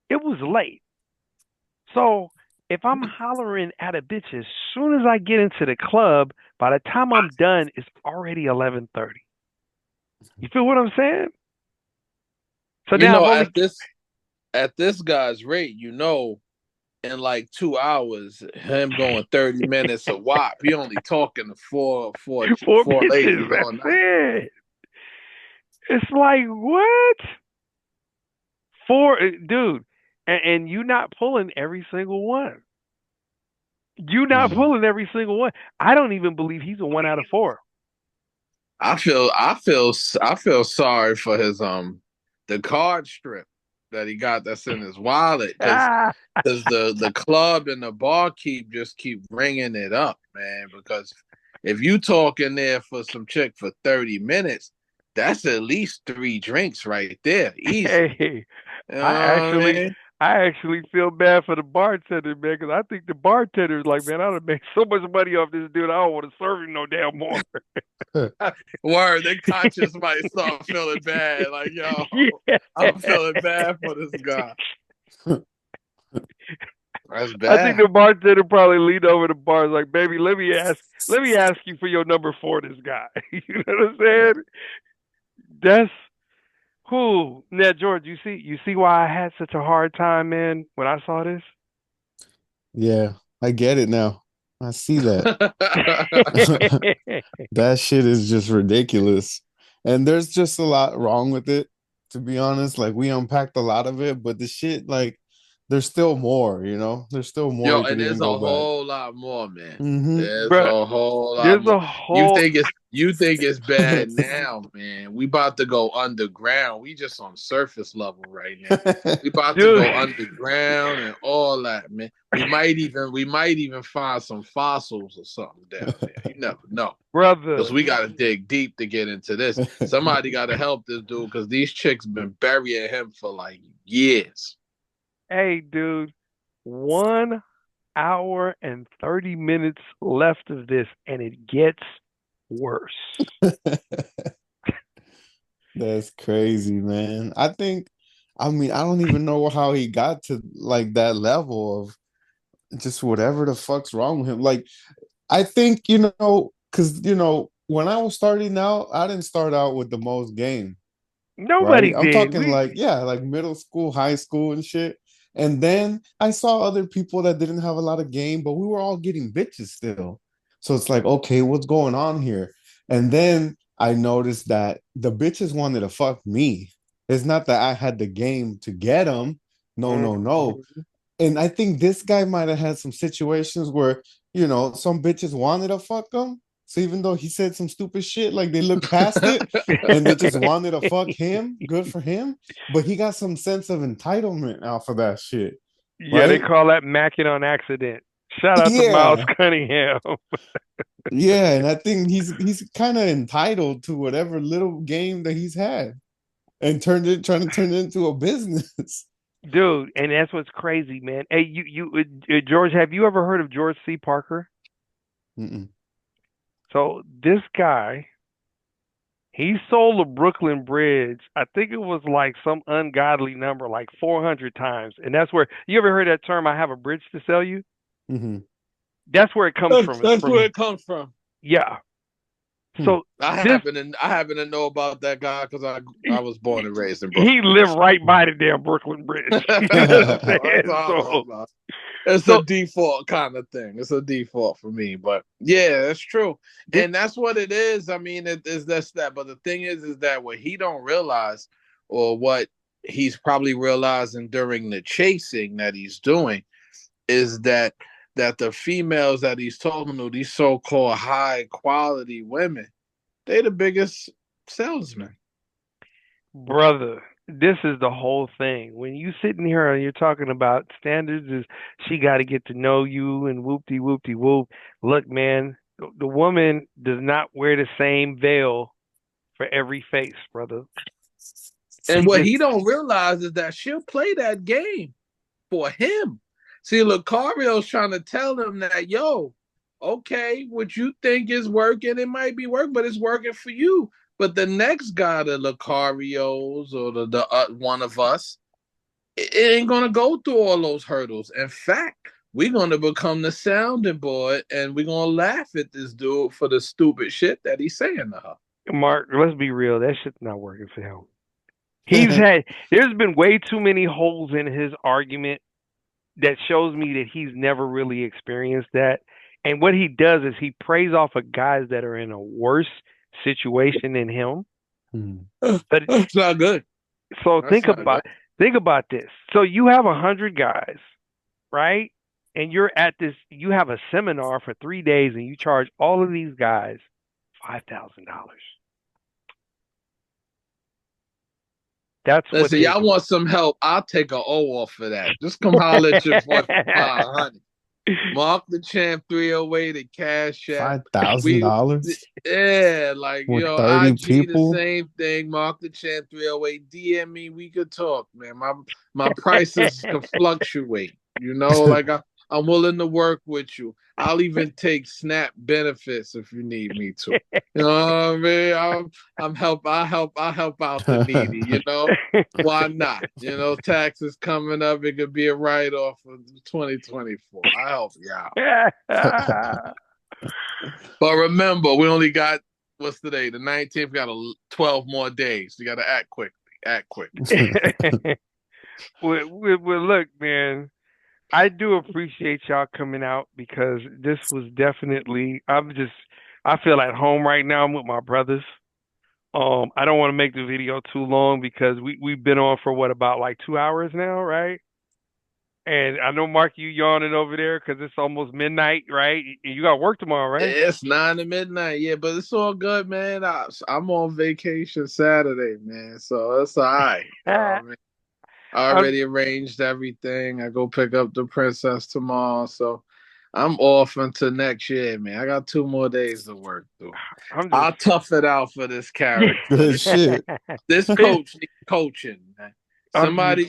It was late. So if I'm hollering at a bitch as soon as I get into the club, by the time I'm done, it's already 11:30. You feel what I'm saying? So now at this guy's rate, in like 2 hours, him going 30 minutes a wop, he only talking to four bitches, ladies all night. It's like, what? 4, dude. And you not pulling every single one. You not pulling every single one. I don't even believe he's a 1 out of 4. I feel sorry for his the card strip that he got that's in his wallet, because the club and the barkeep just keep ringing it up, man. Because if you talk in there for some chick for 30 minutes, that's at least 3 drinks right there, easy. Hey, I actually feel bad for the bartender, man, because I think the bartender is like, man, I done make so much money off this dude, I don't want to serve him no damn more. Word, their conscience might start feeling bad. Like, yo, yeah. I'm feeling bad for this guy. That's bad. I think the bartender probably leaned over the bar, like, baby, let me ask you for your number for this guy. You know what I'm saying? That's who. Now, George, you see why I had such a hard time, man, when I saw this? Yeah, I get it now. I see that. That shit is just ridiculous. And there's just a lot wrong with it, to be honest. Like, we unpacked a lot of it, but the shit, like, there's still more, There's still more. Yo, and there's a whole lot more, man. Mm-hmm. There's a whole lot more. You think it's bad now, man. We about to go underground. We just on surface level right now. We about to Dude, go underground and all that, man. We might even find some fossils or something down there. You never know. brother. Because we gotta dig deep to get into this. Somebody gotta help this dude because these chicks been burying him for like years. Hey, dude. 1 hour and 30 minutes left of this, and it gets worse. That's crazy, man. I mean, I don't even know how he got to like that level of just whatever the fuck's wrong with him. Like, I think, because, when I was starting out, I didn't start out with the most game, Nobody right? I'm did. talking like, yeah, like middle school, high school and shit. And then I saw other people that didn't have a lot of game, but we were all getting bitches still. So it's like, okay, what's going on here? And then I noticed that the bitches wanted to fuck me. It's not that I had the game to get them. No, no, no. And I think this guy might have had some situations where, some bitches wanted to fuck him. So even though he said some stupid shit, like they looked past it and they just wanted to fuck him, good for him. But he got some sense of entitlement off of that shit, Yeah, they right? call that macking on accident. Shout out to Miles Yeah, Cunningham. yeah, and I think he's kind of entitled to whatever little game that he's had, and trying to turn it into a business. Dude, and that's what's crazy, man. Hey, George, have you ever heard of George C. Parker? Mm-mm. So this guy, he sold the Brooklyn Bridge. I think it was like some ungodly number, like 400 times. And that's where you ever heard that term? I have a bridge to sell you. Mm-hmm. That's where it comes from. That's where it comes from. Yeah. Hmm. So I happen to know about that guy because I was born and raised in Brooklyn. he lived right by the damn Brooklyn Bridge. You know what I'm saying? It's a default kind of thing. It's a default for me, but yeah, that's true, and that's what it is. I mean, it is that's that. But the thing is that what he don't realize, or what he's probably realizing during the chasing that he's doing, is that the females that he's talking to, these so-called high quality women, they the biggest salesmen. Brother, this is the whole thing. When you sitting here and you're talking about standards, is she got to get to know you and whoopty whoopty whoop. Look, man, the woman does not wear the same veil for every face, brother. And what he don't realize is that she'll play that game for him. See, Locario's trying to tell him that, yo, okay, what you think is working, it might be working, but it's working for you. But the next guy, the Locario's or the one of us, it ain't gonna go through all those hurdles. In fact, we're gonna become the sounding board, and we're gonna laugh at this dude for the stupid shit that he's saying to her. Mark, let's be real. That shit's not working for him. There's been way too many holes in his argument that shows me that he's never really experienced that. And what he does is he preys off of guys that are in a worse situation than him. But it's not good. So think about this. So you have 100 guys, right? And you're at this. You have a seminar for 3 days, and you charge all of these guys $5,000. That's what. Listen, y'all want some help? I'll take an O off for that. Just come holler at your boy for 500. Marc da Champ 308 at Cash App. $5,000? Yeah, like with 30 IG people? the same thing. Marc da Champ 308. DM me, we could talk, man. My prices can fluctuate. Like I'm willing to work with you. I'll even take SNAP benefits if you need me to. You know what I mean? I help out the needy, Why not? Taxes coming up, it could be a write-off of 2024. I help you out. But remember, we only got what's today? The 19th. We got 12 more days. You gotta act quickly. Act quick. Well, look, man. I do appreciate y'all coming out because this was definitely. I feel at home right now. I'm with my brothers. I don't want to make the video too long because we've been on for about like 2 hours now, right? And I know, Mark, you yawning over there because it's almost midnight, right? You got work tomorrow, right? It's 9 to midnight, yeah, but it's all good, man. I'm on vacation Saturday, man, so it's all right. You know what I mean? I I'm, already arranged everything. I go pick up the princess tomorrow, so I'm off until next year, man. I got 2 more days to work through. I'm just. I'll tough it out for this character. Good shit. This coach needs coaching, man. I'm just. Somebody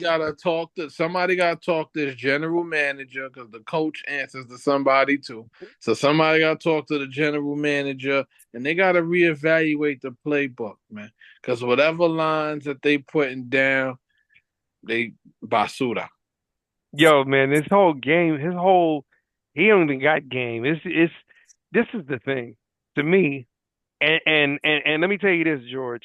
gotta talk to this general manager because the coach answers to somebody too. So somebody gotta talk to the general manager and they gotta reevaluate the playbook, man. Because whatever lines that they putting down, they basura. Yo, man, this whole game, he don't even got game. This is the thing to me, and let me tell you this, George.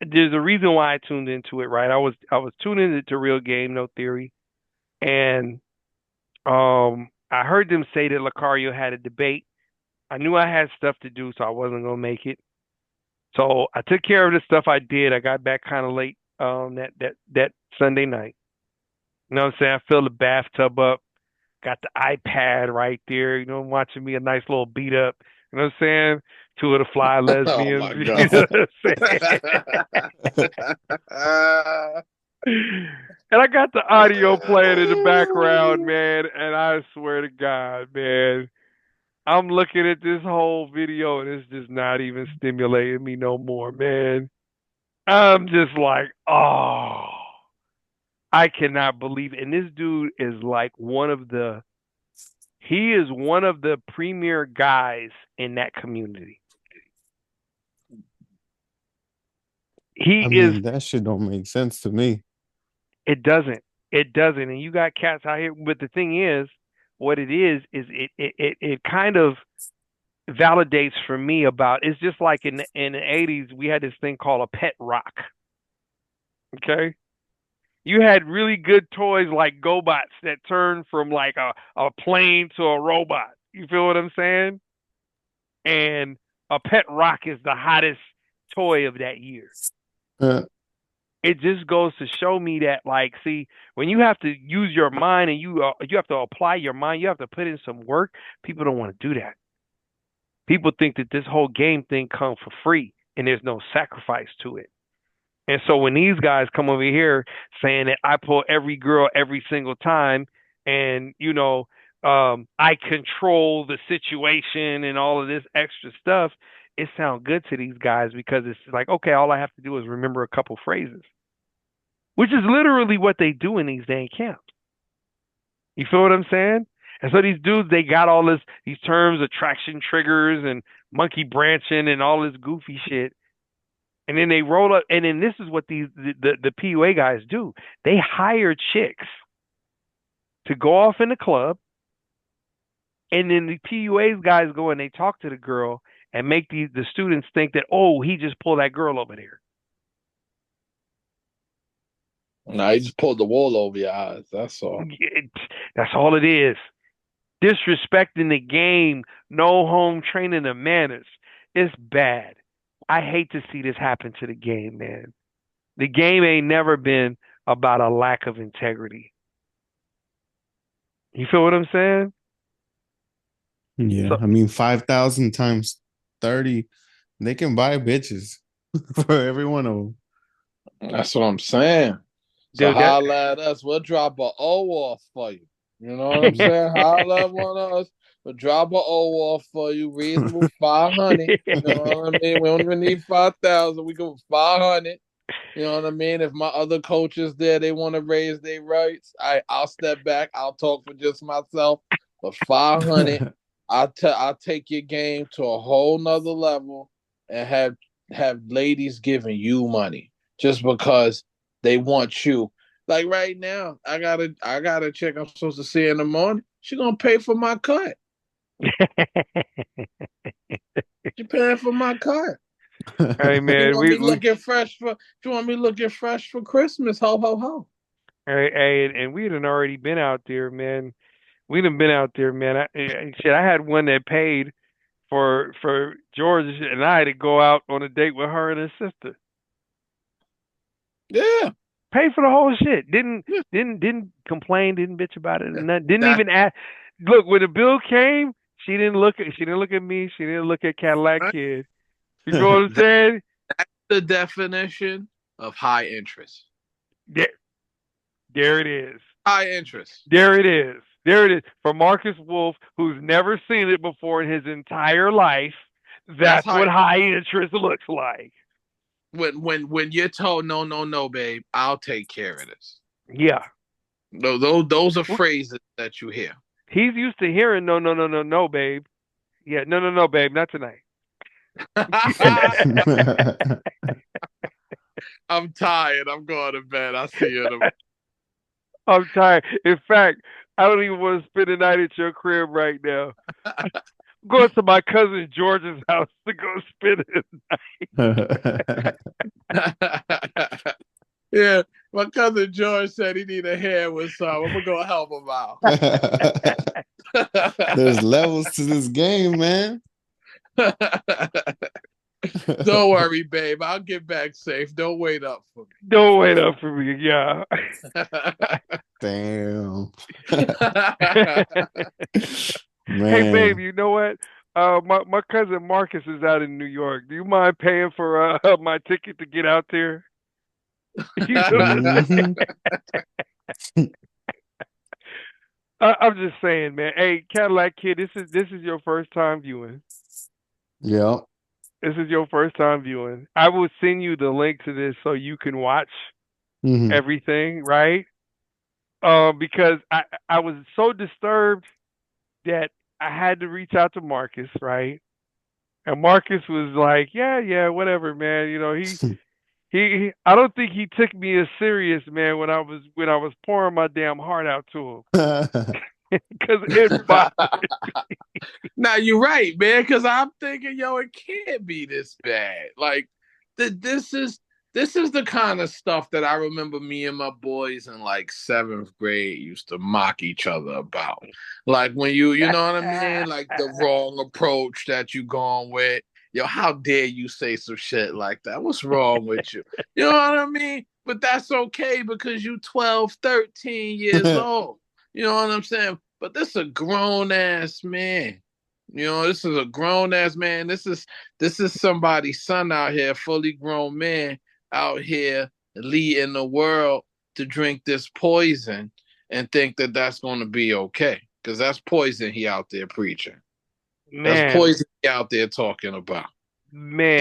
There's a reason why I tuned into it, right? I was tuning into Real Game, No Theory, and I heard them say that Locario had a debate. I knew I had stuff to do, so I wasn't gonna make it. So I took care of the stuff I did. I got back kind of late that Sunday night. You know what I'm saying? I filled the bathtub up, got the iPad right there, watching me a nice little beat up. You know what I'm saying? Two of the fly Oh lesbians. my You know god. what I'm saying? And I got the audio playing in the background, man. And I swear to God, man, I'm looking at this whole video and it's just not even stimulating me no more, man. I'm just like, oh, I cannot believe it. And this dude is like he is one of the premier guys in that community. He I is, mean, that shit don't make sense to me. it doesn't. It doesn't. And you got cats out here. But the thing is, what it is it kind of validates for me about it's just like in the 80s, we had this thing called a pet rock. Okay? You had really good toys like GoBots that turned from like a plane to a robot. You feel what I'm saying? And a pet rock is the hottest toy of that year. Uh, It just goes to show me that, like, see, when you have to use your mind and you have to apply your mind, you have to put in some work. People don't want to do that. People think that this whole game thing comes for free and there's no sacrifice to it. And so when these guys come over here saying that I pull every girl every single time and, I control the situation and all of this extra stuff, it sounds good to these guys because it's like, okay, all I have to do is remember a couple phrases, which is literally what they do in these dang camps. You feel what I'm saying? And so these dudes, they got all these terms, attraction triggers and monkey branching and all this goofy shit. And then they roll up, and then this is what the PUA guys do. They hire chicks to go off in the club, and then the PUA guys go and they talk to the girl and make the students think that, oh, he just pulled that girl over there. Nah, you just pulled the wool over your eyes. That's all. That's all it is. Disrespecting the game, no home training of manners. It's bad. I hate to see this happen to the game, man. The game ain't never been about a lack of integrity. You feel what I'm saying? yeah, So, I mean, 5,000 times 30, they can buy bitches for every one of them. That's what I'm saying. So dude, holla at us. We'll drop a O off for you. You know what I'm saying? Holla at one of us. We'll drop a O off for you. Reasonable 500. You know what I mean? We don't even need 5,000. We go 500. You know what I mean? If my other coaches there, they want to raise their rights, I'll step back. I'll talk for just myself. But 500, I'll take your game to a whole nother level and have ladies giving you money just because they want you. Like right now, I got a chick I'm supposed to see in the morning. She gonna pay for my cut. She paying for my cut. Hey You man, want me looking fresh for? You want me looking fresh for Christmas? Ho ho ho! and we done already been out there, man. We done been out there, man. I had one that paid for George, and I had to go out on a date with her and his sister. Yeah, Paid for the whole shit. Didn't complain. Didn't bitch about it. And didn't That- even ask. Look, when the bill came, she didn't look at me. She didn't look at Cadillac Kid. You know what I'm saying? the definition of high interest. There it is. High interest. There it is. There it is. For Markus Wolf, who's never seen it before in his entire life, that's what high interest looks like. When you're told no, babe, I'll take care of this. Yeah. Those are phrases that you hear. He's used to hearing no, babe. Yeah, no, babe, not tonight. I'm tired. I'm going to bed. I'll see you in a minute. I'm tired. In fact, I don't even want to spend the night at your crib right now. I'm going to my cousin George's house to go spend the night. Yeah, my cousin George said he need a hand with some. I'm gonna help him out. There's levels to this game, man. Don't worry, babe. I'll get back safe. Don't wait up for me. Don't wait up for me, yeah. Damn. Hey, babe, you know what? My cousin Marcus is out in New York. Do you mind paying for my ticket to get out there? I'm just saying, man. Hey, Cadillac Kid, this is your first time viewing. Yeah. This is your first time viewing. I will send you the link to this so you can watch everything, right? Because I was so disturbed that I had to reach out to Marcus, right? And Marcus was like, yeah, whatever, man. You know, he I don't think he took me as serious, man, when I was pouring my damn heart out to him. Because it bothered me. Now you're right, man, because I'm thinking, yo, it can't be this bad. Like this is the kind of stuff that I remember me and my boys in like 7th grade used to mock each other about. Like when you know what I mean? Like the wrong approach that you gone with. Yo, how dare you say some shit like that? What's wrong with you? You know what I mean? But that's okay because you 12, 13 years old. You know what I'm saying? But this is a grown-ass man. You know, this is a grown-ass man. This is somebody's son out here, fully grown man out here leading the world to drink this poison and think that that's going to be okay. Because that's poison he out there preaching. Man. That's poison he out there talking about. Man,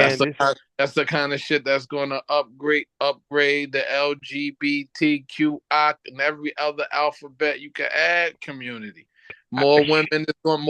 that's the kind of shit that's going to upgrade the LGBTQ and every other alphabet you can add community. More women going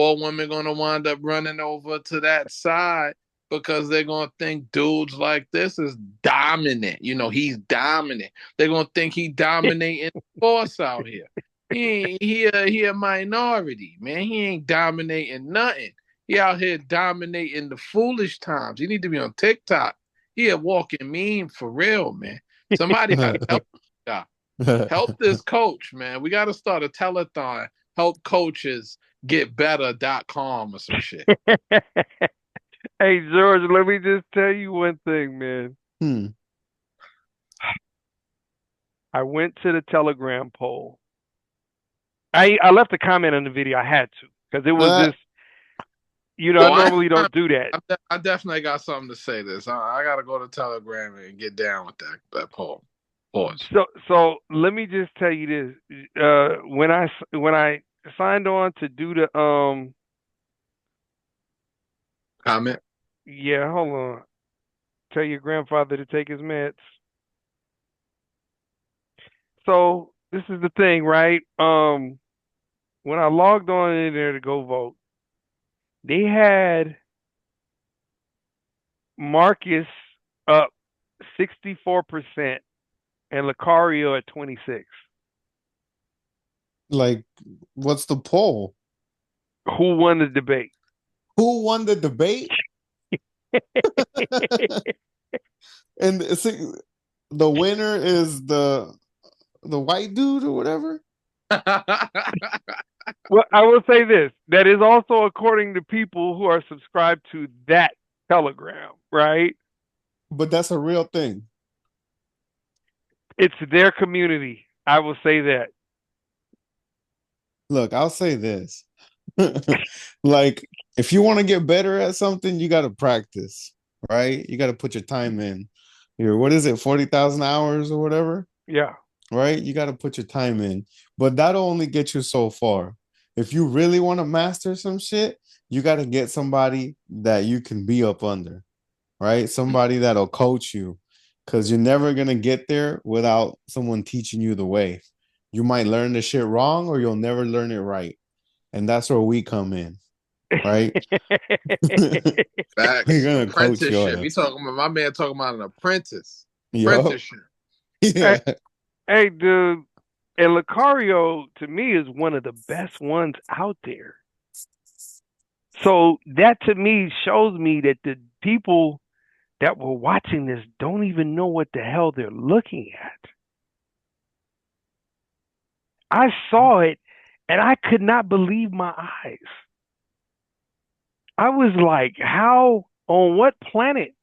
to wind up running over to that side because they're going to think dudes like this is dominant. You know, he's dominant. They're going to think he dominating the force out here. He a minority, man. He ain't dominating nothing. He out here dominating the foolish times. He need to be on TikTok. He a walking meme for real, man. Somebody got to help this coach, man. We got to start a telethon. Help coaches get better.com or some shit. Hey, George, let me just tell you one thing, man. I went to the Telegram poll. I left a comment on the video. I had to because it was just, you know, I normally don't do that. I definitely got something to say this. I got to go to Telegram and get down with that poll. Pause. So let me just tell you this. When I signed on to do the comment. Yeah, hold on. Tell your grandfather to take his meds. So this is the thing, right? When I logged on in there to go vote, they had Marcus up 64% and Locario at 26%. Like, what's the poll? Who won the debate? Who won the debate? And the winner is the white dude or whatever. Well, I will say this. That is also according to people who are subscribed to that Telegram, right? But that's a real thing. It's their community. I will say that. Look, I'll say this. Like, if you want to get better at something, you got to practice, right? You got to put your time in. What is it, 40,000 hours or whatever? Yeah. Right? You got to put your time in. But that'll only get you so far. If you really want to master some shit, you got to get somebody that you can be up under, right? Somebody that'll coach you, because you're never going to get there without someone teaching you the way. You might learn the shit wrong or you'll never learn it right. And that's where we come in, right? Facts. We're gonna coach your Apprenticeship. ass. You talking about my man talking about an apprentice. Yup. Apprenticeship. Yeah. Hey, dude. And Locario, to me, is one of the best ones out there. So that, to me, shows me that the people that were watching this don't even know what the hell they're looking at. I saw it, and I could not believe my eyes. I was like, how, on what planet?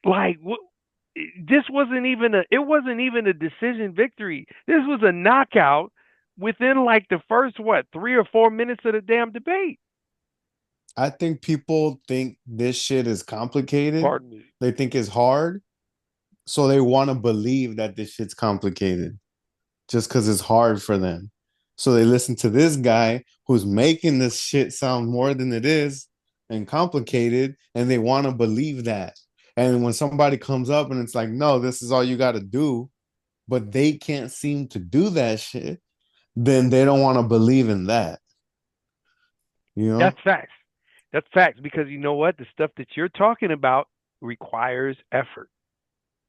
Like, this wasn't even a decision victory. This was a knockout within like the first, 3 or 4 minutes of the damn debate. I think people think this shit is complicated. Pardon me. They think it's hard. So they want to believe that this shit's complicated just because it's hard for them. So they listen to this guy who's making this shit sound more than it is and complicated, and they want to believe that. And when somebody comes up and it's like, no, this is all you got to do, but they can't seem to do that shit, then they don't want to believe in that. You know? That's facts. That's facts, because you know what? The stuff that you're talking about requires effort.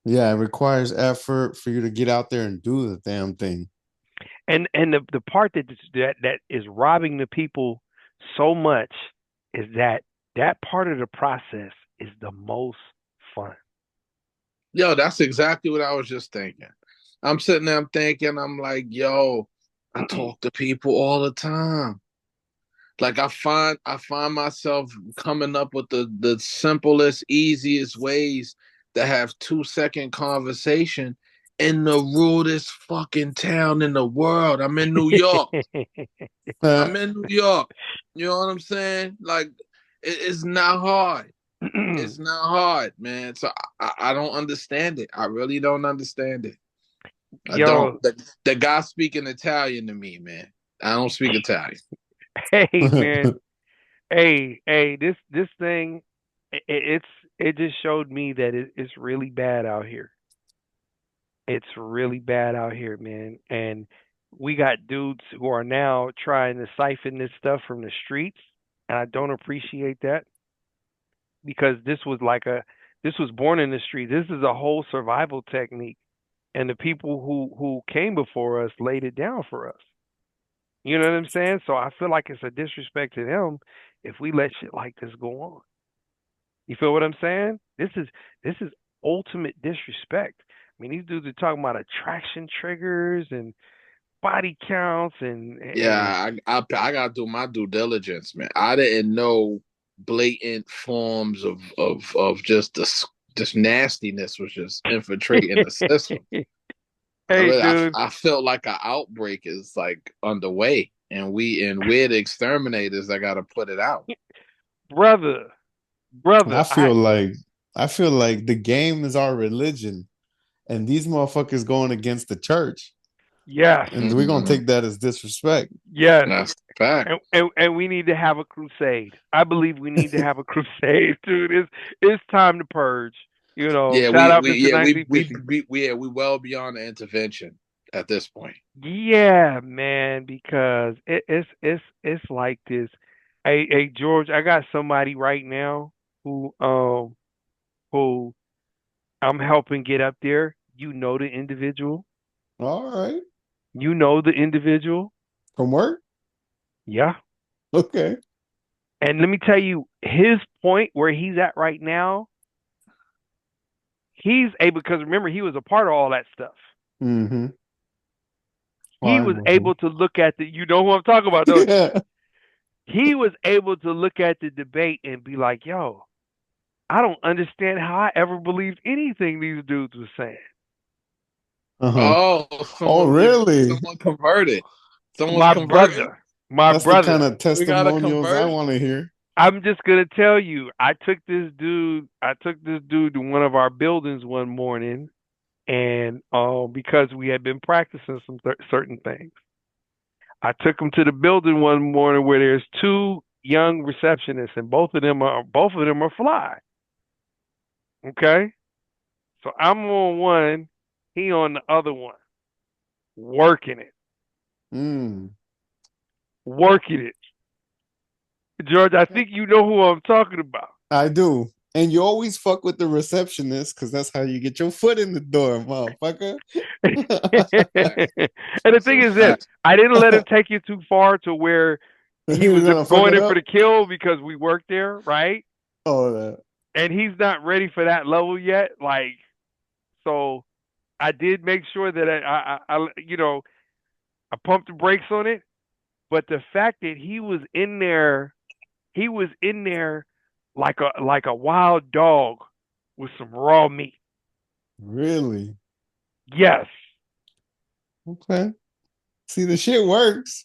Yeah, it requires effort for you to get out there and do the damn thing. And the part that is robbing the people so much is that part of the process is the most fun. Yo, that's exactly what I was just thinking. I'm sitting there, I'm thinking, I'm like, yo, I talk to people all the time. Like I find myself coming up with the simplest, easiest ways to have 2-second conversation in the rudest fucking town in the world. I'm in New York. I'm in New York. You know what I'm saying? Like, it's not hard. It's not hard, man. So I don't understand it. I really don't understand it. I don't. The guy speaking Italian to me, man. I don't speak Italian. Hey, man. hey, this thing, it just showed me that it's really bad out here. It's really bad out here, man. And we got dudes who are now trying to siphon this stuff from the streets, and I don't appreciate that, because this was born in the street. This is a whole survival technique, and the people who came before us laid it down for us. You know what I'm saying? So I feel like it's a disrespect to them if we let shit like this go on. You feel what I'm saying? This is ultimate disrespect. I mean, these dudes are talking about attraction triggers and body counts and yeah, I gotta do my due diligence, man. I didn't know blatant forms of just this nastiness was just infiltrating the system. Hey, dude. I felt like an outbreak is like underway, and we're the exterminators that got to put it out, brother. I feel like the game is our religion, and these motherfuckers going against the church. Yeah, and we're gonna take that as disrespect. Yes, that's the fact. And we need to have a crusade. I believe we need to have a crusade, dude. It's time to purge. You know, yeah, shout out to we well beyond the intervention at this point. Yeah, man, because it's like this. Hey, George, I got somebody right now who I'm helping get up there. You know the individual. All right. You know the individual from work. Yeah. Okay. And let me tell you, his point where he's at right now. He's able, because remember, he was a part of all that stuff. Mm-hmm. He was able to look at you know who I'm talking about, don't you? He was able to look at the debate and be like, yo, I don't understand how I ever believed anything these dudes were saying. Uh-huh. Oh, Oh, really? someone converted. Someone's My converting. brother, my That's the kind brother. of We got a testimonials I conversion. want to hear. I'm just gonna tell you, I took this dude to one of our buildings one morning, and because we had been practicing some certain things, I took him to the building one morning where there's two young receptionists, and both of them are fly. Okay, so I'm on one, he on the other one, working it, Mm. working it. George, I think you know who I'm talking about. I do. And you always fuck with the receptionist because that's how you get your foot in the door, motherfucker. And the That's thing a is this, fact. I didn't let him take it too far to where he You're was gonna fuck going it in for up? the kill because we worked there, right? Oh, that. And he's not ready for that level yet. Like, so I did make sure that I pumped the brakes on it. But the fact that he was in there like a wild dog with some raw meat. Really? Yes. Okay. See, the shit works.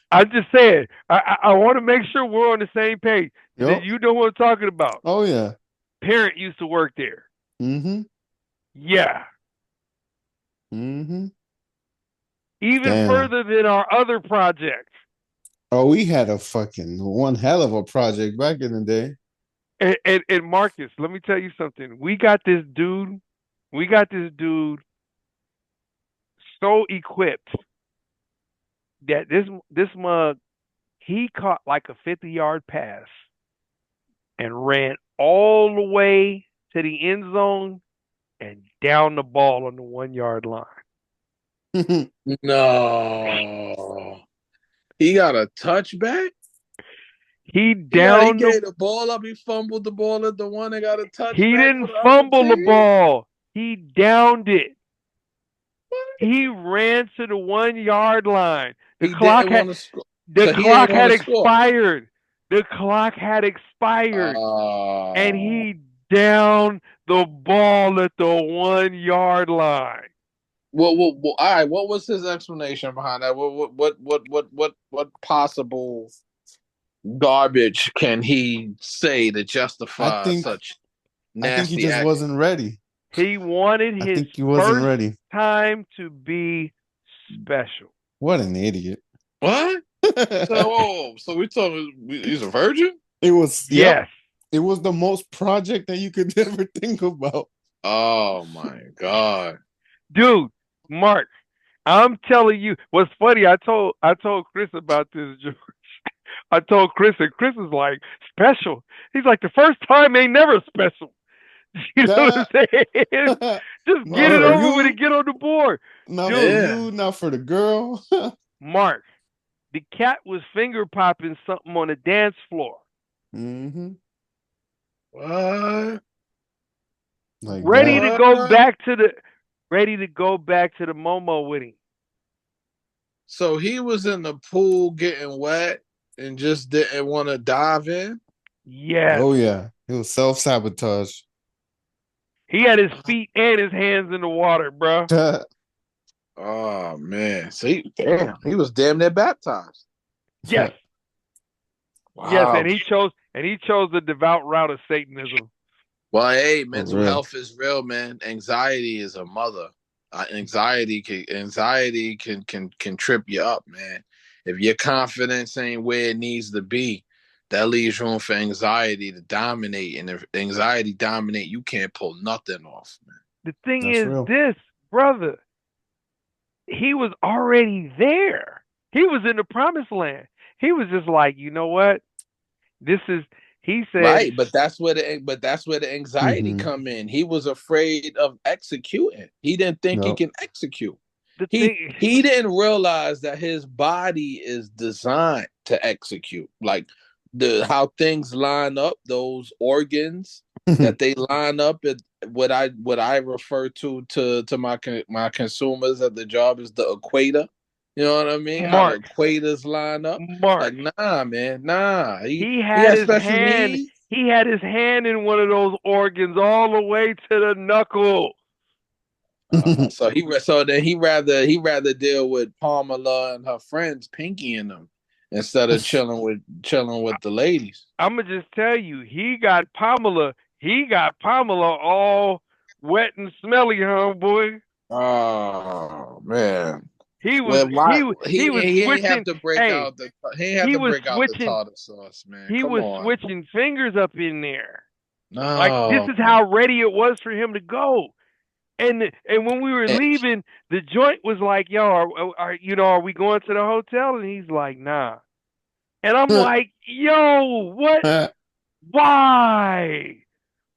I'm just saying, I want to make sure we're on the same page. Yep. You know what I'm talking about. Oh, yeah. Parent used to work there. Mm-hmm. Yeah. Mm-hmm. Even Damn. further than our other projects. Oh, we had a fucking one hell of a project back in the day. And Marcus, let me tell you something. We got this dude so equipped that this mug, he caught like a 50-yard pass and ran all the way to the end zone and down the ball on the 1 yard line. No. He got a touchback? He He downed gave the ball up. He fumbled the ball at the one that got a touchback. He didn't for the other fumble the team? ball. He downed it. He ran to the 1 yard line. He didn't want to score. The So he clock didn't want had to score. expired. The clock had expired. And he downed the ball at the 1 yard line. Well, all right. What was his explanation behind that? What possible garbage can he say to justify such I think he nasty just action? wasn't ready. He wanted I his think he wasn't first ready. time to be special. What an idiot. What? So we're talking he's a virgin? It was Yes. It was the most project that you could ever think about. Oh my God. Dude, Mark, I'm telling you, what's funny, I told Chris about this, George. I told Chris, and Chris is like, special. He's like, the first time ain't never special. You know what I'm saying? Just get it over with and get on the board. Not Dude, for you, not for the girl. Mark, the cat was finger popping something on the dance floor. Mm-hmm. What? Like ready that. to go back to the Momo with him. So he was in the pool getting wet and just didn't want to dive in? Yes. Oh yeah. It was self-sabotage. He had his feet and his hands in the water, bro. Oh man. See, he was damn near baptized. Yes. Wow. Yes, and he chose the devout route of Satanism. Well, hey, mental health is real, man. Anxiety is a mother. Anxiety can trip you up, man. If your confidence ain't where it needs to be, that leaves room for anxiety to dominate. And if anxiety dominate, you can't pull nothing off, man. The thing is this, brother, he was already there. He was in the promised land. He was just like, you know what? He said, right, but that's where the anxiety come in. He was afraid of executing. He didn't think he can execute. He didn't realize that his body is designed to execute. Like how things line up, those organs that they line up at what I refer to my consumers at the job is the equator. You know what I mean? How the equators line up. Like, nah, man, nah. He had his hand. needs. He had his hand in one of those organs all the way to the knuckle. So then he rather deal with Pamela and her friends Pinky and them instead of chilling with the ladies. I'm gonna just tell you, he got Pamela all wet and smelly, homeboy. Oh man. He was Well, why he was he ain't have switching. to break Hey, out the he ain't have he to was break out the switching. tartar sauce, man. He Come was on. switching fingers up in there. Like this No. is how ready it was for him to go. And when we were leaving, the joint was like, "Yo, are we going to the hotel?" And he's like, "Nah." And I'm like, "Yo, what? Why?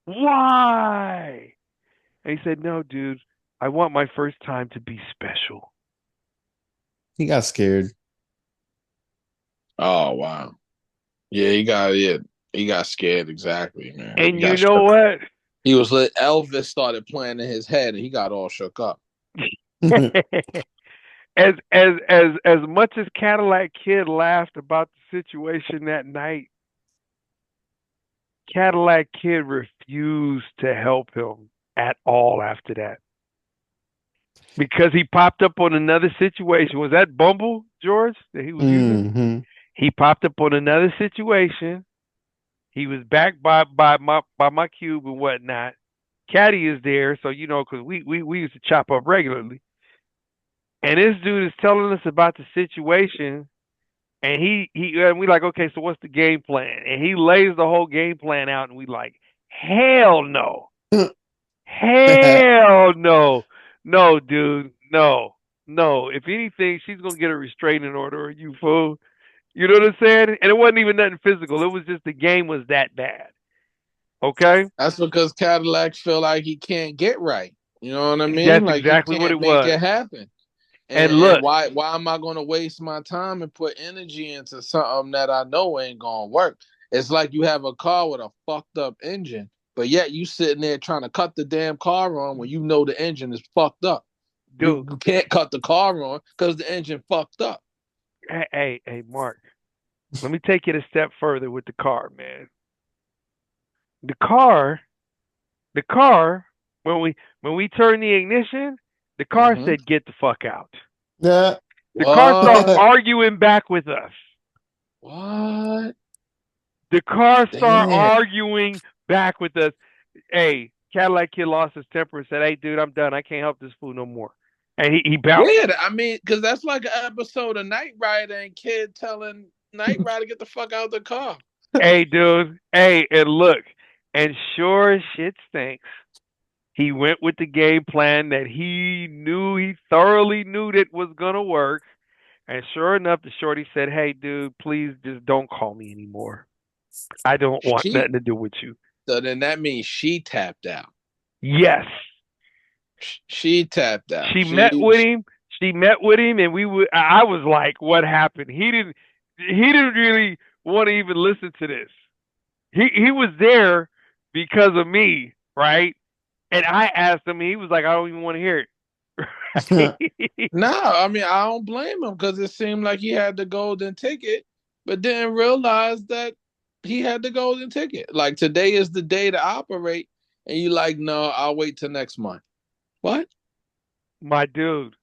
Why?" And he said, "No, dude, I want my first time to be special." He got scared. Oh wow. Yeah, he got scared exactly, man. And you know what? He was lit. Elvis started playing in his head, and he got all shook up. as much as Cadillac Kid laughed about the situation that night, Cadillac Kid refused to help him at all after that. Because he popped up on another situation. Was that Bumble, George, that he was using? He popped up on another situation. He was back by my cube and whatnot. Caddy is there, so because we used to chop up regularly. And this dude is telling us about the situation, and and we like, okay, so what's the game plan? And he lays the whole game plan out, and we like, hell no, hell no, no, dude, no, no. If anything, she's gonna get a restraining order, or you fool. You know what I'm saying? And it wasn't even nothing physical. It was just the game was that bad. Okay? That's because Cadillac feel like he can't get right. You know what I mean? That's Like exactly he what can't it make was. it happen. And And look, why am I going to waste my time and put energy into something that I know ain't going to work? It's like you have a car with a fucked up engine, but yet you sitting there trying to cut the damn car on when you know the engine is fucked up. dude. You can't cut the car on because the engine fucked up. Hey, Mark. Let me take it a step further with the car, man. The car, when we turned the ignition, the car said, "Get the fuck out." Yeah. The car started arguing back with us. What? The car started arguing back with us. Hey, Cadillac Kid lost his temper and said, "Hey, dude, I'm done. I can't help this fool no more." And he bounced. Yeah, I mean, because that's like an episode of Knight Rider and Kid telling Knight Rider get the fuck out of the car. Hey, dude. Hey, and look, and sure as shit stinks, he went with the game plan that he thoroughly knew that was gonna work. And sure enough, the shorty said, "Hey, dude, please just don't call me anymore. I don't want nothing to do with you." So then that means she tapped out. Yes. She tapped out. She met with him. She met with him, and I was like, "What happened?" He didn't really want to even listen to this. He was there because of me, right? And I asked him, and he was like, "I don't even want to hear it." No, I mean, I don't blame him because it seemed like he had the golden ticket, but didn't realize that he had the golden ticket. Like today is the day to operate, and you like, no, I'll wait till next month. What? My dude.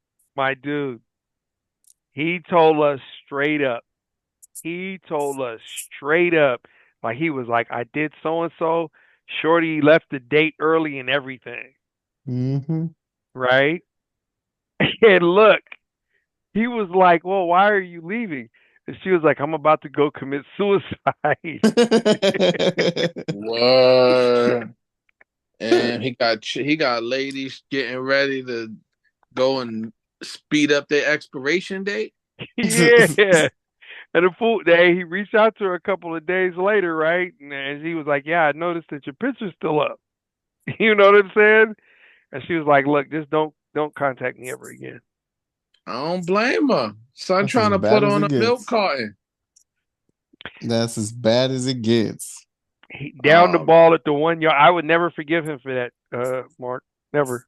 He told us straight up. Like he was like, "I did so and so. Shorty left the date early and everything." Right? And look, he was like, "Well, why are you leaving?" And she was like, "I'm about to go commit suicide." What? And he got ladies getting ready to go and speed up their expiration date. Yeah. And the fool, he reached out to her a couple of days later, right? And she was like, "Yeah, I noticed that your picture's still up." You know what I'm saying? And she was like, "Look, just don't contact me ever again." I don't blame her. Son That's trying as to bad put as on it a milk gets. carton. That's as bad as it gets. He down the ball at the 1 yard. I would never forgive him for that, Mark. Never.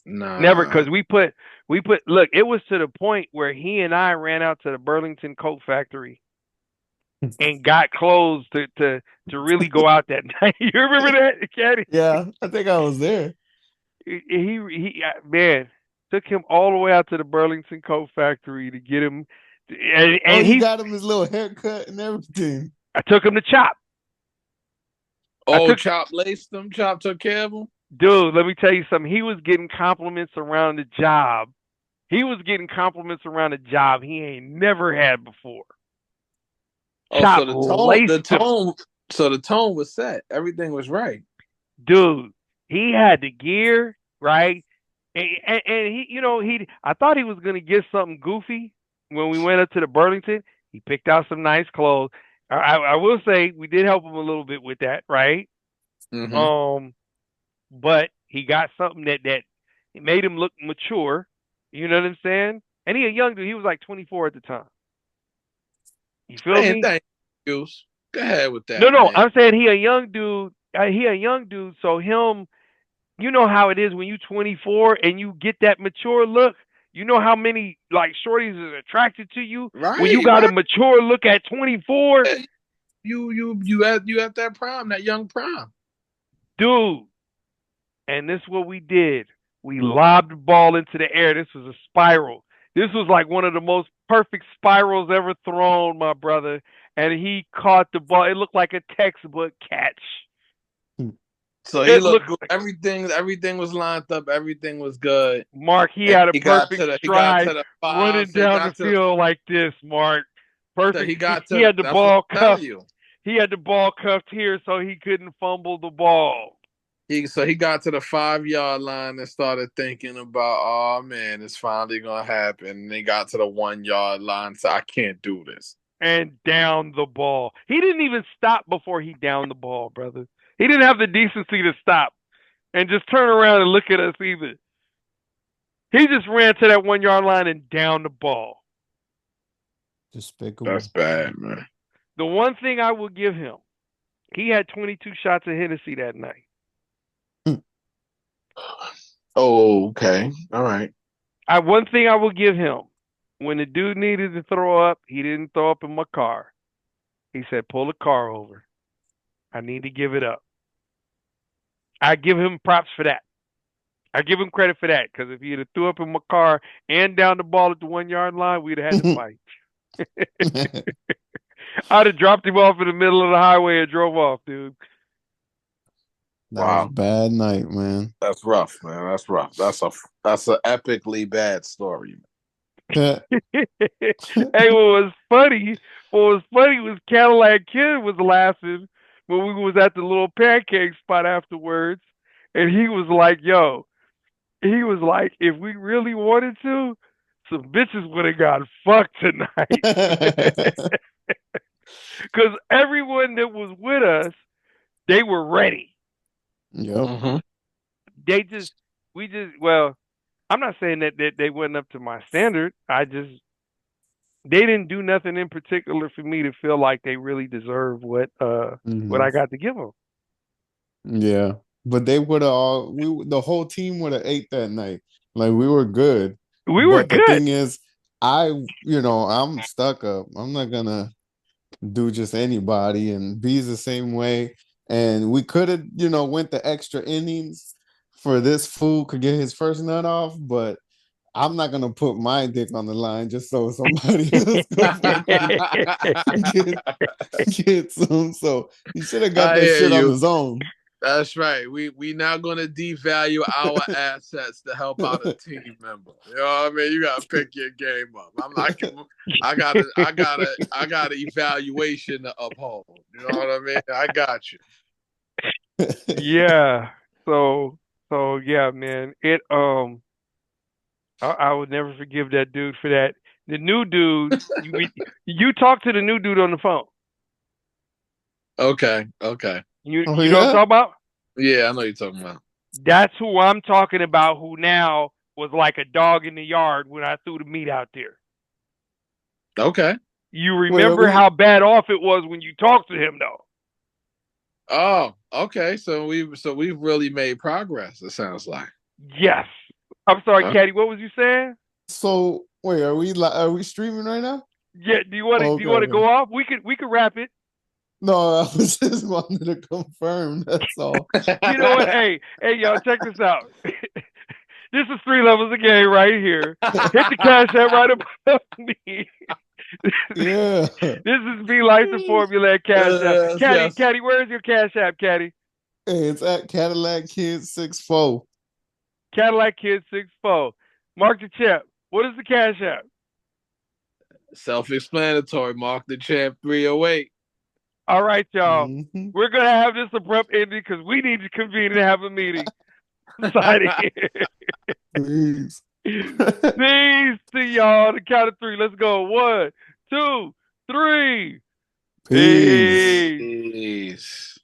Nah. Never, because we put look, it was to the point where he and I ran out to the Burlington Coat Factory and got clothes to really go out that night. You remember that, Caddy? Yeah, I think I was there. Man, took him all the way out to the Burlington Coat Factory to get him, Oh, and you got him his little haircut and everything. I took him to Chop. Oh, Chop laced him. Chop took care of him. Dude, let me tell you something. He was getting compliments around the job. He ain't never had before. Oh, Chop so the tone was set. Everything was right. Dude, he had the gear, right? And he, I thought he was going to get something goofy when we went up to the Burlington. He picked out some nice clothes. I will say we did help him a little bit with that, right? Mm-hmm. But he got something that it made him look mature. You know what I'm saying? And he a young dude. He was like 24 at the time. You feel me? Thank you. Go ahead with that. No, man. I'm saying he a young dude. So him, you know how it is when you 24 and you get that mature look. You know how many like shorties is attracted to you when you got a mature look at 24. You at that prime, that young prime, dude. And this is what we did. We lobbed the ball into the air. This was a spiral. This was like one of the most perfect spirals ever thrown, my brother. And he caught the ball. It looked like a textbook catch. So he looked good. Everything was lined up. Everything was good. Mark, he had a perfect stride running down the field like this, Mark. Perfect. He had the ball cuffed. He had the ball cuffed here so he couldn't fumble the ball. So he got to the 5-yard line and started thinking about, oh man, it's finally gonna happen. And he got to the 1-yard line, so I can't do this. And down the ball. He didn't even stop before he downed the ball, brother. He didn't have the decency to stop and just turn around and look at us either. He just ran to that 1-yard line and downed the ball. Despicable. That's bad, man. The one thing I will give him, he had 22 shots of Hennessy that night. Oh, okay. All right. One thing I will give him, when the dude needed to throw up, he didn't throw up in my car. He said, pull the car over. I need to give it up. I give him props for that. I give him credit for that, because if he had threw up in my car and down the ball at the 1-yard line, we'd have had to fight. I'd have dropped him off in the middle of the highway and drove off, dude. That was a bad night, man. That's rough, man. That's rough. That's an epically bad story. Hey, what was funny was Cadillac Kid was laughing when we was at the little pancake spot afterwards, and he was like, if we really wanted to, some bitches would have got fucked tonight. Because everyone that was with us, they were ready. Yep. Mm-hmm. Well, I'm not saying that they wasn't up to my standard. They didn't do nothing in particular for me to feel like they really deserve what I got to give them. Yeah, but they would have the whole team would have ate that night. Like, we were good. Good. The thing is, I'm stuck up. I'm not gonna do just anybody, and B's the same way. And we could have, went the extra innings for this fool could get his first nut off, but I'm not gonna put my dick on the line just so somebody else get some. So he should have got that shit on his own. That's right. We now gonna devalue our assets to help out a team member. You know what I mean? You gotta pick your game up. I'm like, I got an evaluation to uphold. You know what I mean? I got you. Yeah. So yeah, man. I would never forgive that dude for that. The new dude, you talked to the new dude on the phone. Okay. You know what I'm talking about? Yeah, I know you're talking about. That's who I'm talking about, who now was like a dog in the yard when I threw the meat out there. Okay. You remember how bad off it was when you talked to him, though. Oh, okay. So we've really made progress, it sounds like. Yes. I'm sorry, Caddy, what was you saying? So wait, are we streaming right now? Yeah, do you want to go off? We could wrap it. No, I was just wanted to confirm. That's all. You know what? Hey, y'all, check this out. This is 3 levels of game right here. Hit the cash app right above me. Yeah. This is B License Formula at Cash App. Caddy, yes. Caddy, where's your Cash App, Caddy? Hey, it's at Cadillac Kid 64. Cadillac Kid 64. Marc da Champ, what is the Cash App? Self-explanatory. Marc da Champ 308. All right, y'all. Mhm. We're going to have this abrupt ending because we need to convene and have a meeting. Signing Please. Peace to y'all. The count of 3. Let's go. 1, 2, 3. Peace. Peace. Peace.